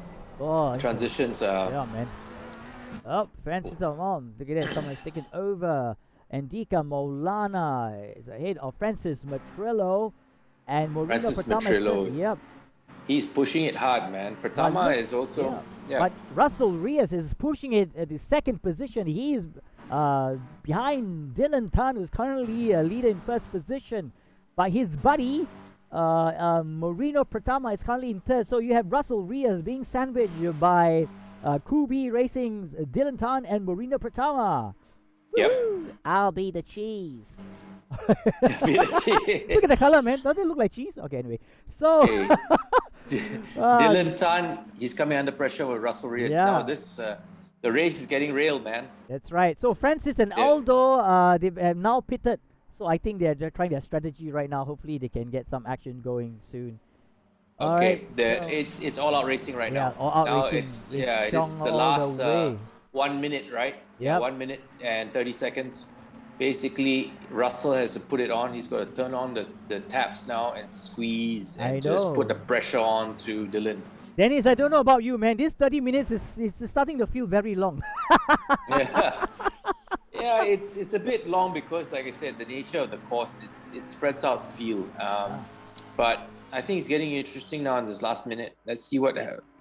Oh, transitions. yeah, man. Oh, Francis Amon. Look at that. Someone's taken over. Andika Maulana is ahead of Francis Matrillo. And Marino Francis Pratama is Matrillo third. is- Yep. He's pushing it hard, man. But Pratama look- is also. Yeah. But Russell Reyes is pushing it at the second position. He is behind Dylan Tan, who's currently a leader in first position. But his buddy, Marino Pratama, is currently in third. So you have Russell Reyes being sandwiched by Kubi Racing's Dylan Tan and Marino Pratama. Yep. Woo! I'll be the cheese. Be the shit. Look at the color, man. Doesn't it look like cheese? Okay, anyway. So, Okay. Dylan Tan, he's coming under pressure with Russell Reyes. Yeah. Now this, the race is getting real, man. that's right. So Francis and Yeah. Aldo, they have now pitted. So I think they're trying their strategy right now. Hopefully they can get some action going soon. All Okay, right, it's all out racing right Yeah, now. all out now racing it's with this is Chong the all last the way. 1 minute, right? Yep. 1 minute and 30 seconds. Basically, Russell has to put it on. He's got to turn on the taps now and squeeze and I just know. put the pressure on to Dylan. Dennis, I don't know about you, man. This 30 minutes is starting to feel very long. Yeah, yeah, it's a bit long because, like I said, the nature of the course, it spreads out the field. But I think it's getting interesting now in this last minute. Let's see what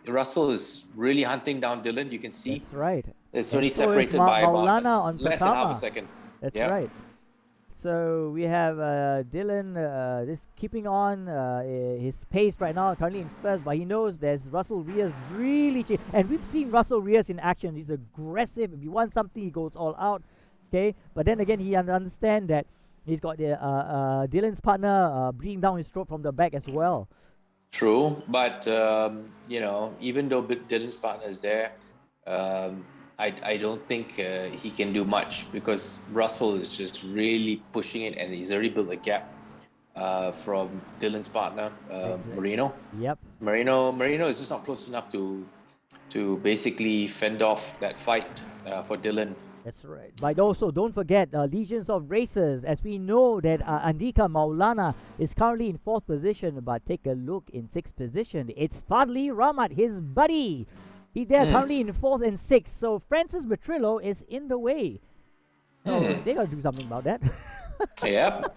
Russell is really hunting down Dylan. You can see That's right. it's And only so is separated by Maulana about on less than half Pratama. a second. That's Yep. right. So we have Dylan just keeping on his pace right now, currently in first, but he knows there's Russell Reyes really and we've seen Russell Reyes in action. He's aggressive. If he wants something, he goes all out. Okay, but then again, he understands that he's got the Dylan's partner breathing down his throat from the back as well. True, but you know, even though Dylan's partner is there, I don't think he can do much because Russell is just really pushing it, and he's already built a gap from Dylan's partner, Marino. Yep. Marino is just not close enough to basically fend off that fight for Dylan. That's right. But also, don't forget Legions of Racers, as we know that Andika Maulana is currently in 4th position, but take a look in 6th position. It's Fadli Rahmat, his buddy. They're currently in 4th and 6th. So Francis Matrillo is in the way. So they gotta do something about that. Yep.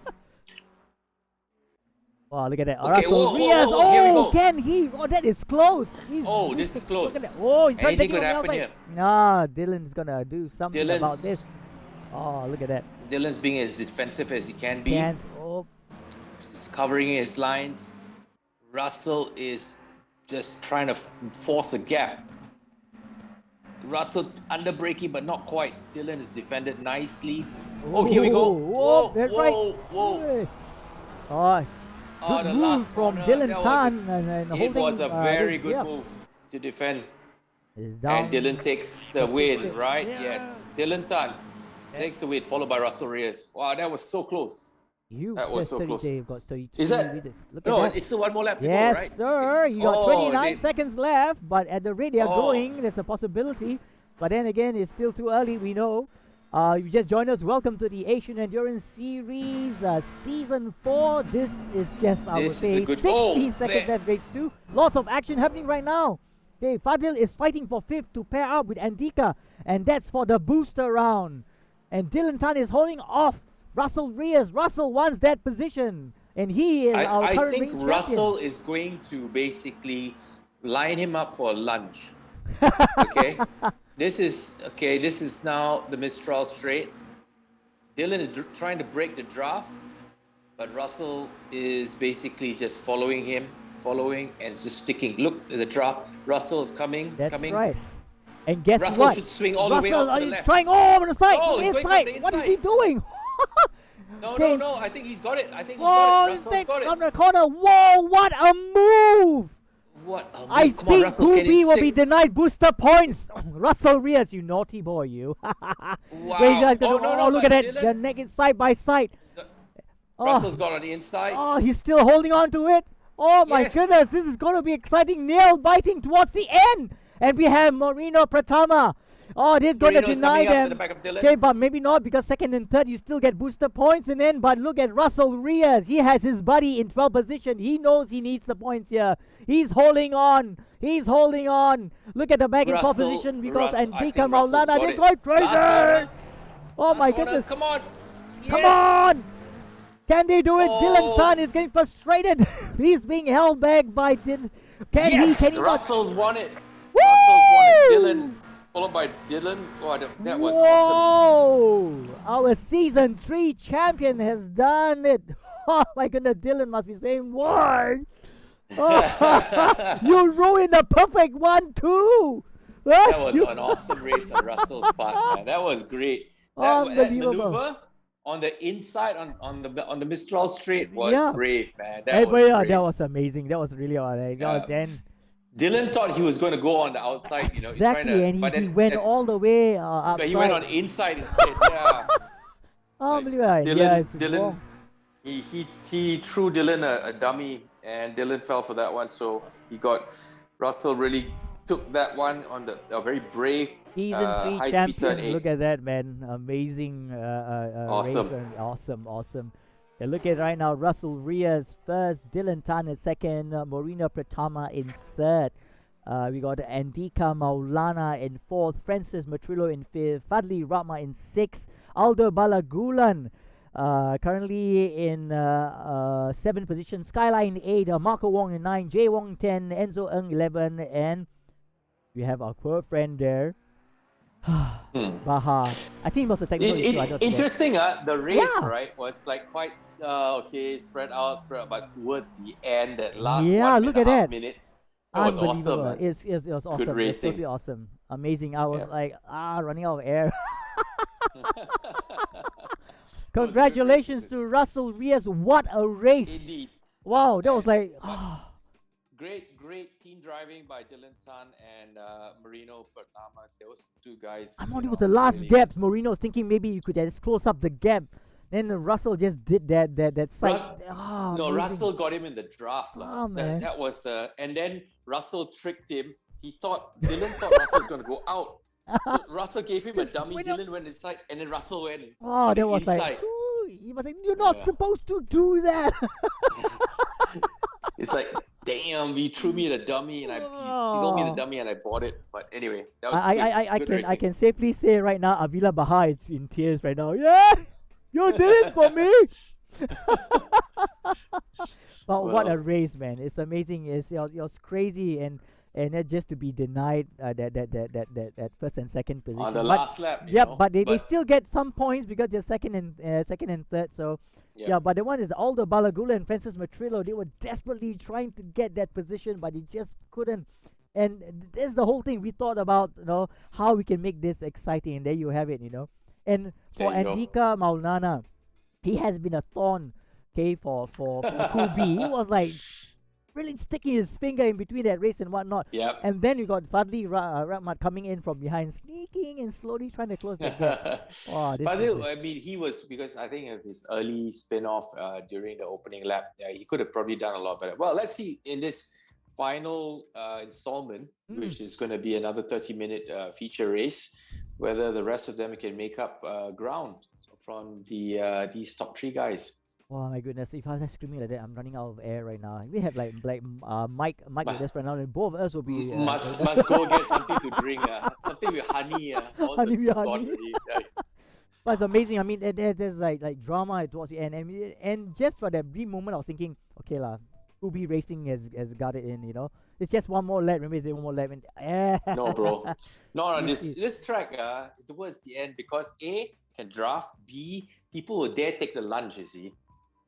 Wow, look at that. Okay, Russell whoa, Rios. whoa, here we go. Can he? Oh, that is close. Oh, this is close. Look at that. Oh, he's trying to Anything take it could on the happen outside. here. Nah, Dylan's gonna do something about Dylan's- this. Oh, look at that. Dylan's being as defensive as he can be. Oh, He's covering his lines. Russell is just trying to force a gap. Russell under braking, but not quite. Dylan is defended nicely. Oh, here we go. Whoa, that's right. Whoa. Hey. Oh, Oh, good the move last from corner, Dylan that was Tan and It holding. was a very this- good yeah. move to defend. It's down. And Dylan takes the That's win, good. right? Yeah. Yes. Dylan Tan takes the win, followed by Russell Reyes. Wow, that was so close. You That was just so 30 close. Dave got 32. Is that- with it. Look No, at that. it's still one more lap to Yes, go, right? sir. You got Oh, 29 they- seconds left, but at the rate they are Oh. going, there's a possibility. But then again, it's still too early, we know. You just joined us. Welcome to the Asian Endurance Series Season 4. This is just, I would This is say, a good- 16 oh, seconds there. left, race 2. Lots of action happening right now. Okay, Fadil is fighting for 5th to pair up with Andika, and that's for the booster round. And Dylan Tan is holding off Russell Reyes. Russell wants that position, and he is our I current think reigning Russell is going to basically line him up for a lunch. Okay? This is now the Mistral straight. Dylan is trying to break the draft, but Russell is basically just following him, and just sticking. Look at the draft. Russell is coming. That's coming. right. And guess Russell what? should swing all the way out to the is left. trying on the side. Oh, he's going from inside. the What is inside. he doing? No. I think he's got it. Whoa, Russell's instead got it. from the corner. Whoa, what a move! What a move. I Come on, think Russell. Can he 2B will be stick? denied booster points. Russell Reyes, you naughty boy, you. Wow. Wait, he's gonna- Oh, no, look but at that. Dylan- They're naked side by side. Oh, Russell's got on the inside. oh, he's still holding on to it. Oh my Yes. goodness, this is going to be exciting. Nail biting towards the end. And we have Marino Pratama. Oh, this is going to Marino's deny coming up to them. the back of Dylan. Okay, but maybe not because 2nd and 3rd you still get booster points and then. But look at Russell Reyes. He has his buddy in 12th position. He knows he needs the points here. He's holding on. He's holding on. Look at the back in 12th Russell- position because I Andika think Russell's Maulana, got they're it. going crazy. Last corner. Oh my Last corner. goodness. Come on. Come Yes. on! Can they do it? Dylan Oh. Tan is getting frustrated. He's being held back by Dylan. Can Yes, he not? Russell's won it. Woo! Russell's won it. Dylan, followed by Dylan. Oh, that was awesome. Whoa! Our season 3 champion has done it. Oh my goodness, Dylan must be saying, "Why? Oh, you ruined the perfect 1-2." That was an awesome race on Russell's part, man. That was great. That Unbelievable. maneuver on the inside on the Mistral straight was Yeah. brave, man. Hey, That but was yeah, brave. that was amazing. That was really alright. Yeah. Then Dylan thought he was going to go on the outside, you know. he's trying exactly, to, and but he then went as- all the way outside. But he went on the inside instead. Yeah. Unbelievable. Dylan, Yes, Dylan, wow. he threw Dylan a dummy, and Dylan fell for that one. So Russell really took that one on a very brave Season 3 high speed turn champion. 8. Look at that, man. Amazing. Awesome. race and awesome. Yeah, look at right now. Russell Reyes first, Dylan Tan in second, Marina Pratama in third. We got Andika Maulana in fourth, Francis Matrillo in fifth, Fadli Rahma in sixth, Aldo Balagulan currently in seventh position, Skyline 8, Marco Wong in 9, Jay Wong 10, Enzo Ng 11, and we have our poor friend there. Baha. I think it was a technical issue. I don't think Interesting, the race, Yeah. right, was like quite spread out, but towards the end, that last Yeah, 1 look and at a half that. minutes, it was Unbelievable. awesome. Man. It was awesome. It was racing. totally awesome. Amazing. I was Yeah. like, running out of air. That was Congratulations good to Russell Reyes. What a race. Indeed. Wow, that was like, Great team driving by Dylan Tan and Marino Pratama. Those two guys. I'm you on, it was know, the last really- gaps. Marino was thinking maybe you could just close up the gap. Then Russell just did that side. No, amazing. Russell got him in the draft. Oh, man. That was and then Russell tricked him. Dylan thought Russell was going to go out. So Russell gave him a dummy. Went Dylan went inside, and then Russell went. Oh, on the that was inside. like, ooh, he was like, you're not Yeah. supposed to do that. It's like damn, he threw me the dummy, and he sold me the dummy, and I bought it. But anyway, that was I can safely say right now, Avila Baha is in tears right now. Yeah, you did it for me. But what a race, man! It's amazing. It was crazy, and then just to be denied that first and second position on the last lap. But they still get some points because they're second and third. So yeah, but the one is Aldo Balagula and Francis Matrillo. They were desperately trying to get that position, but they just couldn't. And that's the whole thing. We thought about how we can make this exciting, and there you have it. And for Andika Maulana, he has been a thorn, for Kubi. He was like really sticking his finger in between that race and whatnot. Yep. And then you got Fadli Rahmat coming in from behind, sneaking and slowly trying to close the gap. Fadil, I mean, he was, because I think of his early spin-off during the opening lap, he could have probably done a lot better. Well, let's see in this final installment, which is going to be another 30-minute feature race, whether the rest of them can make up ground from these top three guys. Oh my goodness! If I was screaming like that, I'm running out of air right now. We have like Mike with us right now, and both of us will be must go get something to drink, something with honey, honey. But it's amazing. I mean, there's like drama towards the end, and just for that brief moment, I was thinking, okay lah, Ubi Racing has got it in. It's just one more lap. Remember, there's one more lap. No, bro. No. This track towards the end, because A, can draft, B, people will dare take the lunge. You see.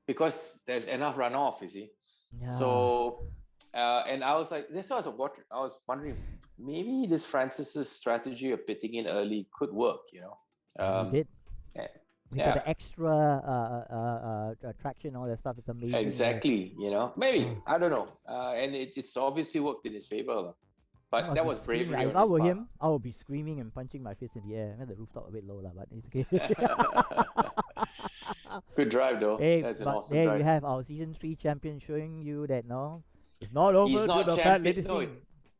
Because there's enough runoff, you see. Yeah. So, and I was like, that's what I was wondering, maybe this Francis's strategy of pitting in early could work, He did. We got the extra traction, all that stuff. It's amazing. Exactly, maybe, I don't know. And it's obviously worked in his favor. But that was bravery. If I were him, I would be screaming and punching my fist in the air. The rooftop a bit low, but it's okay. Good drive, though. Hey, that's an awesome there drive. You have our season 3 champion showing you that it's not over. He's not champion. No,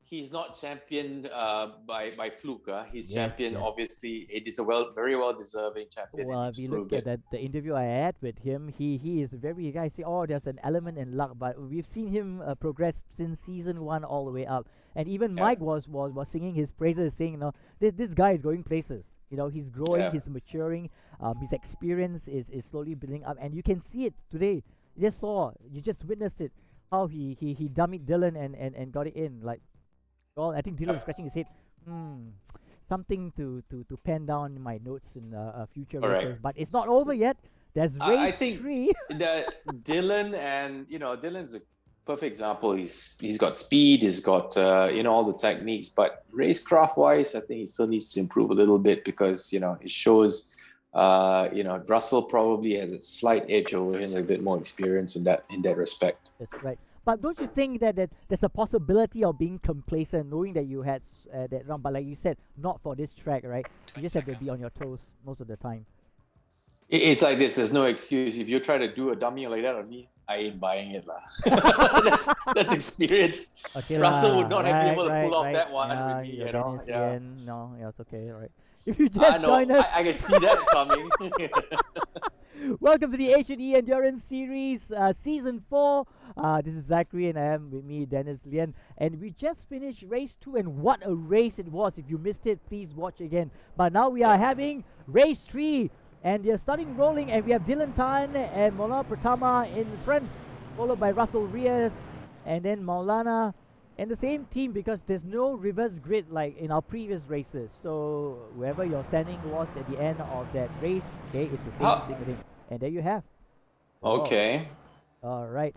he's not champion by fluke. He's champion. Yes. Obviously, it is a very well deserving champion. Well, if you look at the interview I had with him, he is very guy. Say, there's an element in luck, but we've seen him progress since season 1 all the way up. And even Mike was singing his praises, saying, this guy is going places. He's growing, he's maturing. His experience is slowly building up, and you can see it today. You just witnessed it, how he dummied Dylan and got it in. Like, I think Dylan is scratching his head. Something to pen down in my notes in future races, but it's not over yet. There's race 3. That Dylan and Dylan's a perfect example. He's got speed, he's got all the techniques, but racecraft wise, I think he still needs to improve a little bit, because it shows Russell probably has a slight edge over him, a bit more experience in that respect. That's right. But don't you think that there's a possibility of being complacent, knowing that you had that run, but like you said, not for this track, right? You just have to be on your toes most of the time. It's like this. There's no excuse. If you try to do a dummy like that on me, I ain't buying it, lah. that's experience. Okay, Russell would not have been able to pull off that one with me, No, it's okay, right. If you just join us, I can see that coming. Welcome to the H&E Endurance Series, Season 4. This is Zachary, and I am with me, Dennis Lian. And we just finished race 2, and what a race it was. If you missed it, please watch again. But now we are having race 3. And they're starting rolling, and we have Dylan Tan and Maulana Pratama in front, followed by Russell Reyes, and then Maulana, and the same team, because there's no reverse grid like in our previous races. So wherever your standing was at the end of that race, okay, it's the same thing with him. And there you have. Okay. All right.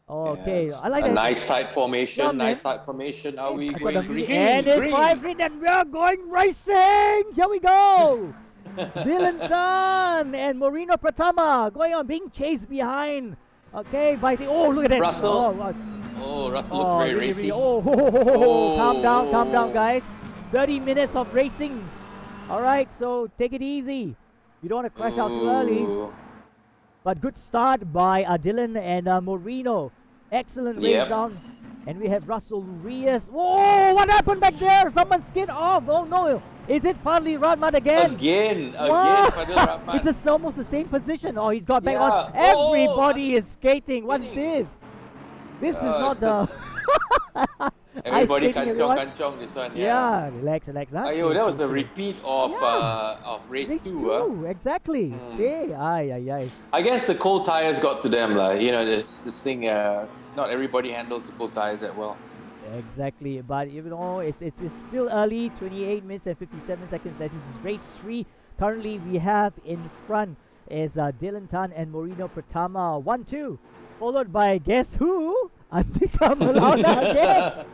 Okay, I like a that. nice tight formation. Yeah, nice tight formation. Are we going green? And it's 5 green, and we are going racing. Here we go. Dylan Khan and Moreno Pratama going on, being chased behind. Okay, by the look at that. Russell. Russell looks very racy. Calm down, guys. 30 minutes of racing. All right, so take it easy. You don't want to crash out too early. But good start by Dylan and Moreno. Excellent race down. And we have Russell Reyes. Whoa, what happened back there? Someone skid off. Oh no. Is it Fadli Rahman again? Again, What? Fadil Rahman. It's almost the same position. Oh, he's got back Yeah. on. Everybody is skating. What's Winning. this? This is not the... Everybody Ice skating, everyone. kanchong this one. Yeah, relax. Huh? Ayo, that was a repeat of Yeah. race Race 2. 2, exactly. Okay, aye. I guess the cold tires got to them, you know. This thing. Not everybody handles the cold tires that well. Exactly, but you know, it's still early. 28 minutes and 57 seconds. That is race 3. Currently, we have in front is Dylan Tan and Moreno Pratama 1-2, followed by guess who? Andika Malana again.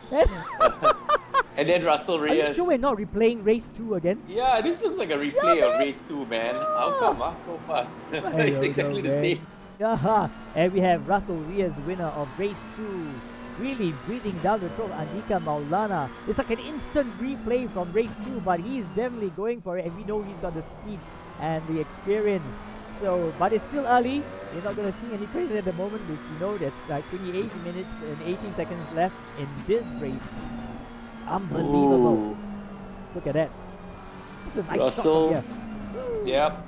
And then Russell Are you Reyes. sure we're not replaying race 2 again? Yeah, this looks like a replay Yeah, of race 2, man. How come so fast? I It's don't exactly know, the man. same. Yaha. And we have Russell Reyes, the winner of race 2. Really breathing down the throat, Andika Maulana. It's like an instant replay from race 2, but he's definitely going for it, and we know he's got the speed and the experience. So, but it's still early. You're not going to see any credit at the moment, because you know there's like 28 minutes and 18 seconds left in this race. Unbelievable. Ooh. Look at that. This is a nice Russell. shot from here. Yep.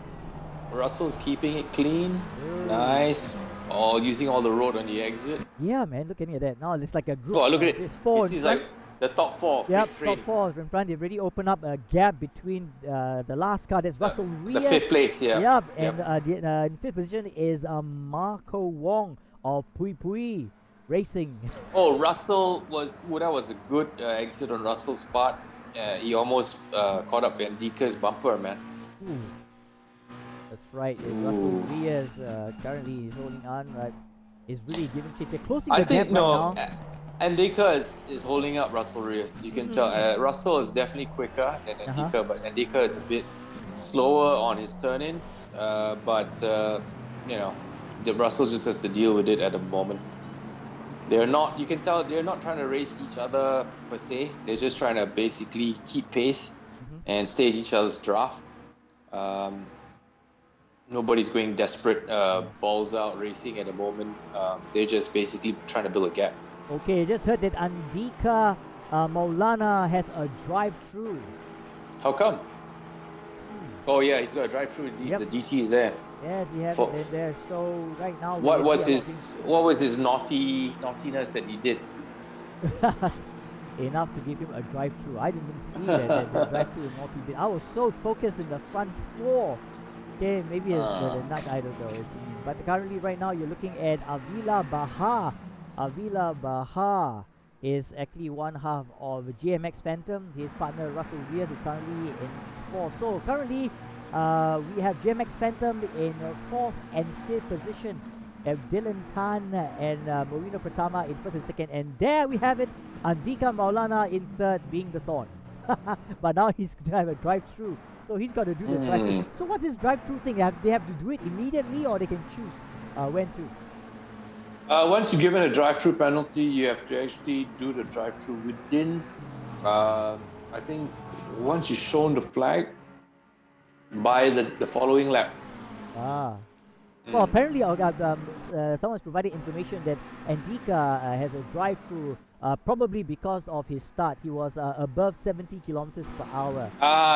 Russell's keeping it clean. Nice. Oh, using all the road on the exit. Yeah, man, look at that. Now it's like a group. Oh, look at it. There's 4 This in is front. like the top 4. Yep, free train. top 4 in front. They've already opened up a gap between the last car. That's Russell The Reyes. 5th place, yeah. Yep, and in 5th position is Marco Wong of Pui Pui Racing. Oh, Russell that was a good exit on Russell's part. He almost caught up Andika's bumper, man. Ooh. That's right. It's Russell Reyes currently is holding on. Right, is really giving kick. They're closing I the think gap right now. Andika is holding up Russell Reyes. You can tell. Russell is definitely quicker than Andika, but Andika is a bit slower on his turn-ins. You know, the Russell just has to deal with it at the moment. They're not. You can tell they're not trying to race each other per se. They're just trying to basically keep pace and stay in each other's draft. Nobody's going desperate, balls out racing at the moment. They're just basically trying to build a gap. Okay, just heard that Andika Maulana has a drive-through. How come? Oh yeah, he's got a drive-through. Yep. The GT is there. Yes, we have it there. So right now, What was his naughtiness that he did? enough to give him a drive-through? I didn't even see that the drive-through is naughty bit. I was so focused in the front floor. Okay, maybe it's the nut. I don't know. But currently, right now, you're looking at Avila Baha. Avila Baha is actually one half of GMX Phantom. His partner Russell Reyes is currently in 4th. So currently, we have GMX Phantom in 4th and 5th position. Have Dylan Tan and Moreno Pratama in 1st and 2nd. And there we have it. Andika Maulana in 3rd, being the thorn. But now he's going to have a drive-through. So he's got to do the drive-through. So what's this drive-through thing? They have to do it immediately, or they can choose when to? Once you're given a drive-through penalty, you have to actually do the drive-through within, I think, once you've shown the flag, by the following lap. Well, apparently someone's provided information that Andika has a drive-through probably because of his start. He was above 70 kilometers per hour.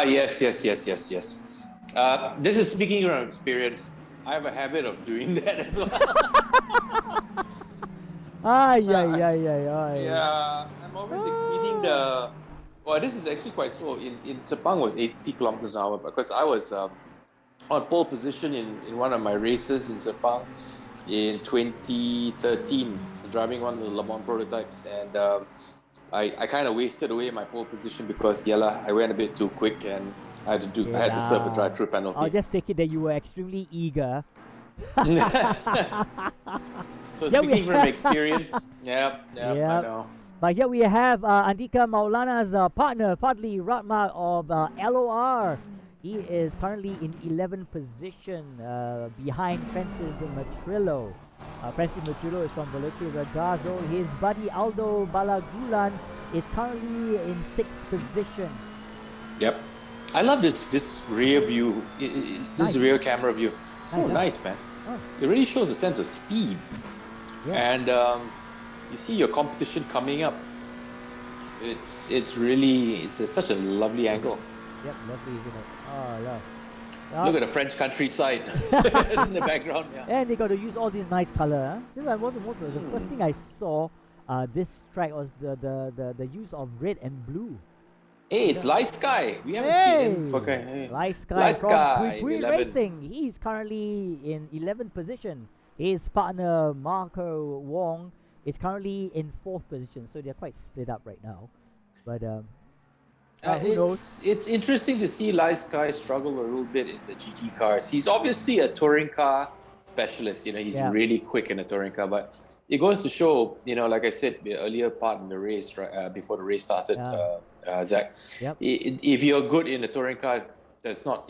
Yes. This is speaking from experience. I have a habit of doing that as well. Yeah, I'm always exceeding the... Well, this is actually quite slow. In Sepang was 80 kilometers an hour because I was on pole position in one of my races in Sepang in 2013, driving one of the Le Mans prototypes, and I kind of wasted away my pole position because I went a bit too quick and I had to serve a drive-through penalty. I'll just take it that you were extremely eager. So speaking from experience, I know. But here we have Andika Maulana's partner, Fadli Rahman of LOR. He is currently in 11th position behind Francis Matrillo. Francis Matrillo is from Veloce Ragazzo. His buddy Aldo Balagulan is currently in 6th position. Yep. I love this rear view, this rear camera view. It's so nice, man. It really shows a sense of speed. Yeah. And you see your competition coming up. It's really such a lovely angle. Yep, lovely, isn't it? Oh, yeah. Look at the French countryside in the background. Yeah. And they got to use all this nice color. Huh? This is the first thing I saw this track was the use of red and blue. Hey, it's Light Sky. We haven't seen him. Okay. Light Sky Light from Sky, Gui 11. Racing. He's currently in 11th position. His partner Marco Wong is currently in 4th position. So they're quite split up right now. But who knows? It's interesting to see Light Sky struggle a little bit in the GT cars. He's obviously a touring car specialist. He's really quick in a touring car, but it goes to show, like I said, the earlier part in the race, right, before the race started, Zach, if you're good in a touring car, it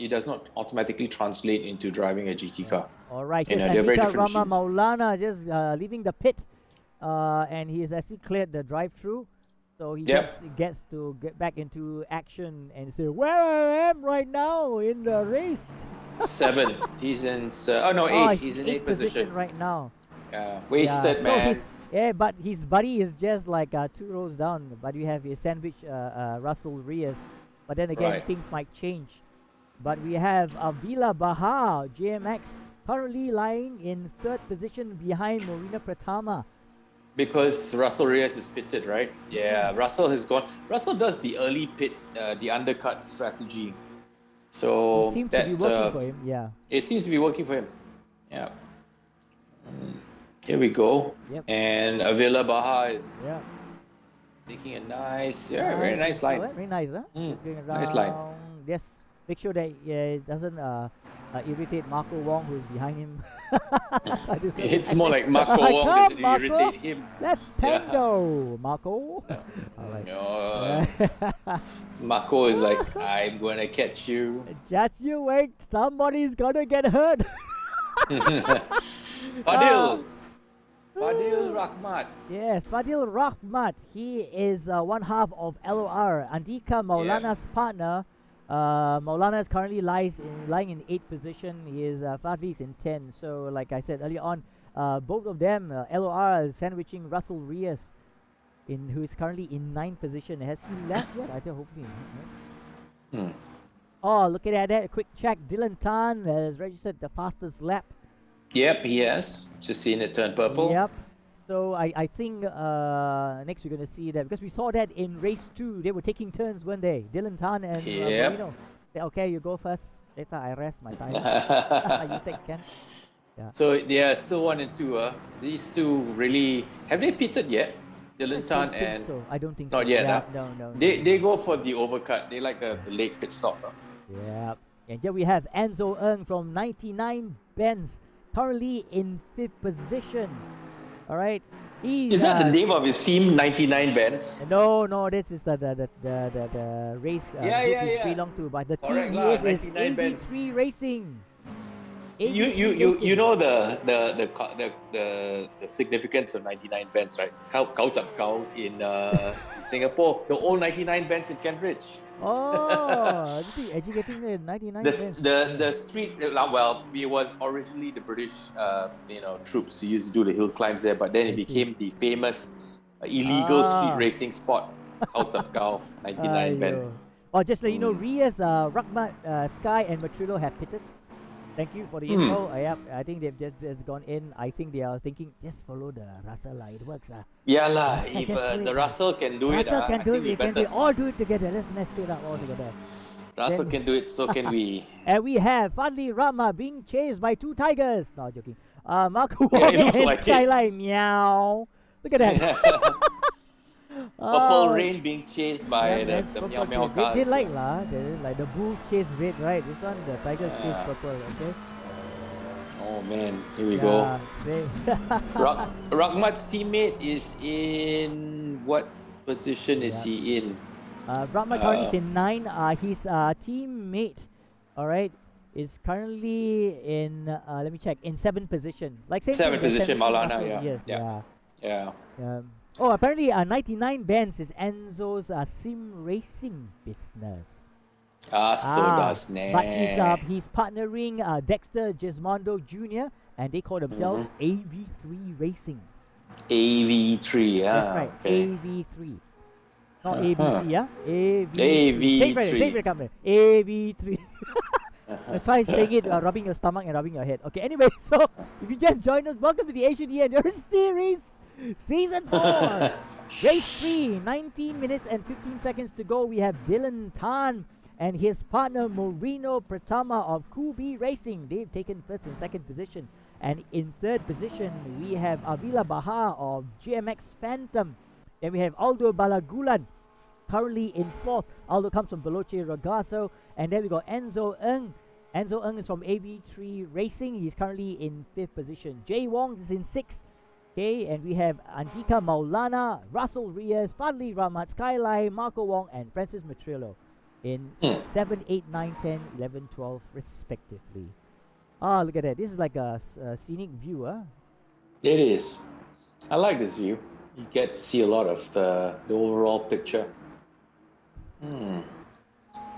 does not automatically translate into driving a GT car. All right, they're very different Rama machines. Maulana just leaving the pit, and he has actually cleared the drive-through. So he gets to get back into action and say, where I am right now in the race. 7. He's in, 8. He's in 8th position right now. Yeah, wasted, man. But his buddy is just like 2 rows down. But we have a sandwich Russell Reyes. But then again, things might change. But we have Avila Bahar, JMX, currently lying in 3rd position behind Marina Pratama. Because Russell Reyes is pitted, right? Yeah, Russell has gone. Russell does the early pit, the undercut strategy. So it seems to be working for him, yeah. It seems to be working for him. Yeah. Here we go. Yep. And Avila Baha is taking a nice, very nice line. Very nice, huh? Nice line. Just make sure that it doesn't irritate Marco Wong, who's behind him. It's more like Marco Wong doesn't irritate him. Let's tango, Marco. Marco is like, I'm gonna catch you. Just you wait, somebody's gonna get hurt. Fadil Rahmat. Yes, Fadil Rahmat. He is one half of LOR. Andika Maulana's partner. Maulana is currently lying in 8th position. He is Fadli's in 10. So, like I said earlier on, both of them, LOR is sandwiching Russell Reyes, who is currently in 9th position. Has he left yet? I think hopefully. Right? Oh, look at that! A quick check. Dylan Tan has registered the fastest lap. Yep, he has. Just seen it turn purple. Yep. So I think next we're going to see that, because we saw that in race 2. They were taking turns, weren't they? Dylan Tan and Marino. Okay, you go first. Later I rest my time. You take Ken. Yeah. So still 1 and 2. These two really, have they pitted yet? Dylan Tan and so. I don't think not so. yet. No. They go for the overcut. They like the late pit stop. Yeah. And here we have Enzo Ng from 99 Benz, currently in 5th position. All right. Is that the name of his team, 99 Benz? No. This is the race. Yeah. Belong to, but the Correct team lah, is 99 Benz. Gt3 Racing. You know the significance of 99 Benz, right? Kau Zap Kau in Singapore, the old 99 Benz in Kent Ridge. Oh, educating the 99 Benz. The street, well, it was originally the British troops who used to do the hill climbs there, but then it became the famous illegal street racing spot, Kau Zap Kau, 99 Benz. Oh, just let you know, Reyes, Rahmat, Sky and Matrillo have pitted. Thank you for the info. I think they've just gone in. I think they are thinking, just follow the Russell. It works. Yeah lah. If the Russell can do it, Russell can do it. We can all do it together. Let's mess it up all together. Russell can do it, so can we. And we have Fadli Rama being chased by 2 tigers. No, joking. Marco it looks and like Skyline. Meow. Look at that. Purple Rain being chased by the Meow Meow cars. They like the bulls chase red, right? This one, the tigers chase purple, okay? Oh man, here we go. Rahmat's teammate is in what position is he in? Rahmat currently is in 9. His teammate, alright, is currently in, let me check, in 7th position. Like 7th position, Maulana, yeah. Oh, apparently 99 Benz is Enzo's sim racing business. So does But he's partnering Dexter Gismondo Jr. and they call themselves AV3 Racing. AV3, yeah. That's right, Okay. AV3. Not ABC, yeah? AV3. AV3. Same company. AV3. Try saying it, rubbing your stomach and rubbing your head. Okay, anyway, so if you just joined us, welcome to the Asian Endurance Series, Season 4. Race 3, 19 minutes and 15 seconds to go. We have Dylan Tan and his partner Moreno Pratama of Kubi Racing. They've taken first and second position. And in third position, we have Avila Bahar of GMX Phantom. Then we have Aldo Balagulan, currently in fourth. Aldo comes from Veloce Ragazzo. And then we got Enzo Ng. Enzo Ng is from AV3 Racing. He's currently in fifth position. Jay Wong is in sixth. Okay, and we have Andika Maulana, Russell Reyes, Fadli Rahmat, Skyline, Marco Wong, and Francis Matrillo in 7, 8, 9, 10, 11, 12 respectively. Ah, look at that. This is like a scenic view, huh? It is. I like this view. You get to see a lot of the overall picture. And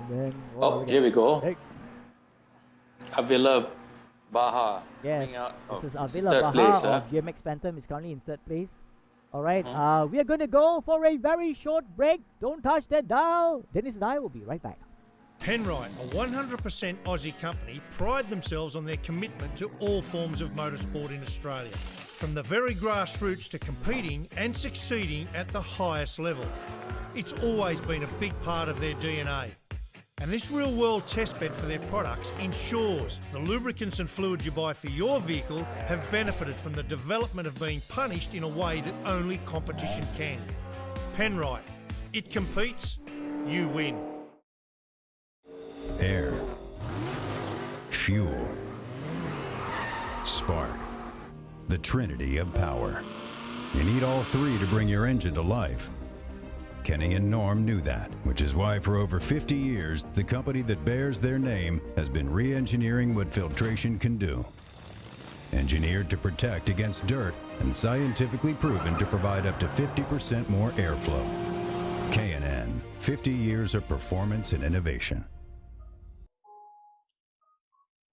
then, Oh, here we go. Hey. Avila Baha. Yes, coming out this is of Avila third Bahar place, of GMX Phantom is currently in third place. Alright, we are going to go for a very short break. Don't touch that dial. Dennis and I will be right back. Penrite, a 100% Aussie company, pride themselves on their commitment to all forms of motorsport in Australia, from the very grassroots to competing and succeeding at the highest level. It's always been a big part of their DNA. And this real-world testbed for their products ensures the lubricants and fluids you buy for your vehicle have benefited from the development of being punished in a way that only competition can. Penrite, it competes, you win. Air, fuel, spark, the trinity of power. You need all three to bring your engine to life. Kenny and Norm knew that, which is why for over 50 years, the company that bears their name has been re-engineering what filtration can do. Engineered to protect against dirt and scientifically proven to provide up to 50% more airflow. K&N, 50 years of performance and innovation.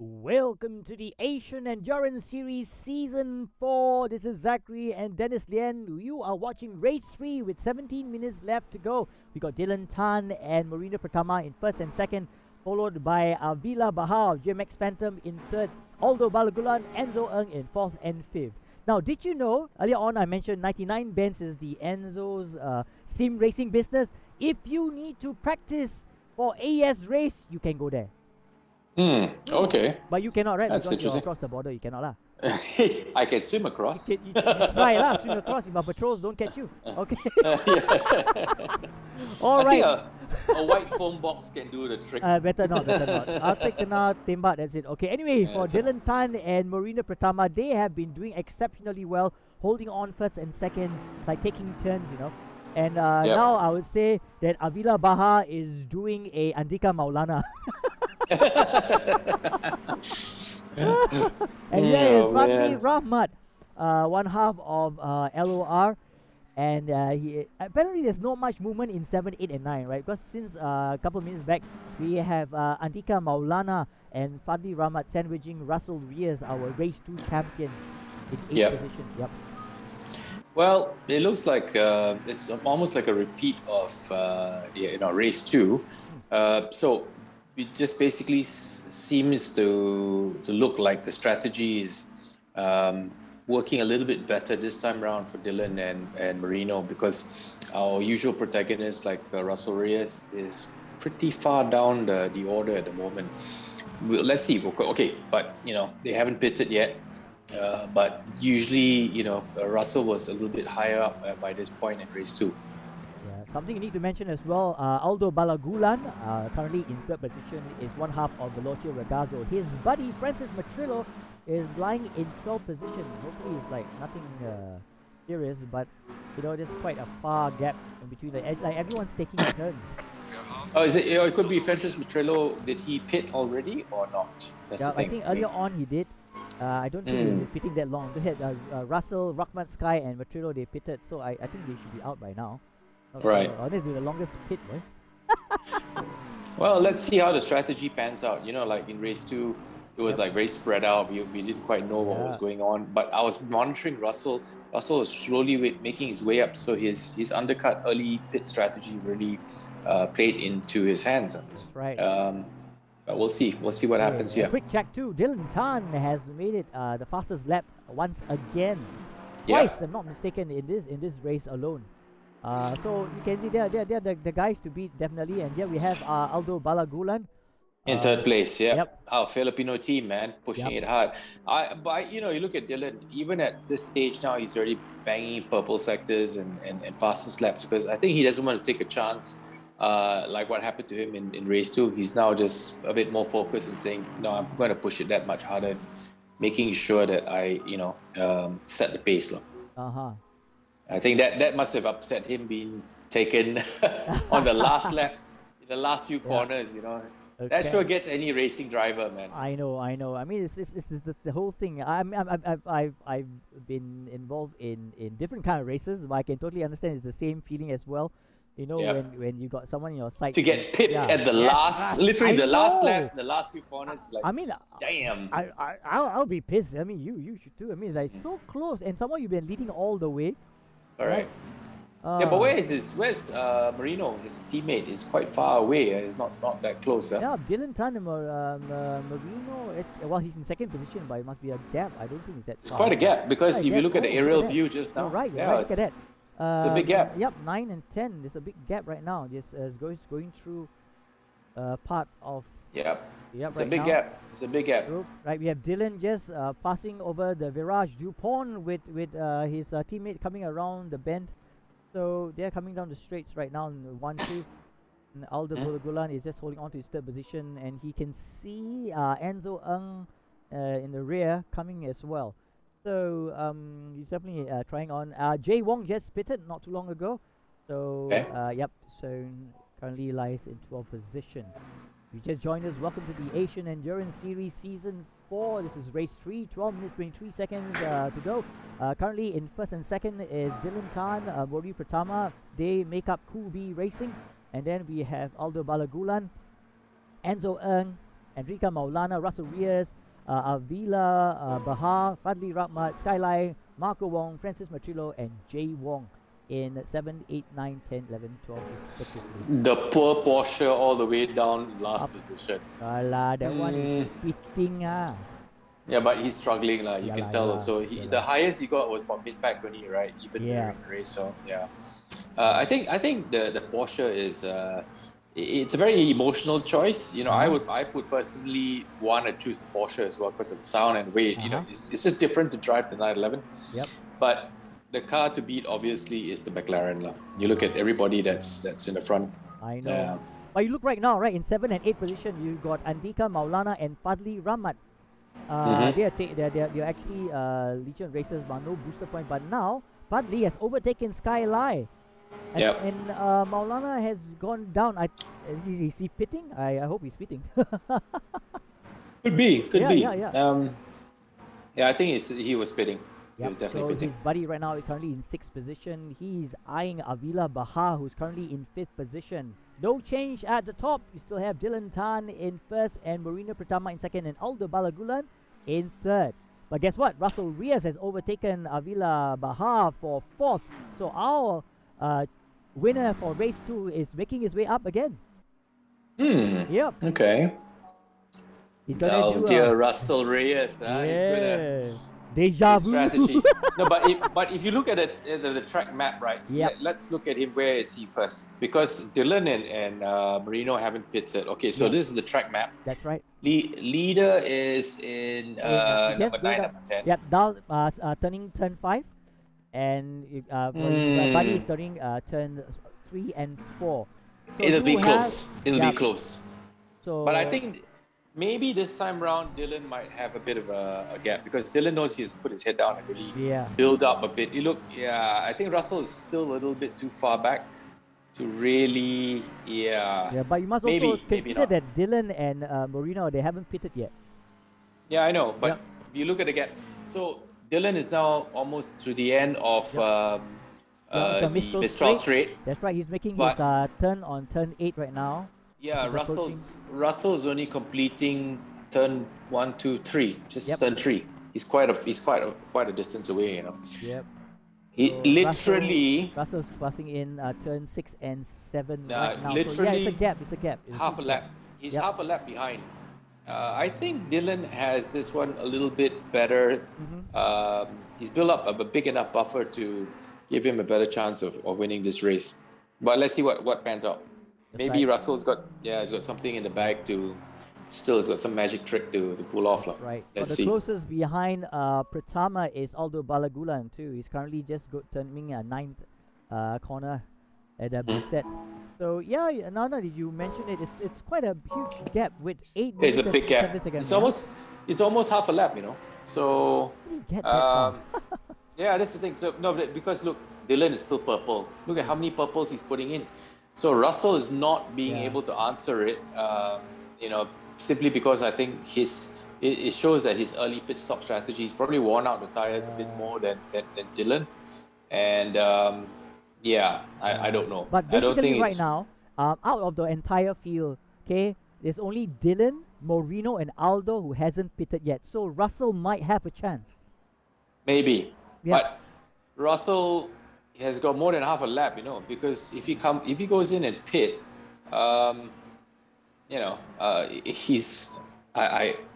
Welcome to the Asian Endurance Series Season 4. This is Zachary and Dennis Lien. You are watching Race 3 with 17 minutes left to go. We got Dylan Tan and Moreno Pratama in first and second, followed by Avila Bahar of GMX Phantom in third, Aldo Balagulan, Enzo Ng in fourth and fifth. Now, did you know, earlier on I mentioned 99 Benz is the Enzo's sim racing business. If you need to practice for AS race, you can go there. Okay. But you cannot, right? That's because you're interesting. across the border, you cannot lah. I can swim across. You try lah, swim across, but patrols don't catch you. Okay. All I right. think a white foam box can do the trick. Better not. I'll take kena tembak, that's it. Okay, anyway, for Dylan Tan and Moreno Pratama, they have been doing exceptionally well, holding on first and second, like taking turns, you know. And now I would say that Avila Bahar is doing a Andika Maulana. And here is Fadli Rahmat, one half of LOR. And he apparently there's not much movement in 7, 8, and 9, right? Because since a couple of minutes back, we have Andika Maulana and Fadli Rahmat sandwiching Russell Reyes, our Race 2 champion, in 8th position. Yep. Well, it looks like it's almost like a repeat of Race 2. So it just basically seems to look like the strategy is working a little bit better this time around for Dylan and Moreno, because our usual protagonist like Russell Reyes is pretty far down the order at the moment. Let's see. Okay, but they haven't pitted yet. But usually, Russell was a little bit higher up by this point in race 2. Yeah, something you need to mention as well, Aldo Balagulan, currently in third position, is one half of Veloce Ragazzo. His buddy, Francis Matrillo, is lying in 12th position. Hopefully it's like nothing serious, but there's quite a far gap in between. Like everyone's taking turns. Oh, is it? It could be Francis Matrillo. Did he pit already or not? That's the thing. I think earlier on he did. I don't think they were pitting that long. They had Russell, Rahmat, Sky, and Matrillo. They pitted, so I think they should be out by now. Right. This is the longest pit, right? Well, let's see how the strategy pans out. Like in race 2, It was like very spread out. We didn't quite know what was going on. But I was monitoring Russell. Russell was slowly making his way up. So his undercut early pit strategy really played into his hands. That's right. But we'll see. We'll see what happens here. Quick check too. Dylan Tan has made it the fastest lap once again. Twice, if I'm not mistaken, in this race alone. So you can see they're the guys to beat, definitely. And here we have Aldo Balagulan in third place. Yep. Our Filipino team, man, pushing it hard. But you look at Dylan. Even at this stage now, he's already banging purple sectors and fastest laps, because I think he doesn't want to take a chance. Like what happened to him in race 2. He's now just a bit more focused and saying, no, I'm going to push it that much harder, making sure that I set the pace. I think that must have upset him being taken on the last lap, in the last few corners. Okay. That sure gets any racing driver, man. I know. I mean, it's the whole thing. I've been involved in different kind of races, but I can totally understand it's the same feeling as well. When you got someone in your sight to get pipped at the last, literally the last lap, the last few corners. Like, I mean, damn. I'll be pissed. I mean, you should too. I mean, it's like so close, and someone you've been leading all the way. All right. Yeah, but where's Marino? His teammate is quite far away. It's not that close. Yeah, Dylan Tan and Marino. Well, he's in second position, but it must be a gap. I don't think it's that. It's quite a gap, because if you look at the aerial view just now, you're right. Look at that. It's a big gap. Yep, 9 and 10. There's a big gap right now. Just going through part of. Yep. It's right a big now. gap. It's a big gap. Right, we have Dylan just passing over the virage. Dupont with his teammate coming around the bend. So they're coming down the straights right now in 1-2. And Aldo Balagulan is just holding on to his third position, and he can see Enzo Ng in the rear coming as well. So he's definitely trying on. Jay Wong just pitted not too long ago. So so currently lies in 12th position. If you just joined us, welcome to the Asian Endurance Series Season 4. This is race 3, 12 minutes 23 seconds to go. Currently in first and second is Dylan Tan, Mori Pratama. They make up Cool B Racing. And then we have Aldo Balagulan, Enzo Ng, Enrica Maulana, Russell Reyes, Avila Bahar, Fadli Rahmat, Skyline, Marco Wong, Francis Matrillo, and Jay Wong in 7, 8, 9, 10, 11, 12 respectively. The poor Porsche all the way down last position. That one is fitting. Yeah, but he's struggling. You can tell. So the highest he got was about mid-pack 20, right? Even during the race. So yeah. I think the Porsche is it's a very emotional choice. I would personally want to choose the Porsche as well, because of the sound and weight. It's just different to drive the 911. Yep. But the car to beat obviously is the McLaren. You look at everybody that's in the front. I know. But you look right now, right, in 7 and 8 position, you got Andika Maulana and Fadli Rahmat. They're actually Legion racers, but no booster point. But now Fadli has overtaken Skyline. And Maulana has gone down. Is he pitting? I hope he's pitting. Could be. Yeah. I think he was pitting. He was definitely pitting. His buddy right now is currently in 6th position. He's eyeing Avila Bahar, who's currently in 5th position. No change at the top. You still have Dylan Tan in 1st and Marina Pratama in 2nd and Aldo Balagulan in 3rd. But guess what? Russell Reyes has overtaken Avila Bahar for 4th. So our winner for race 2 is making his way up again. Yep. Okay. Dear Russell Reyes. He's gonna Deja vu. Strategy. No, but if you look at the track map, right? Let's look at him. Where is he first? Because Dylan and Marino haven't pitted. Okay, so this is the track map. That's right. Leader is in number 9, number 10. Yep, Dal turning turn 5, and buddy is turning turn 3 and 4. So it'll be close. It'll be close. So, but I think maybe this time round Dylan might have a bit of a gap, because Dylan knows he's put his head down and really build up a bit. I think Russell is still a little bit too far back to really, but you must also consider that Dylan and Marino, they haven't pitted yet. Yeah, I know, but if you look at the gap, so Dylan is now almost to the end of the Mistral Straight. That's right, he's making his turn on turn 8 right now. Yeah, Russell's only completing turn 1, 2, 3. Just turn 3. He's quite a distance away, you know. Yep. He So literally Russell's passing in turn 6 and 7 right now. literally So yeah, it's a gap. It's a gap. half a lap. He's half a lap behind. I think Dylan has this one a little bit better. He's built up a big enough buffer to give him a better chance of winning this race. But let's see what pans out. Maybe Russell's got he's got something in the bag to he's got some magic trick to pull off. Right. Let's the see. closest behind Pratama is Aldo Balagulan too. He's currently just turning a 9th corner at Bisset. So yeah, Nana, did you mention it? It's quite a huge gap with 8 minutes. It's a big gap. It's almost half a lap, you know. So yeah, that's the thing. So no, because look, Dylan is still purple. Look at how many purples he's putting in. So Russell is not being able to answer it. You know, simply because I think it shows that his early pit stop strategy is probably worn out the tires a bit more than Dylan. And I don't know. But I don't think right now, out of the entire field, okay, there's only Dylan, Moreno, and Aldo who hasn't pitted yet. So Russell might have a chance. Maybe, but Russell has got more than half a lap, you know, because if he goes in and pit, you know,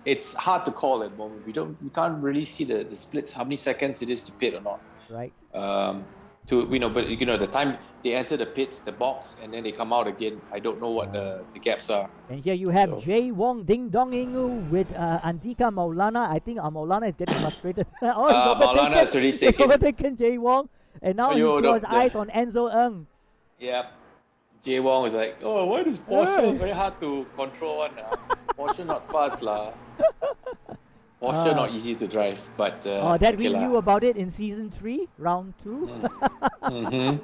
it's hard to call at the moment. We can't really see the splits, how many seconds it is to pit or not. Right. But you know, the time they enter the pits, the box, and then they come out again, I don't know what the gaps are. And here you have Jay Wong ding donging with Andika Maulana. I think Maulana is getting frustrated. Maulana has already overtaken Jay Wong, and now he's got his eyes on Enzo Ng. Yeah. Jay Wong was like, oh, why is Porsche very hard to control one? Porsche not fast lah. Porsche not easy to drive, but we knew about it in season 3, round 2.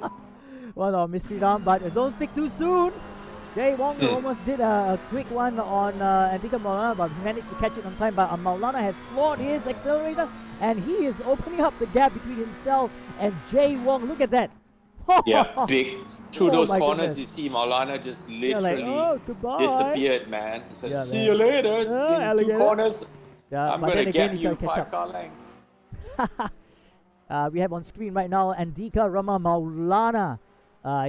Well, mystery round, but don't speak too soon. Jay Wong almost did a quick one on Andika Maulana, but managed to catch it on time. But Maulana has floored his accelerator, and he is opening up the gap between himself and Jay Wong. Look at that. Yeah, big. Through those corners, goodness. you see Maulana just literally goodbye. disappeared, man. He said, see you later. In 2 corners, I'm going to get you 5 car lengths. We have on screen right now Andika Rama Maulana.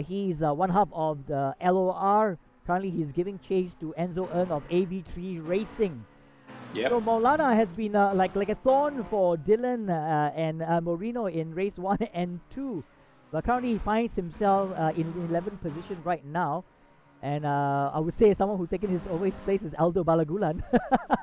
He's one half of the LOR. Currently, he's giving chase to Enzo Ng of AV3 Racing. Yep. So Maulana has been like a thorn for Dylan and Moreno in race 1 and 2. But currently he finds himself in 11th position right now. And I would say someone who's taken his always place is Aldo Balagulan.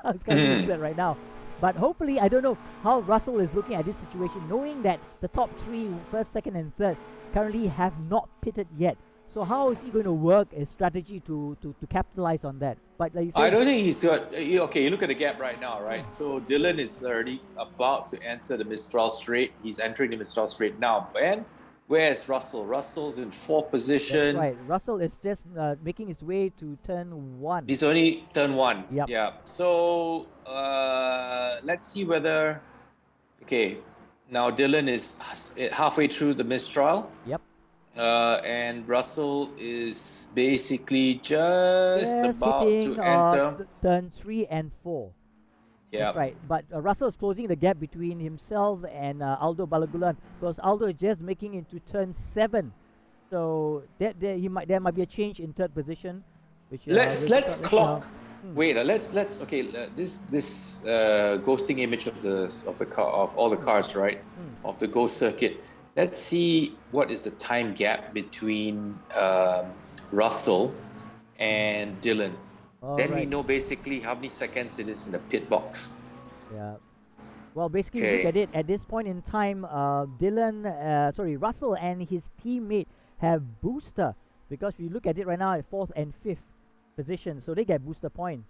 It's kind of that right now. But hopefully, I don't know how Russell is looking at this situation, knowing that the top 3, first, second and third, currently have not pitted yet. So how is he going to work a strategy to capitalize on that? But like you said, I don't think he's got... Okay, you look at the gap right now, right? So Dylan is already about to enter the Mistral Straight. He's entering the Mistral Straight now. And where's Russell? Russell's in 4th position. That's right. Russell is just making his way to turn 1. He's only turn 1. Yep. Yeah. So let's see whether... Okay, now Dylan is halfway through the Mistral. Yep. And Russell is basically just about to enter turn 3 and 4. Yeah, right. But Russell is closing the gap between himself and Aldo Balagulan, because Aldo is just making it to turn 7. So there might be a change in 3rd position. Which let's clock. Wait, let's okay. This ghosting image of the car, of all the cars, right? Of the ghost circuit. Let's see what is the time gap between Russell and Dylan. Then we know basically how many seconds it is in the pit box. Yeah. Well, basically, look at it. At this point in time, Russell and his teammate have booster, because if you look at it right now at 4th and 5th position, so they get booster point.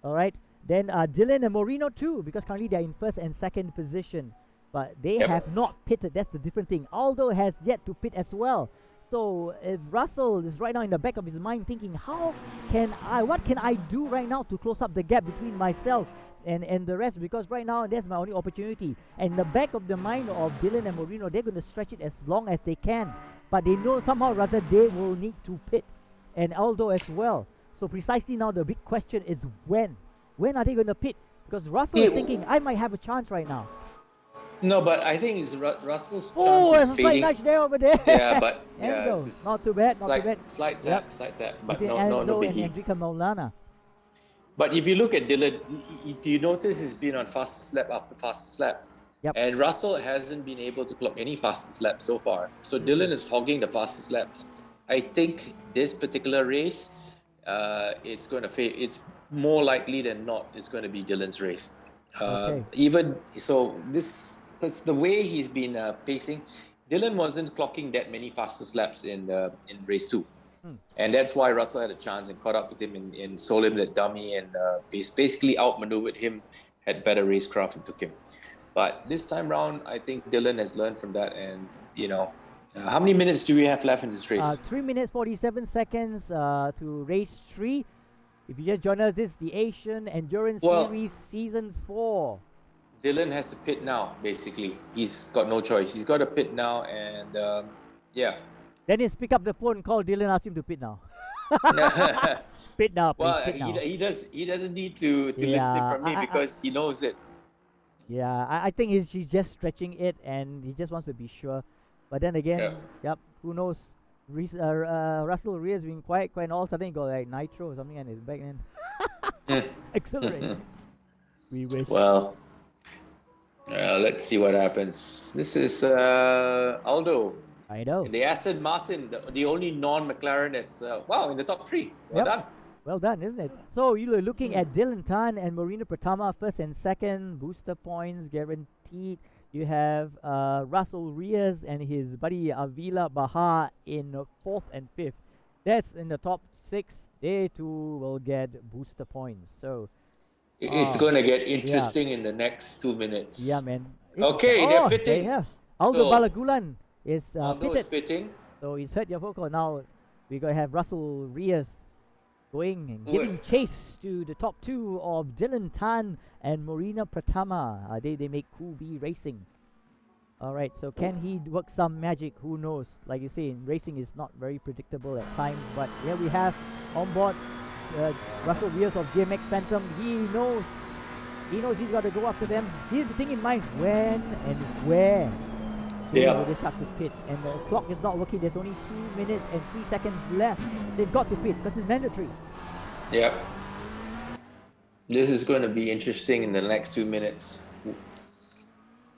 All right. Then Dylan and Moreno too, because currently they're in 1st and 2nd position. But they have not pitted. That's the different thing. Aldo has yet to pit as well. So if Russell is right now in the back of his mind thinking, what can I do right now to close up the gap between myself and the rest? Because right now that's my only opportunity. And in the back of the mind of Dylan and Moreno, they're going to stretch it as long as they can. But they know somehow rather they will need to pit. And Aldo as well. So precisely now the big question is when. When are they going to pit? Because Russell is thinking, I might have a chance right now. No, but I think it's Russell's Oh, chance there's is a slight fading. nudge there over there. Yeah, but yeah, Enzo, it's not too bad, not slight, too bad. Slight tap, slight tap, but Between no Enzo biggie. and Enrique Maulana. But if you look at Dylan, do you notice he's been on fastest lap after fastest lap? Yep. And Russell hasn't been able to clock any fastest lap so far. So Dylan is hogging the fastest laps. I think this particular race, it's going to fade. It's more likely than not it's going to be Dylan's race. Okay. Even so, because the way he's been pacing, Dylan wasn't clocking that many fastest laps in race 2. And that's why Russell had a chance and caught up with him and sold him that dummy and basically outmaneuvered him, had better racecraft and took him. But this time round, I think Dylan has learned from that. And, how many minutes do we have left in this race? 3 minutes 47 seconds to race 3. If you just join us, this is the Asian Endurance Series Season 4. Dylan has to pit now, basically. He's got no choice. He's got to pit now and, yeah. Dennis, pick up the phone and call Dylan, ask him to pit now. Pit now, please. Well, pit now. he doesn't need to listen it from me because he knows it. Yeah, I think he's just stretching it and he just wants to be sure. But then again, who knows? Russell Reyes being quiet, and all of a sudden he got like nitro or something on his back end. Accelerate. We wish. Well, let's see what happens. This is Aldo. I know. In the Aston Martin, the only non-McLaren that's in the top 3. Well done. Well done, isn't it? So you're looking at Dylan Tan and Marina Pratama first and second, booster points guaranteed. You have Russell Reyes and his buddy Avila Bahar in 4th and 5th. That's in the top 6. They too will get booster points. So it's going to get interesting in the next 2 minutes. Yeah, man. They're pitting. Aldo Balagulan is Aldo is pitting. So he's hurt your vocal. Now we're going to have Russell Reyes going and giving chase to the top 2 of Dylan Tan and Marina Pratama. They make Cool B Racing. Alright, so can he work some magic? Who knows? Like you say, racing is not very predictable at times. But here we have on board Russell Reyes of GMX Phantom. He knows he's got to go after them. Here's the thing in mind: when and where will they start to pit? And the clock is not working. There's only 2 minutes and 3 seconds left. They've got to pit because it's mandatory. Yep. This is going to be interesting in the next 2 minutes.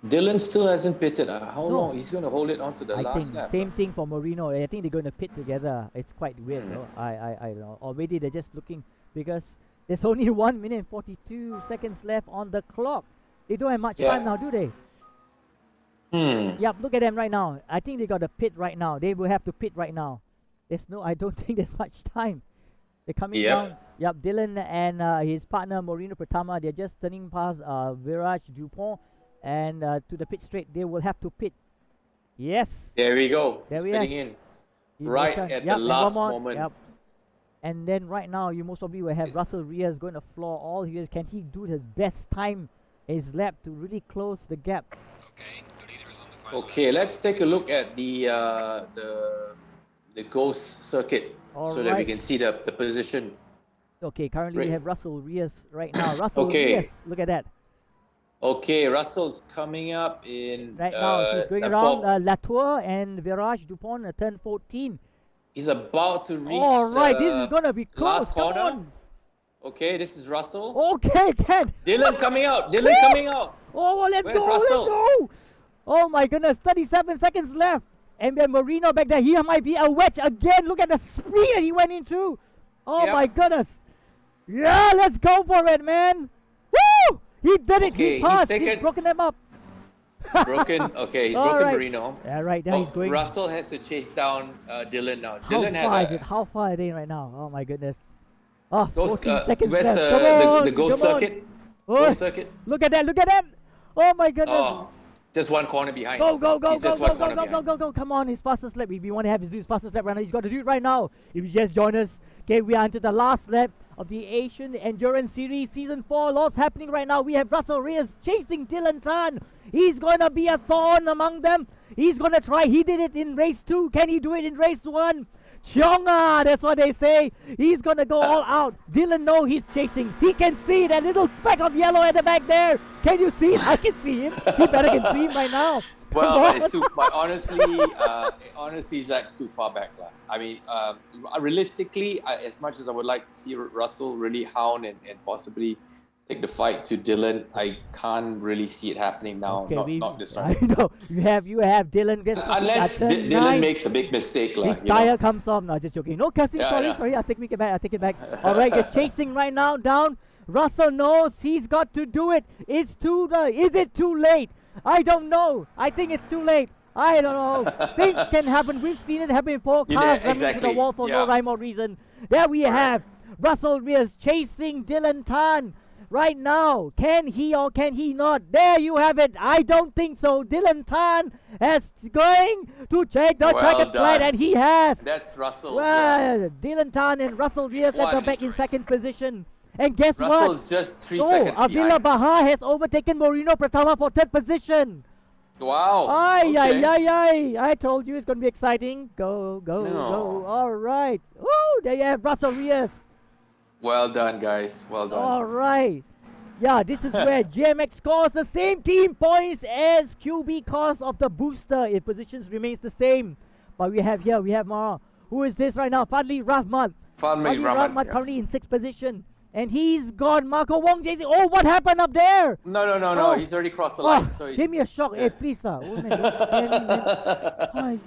Dylan still hasn't pitted. How long? He's going to hold it on to the last lap. Same thing for Marino. I think they're going to pit together. It's quite weird, though. I don't know. Or maybe they're just looking because there's only 1 minute and 42 seconds left on the clock. They don't have much time now, do they? Yep, look at them right now. I think they got to pit right now. They will have to pit right now. I don't think there's much time. They're coming down. Yep, Dylan and his partner Marino Pratama, they're just turning past Viraj Dupont and to the pit straight. They will have to pit. Yes. There we go. There Spinning in. Right at the last moment. Yep. And then right now, you most probably will have Russell Reyes going to floor all he is. Can he do his best time his lap to really close the gap? Okay, let's take a look at the ghost circuit that we can see the position. Okay, currently we have Russell Reyes right now. Russell Reyes, look at that. Okay, Russell's coming up in right now. He's going around Latour and Viraj Dupont at turn 14. He's about to reach this is gonna be close. Last corner. Okay, this is Russell. Okay, Ken. Dylan coming out. Dylan coming out. Oh, let's Where's go. Russell? Let's go. Oh my goodness, 37 seconds left. And then Marino back there. He might be a wedge again. Look at the speed that he went into. Oh my goodness. Yeah, let's go for it, man. Woo! He did it. Okay, he passed. he's broken them up. Broken. Okay, he's broken Marino. Yeah, right now he's going. Russell has to chase down Dylan now. How far are they right now? Oh my goodness. Oh, 14 seconds where's left. the ghost circuit? Ghost circuit. Look at that. Look at that. Oh my goodness. Oh, just one corner behind. Go. Come on, his fastest lap. If we want to have his fastest lap right now, he's got to do it right now. If you just join us, okay, we are into the last lap of the Asian Endurance Series Season 4. Lots happening right now. We have Russell Reyes chasing Dylan Tan. He's going to be a thorn among them. He's going to try. He did it in race 2. Can he do it in race 1? Chionga, that's what they say. He's gonna go all out. Dylan knows he's chasing. He can see that little speck of yellow at the back there. Can you see it? I can see him. He better can see him right now. Well, but it's too. But honestly, Zach's too far back, lah. I mean, realistically, as much as I would like to see Russell really hound and possibly take the fight to Dylan, I can't really see it happening now. Okay, not this round. I know you have Dylan. Unless Dylan makes a big mistake, lah. His tire comes off. No, just joking. No cussing. Sorry. I take it back. All right, you're chasing right now down. Russell knows he's got to do it. Is it too late? I don't know. I think it's too late. I don't know. Things can happen. We've seen it happen before. Cars running into the wall for no rhyme or reason. There we have Russell Reyes chasing Dylan Tan right now. Can he or can he not? There you have it. I don't think so. Dylan Tan is going to check the checkered flag, and he has. That's Russell. Well, Dylan Tan and Russell Reyes at the back in second position. And guess Russell's just 3 seconds Avila behind. Baha has overtaken Moreno Pratama for third position. Wow. I told you it's going to be exciting. Go. All right. Ooh, there you have Russell Reyes. Well done, guys. Well done. All right. Yeah, this is where JMX scores the same team points as QB cost of the booster. If positions remains the same. But we have Mara. Who is this right now? Fadli Rahmat. Fadli Rahmat currently in sixth position. And he's gone. Marco Wong chasing. Oh, what happened up there? No. He's already crossed the line. So give me a shock. Hey, please, sir. Oh, man.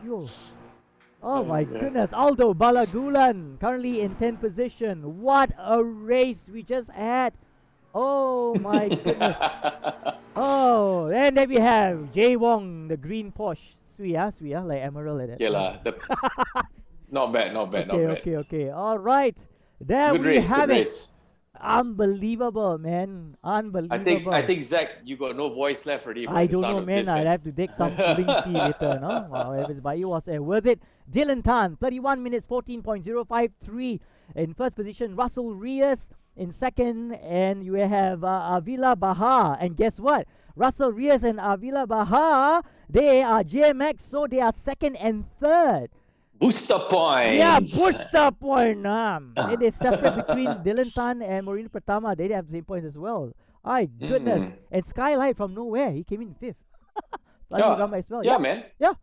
Oh, my goodness. Aldo Balagulan currently in 10th position. What a race we just had. Oh, my goodness. Oh, and then we have Jay Wong, the green Porsche. Sweet, like emerald like that. Yeah, lah. Not bad. Okay. All right. There good we race, have good it. Race. Unbelievable, man. Unbelievable. I think Zach, you got no voice left already. I don't know, man. I'll have to take some cooling tea later, no? But it was worth it. Dylan Tan, 31 minutes, 14.053 in first position. Russell Reyes in second, and you have Avila Baha. And guess what? Russell Reyes and Avila Baha, they are JMX, so they are second and third. Booster points. Yeah, booster point. It is separate between Dylan Tan and Moreno Pratama. They have the same points as well. My goodness. And Skylight from nowhere, he came in fifth. As well. Yeah, man. Yeah.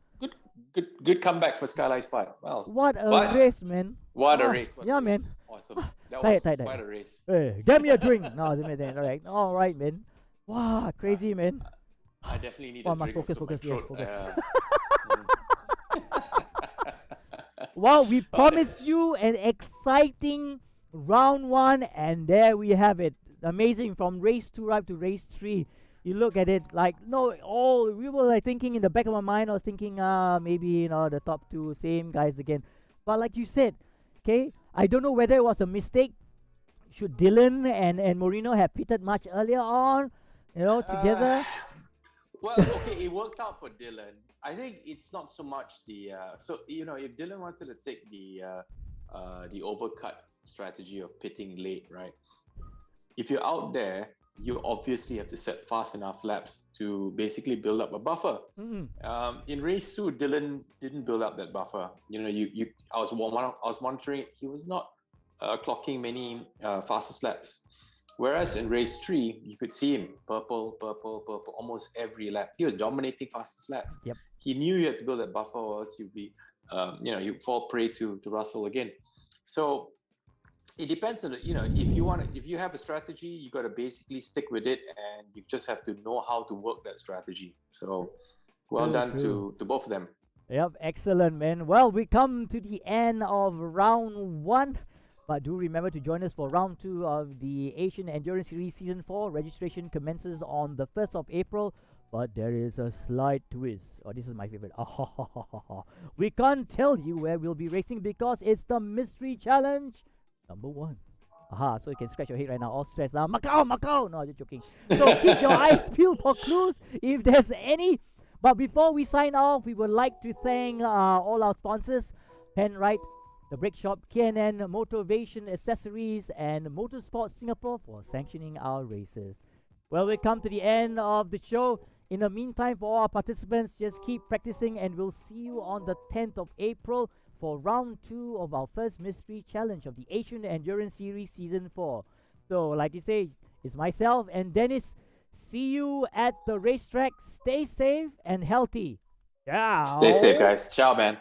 Good comeback for Skylight's part. Well, what a race, man. What a race. Man. Awesome. That was quite a race. Hey, get me a drink. No, give me a drink. All right, man. Wow, crazy, man. I definitely need a drink. Focus. Well, we promised you an exciting round one, and there we have it. Amazing, from race 2 right to race 3. You look at it like, we were like thinking in the back of my mind, I was thinking, maybe, the top 2, same guys again. But like you said, okay, I don't know whether it was a mistake. Should Dylan and Moreno have pitted much earlier on, together? Well, okay, it worked out for Dylan. I think it's not so much the if Dylan wanted to take the overcut strategy of pitting late, right? If you're out there, you obviously have to set fast enough laps to basically build up a buffer. In race 2, Dylan didn't build up that buffer. I was monitoring. He was not clocking many fastest laps. Whereas in race 3, you could see him purple, almost every lap. He was dominating fastest laps. Yep. He knew you had to build that buffer, or else you'd be, you'd fall prey to Russell again. So it depends on if you have a strategy, you got to basically stick with it, and you just have to know how to work that strategy. So well done to both of them. Yep, excellent, man. Well, we come to the end of round 1. But do remember to join us for round 2 of the Asian Endurance Series Season 4. Registration commences on the 1st of April. But there is a slight twist. Oh, this is my favorite. We can't tell you where we'll be racing because it's the Mystery Challenge number 1. So you can scratch your head right now, all stressed now. Macau! No, just joking. So keep your eyes peeled for clues if there's any. But before we sign off, we would like to thank all our sponsors. Penrite, The Brake Shop, KNN, Motivation Accessories, and Motorsport Singapore for sanctioning our races. Well, we come to the end of the show. In the meantime, for all our participants, just keep practicing, and we'll see you on the 10th of April for round 2 of our first mystery challenge of the Asian Endurance Series Season 4. So, like you say, it's myself and Dennis. See you at the racetrack. Stay safe and healthy. Ciao. Stay safe, guys. Ciao, man.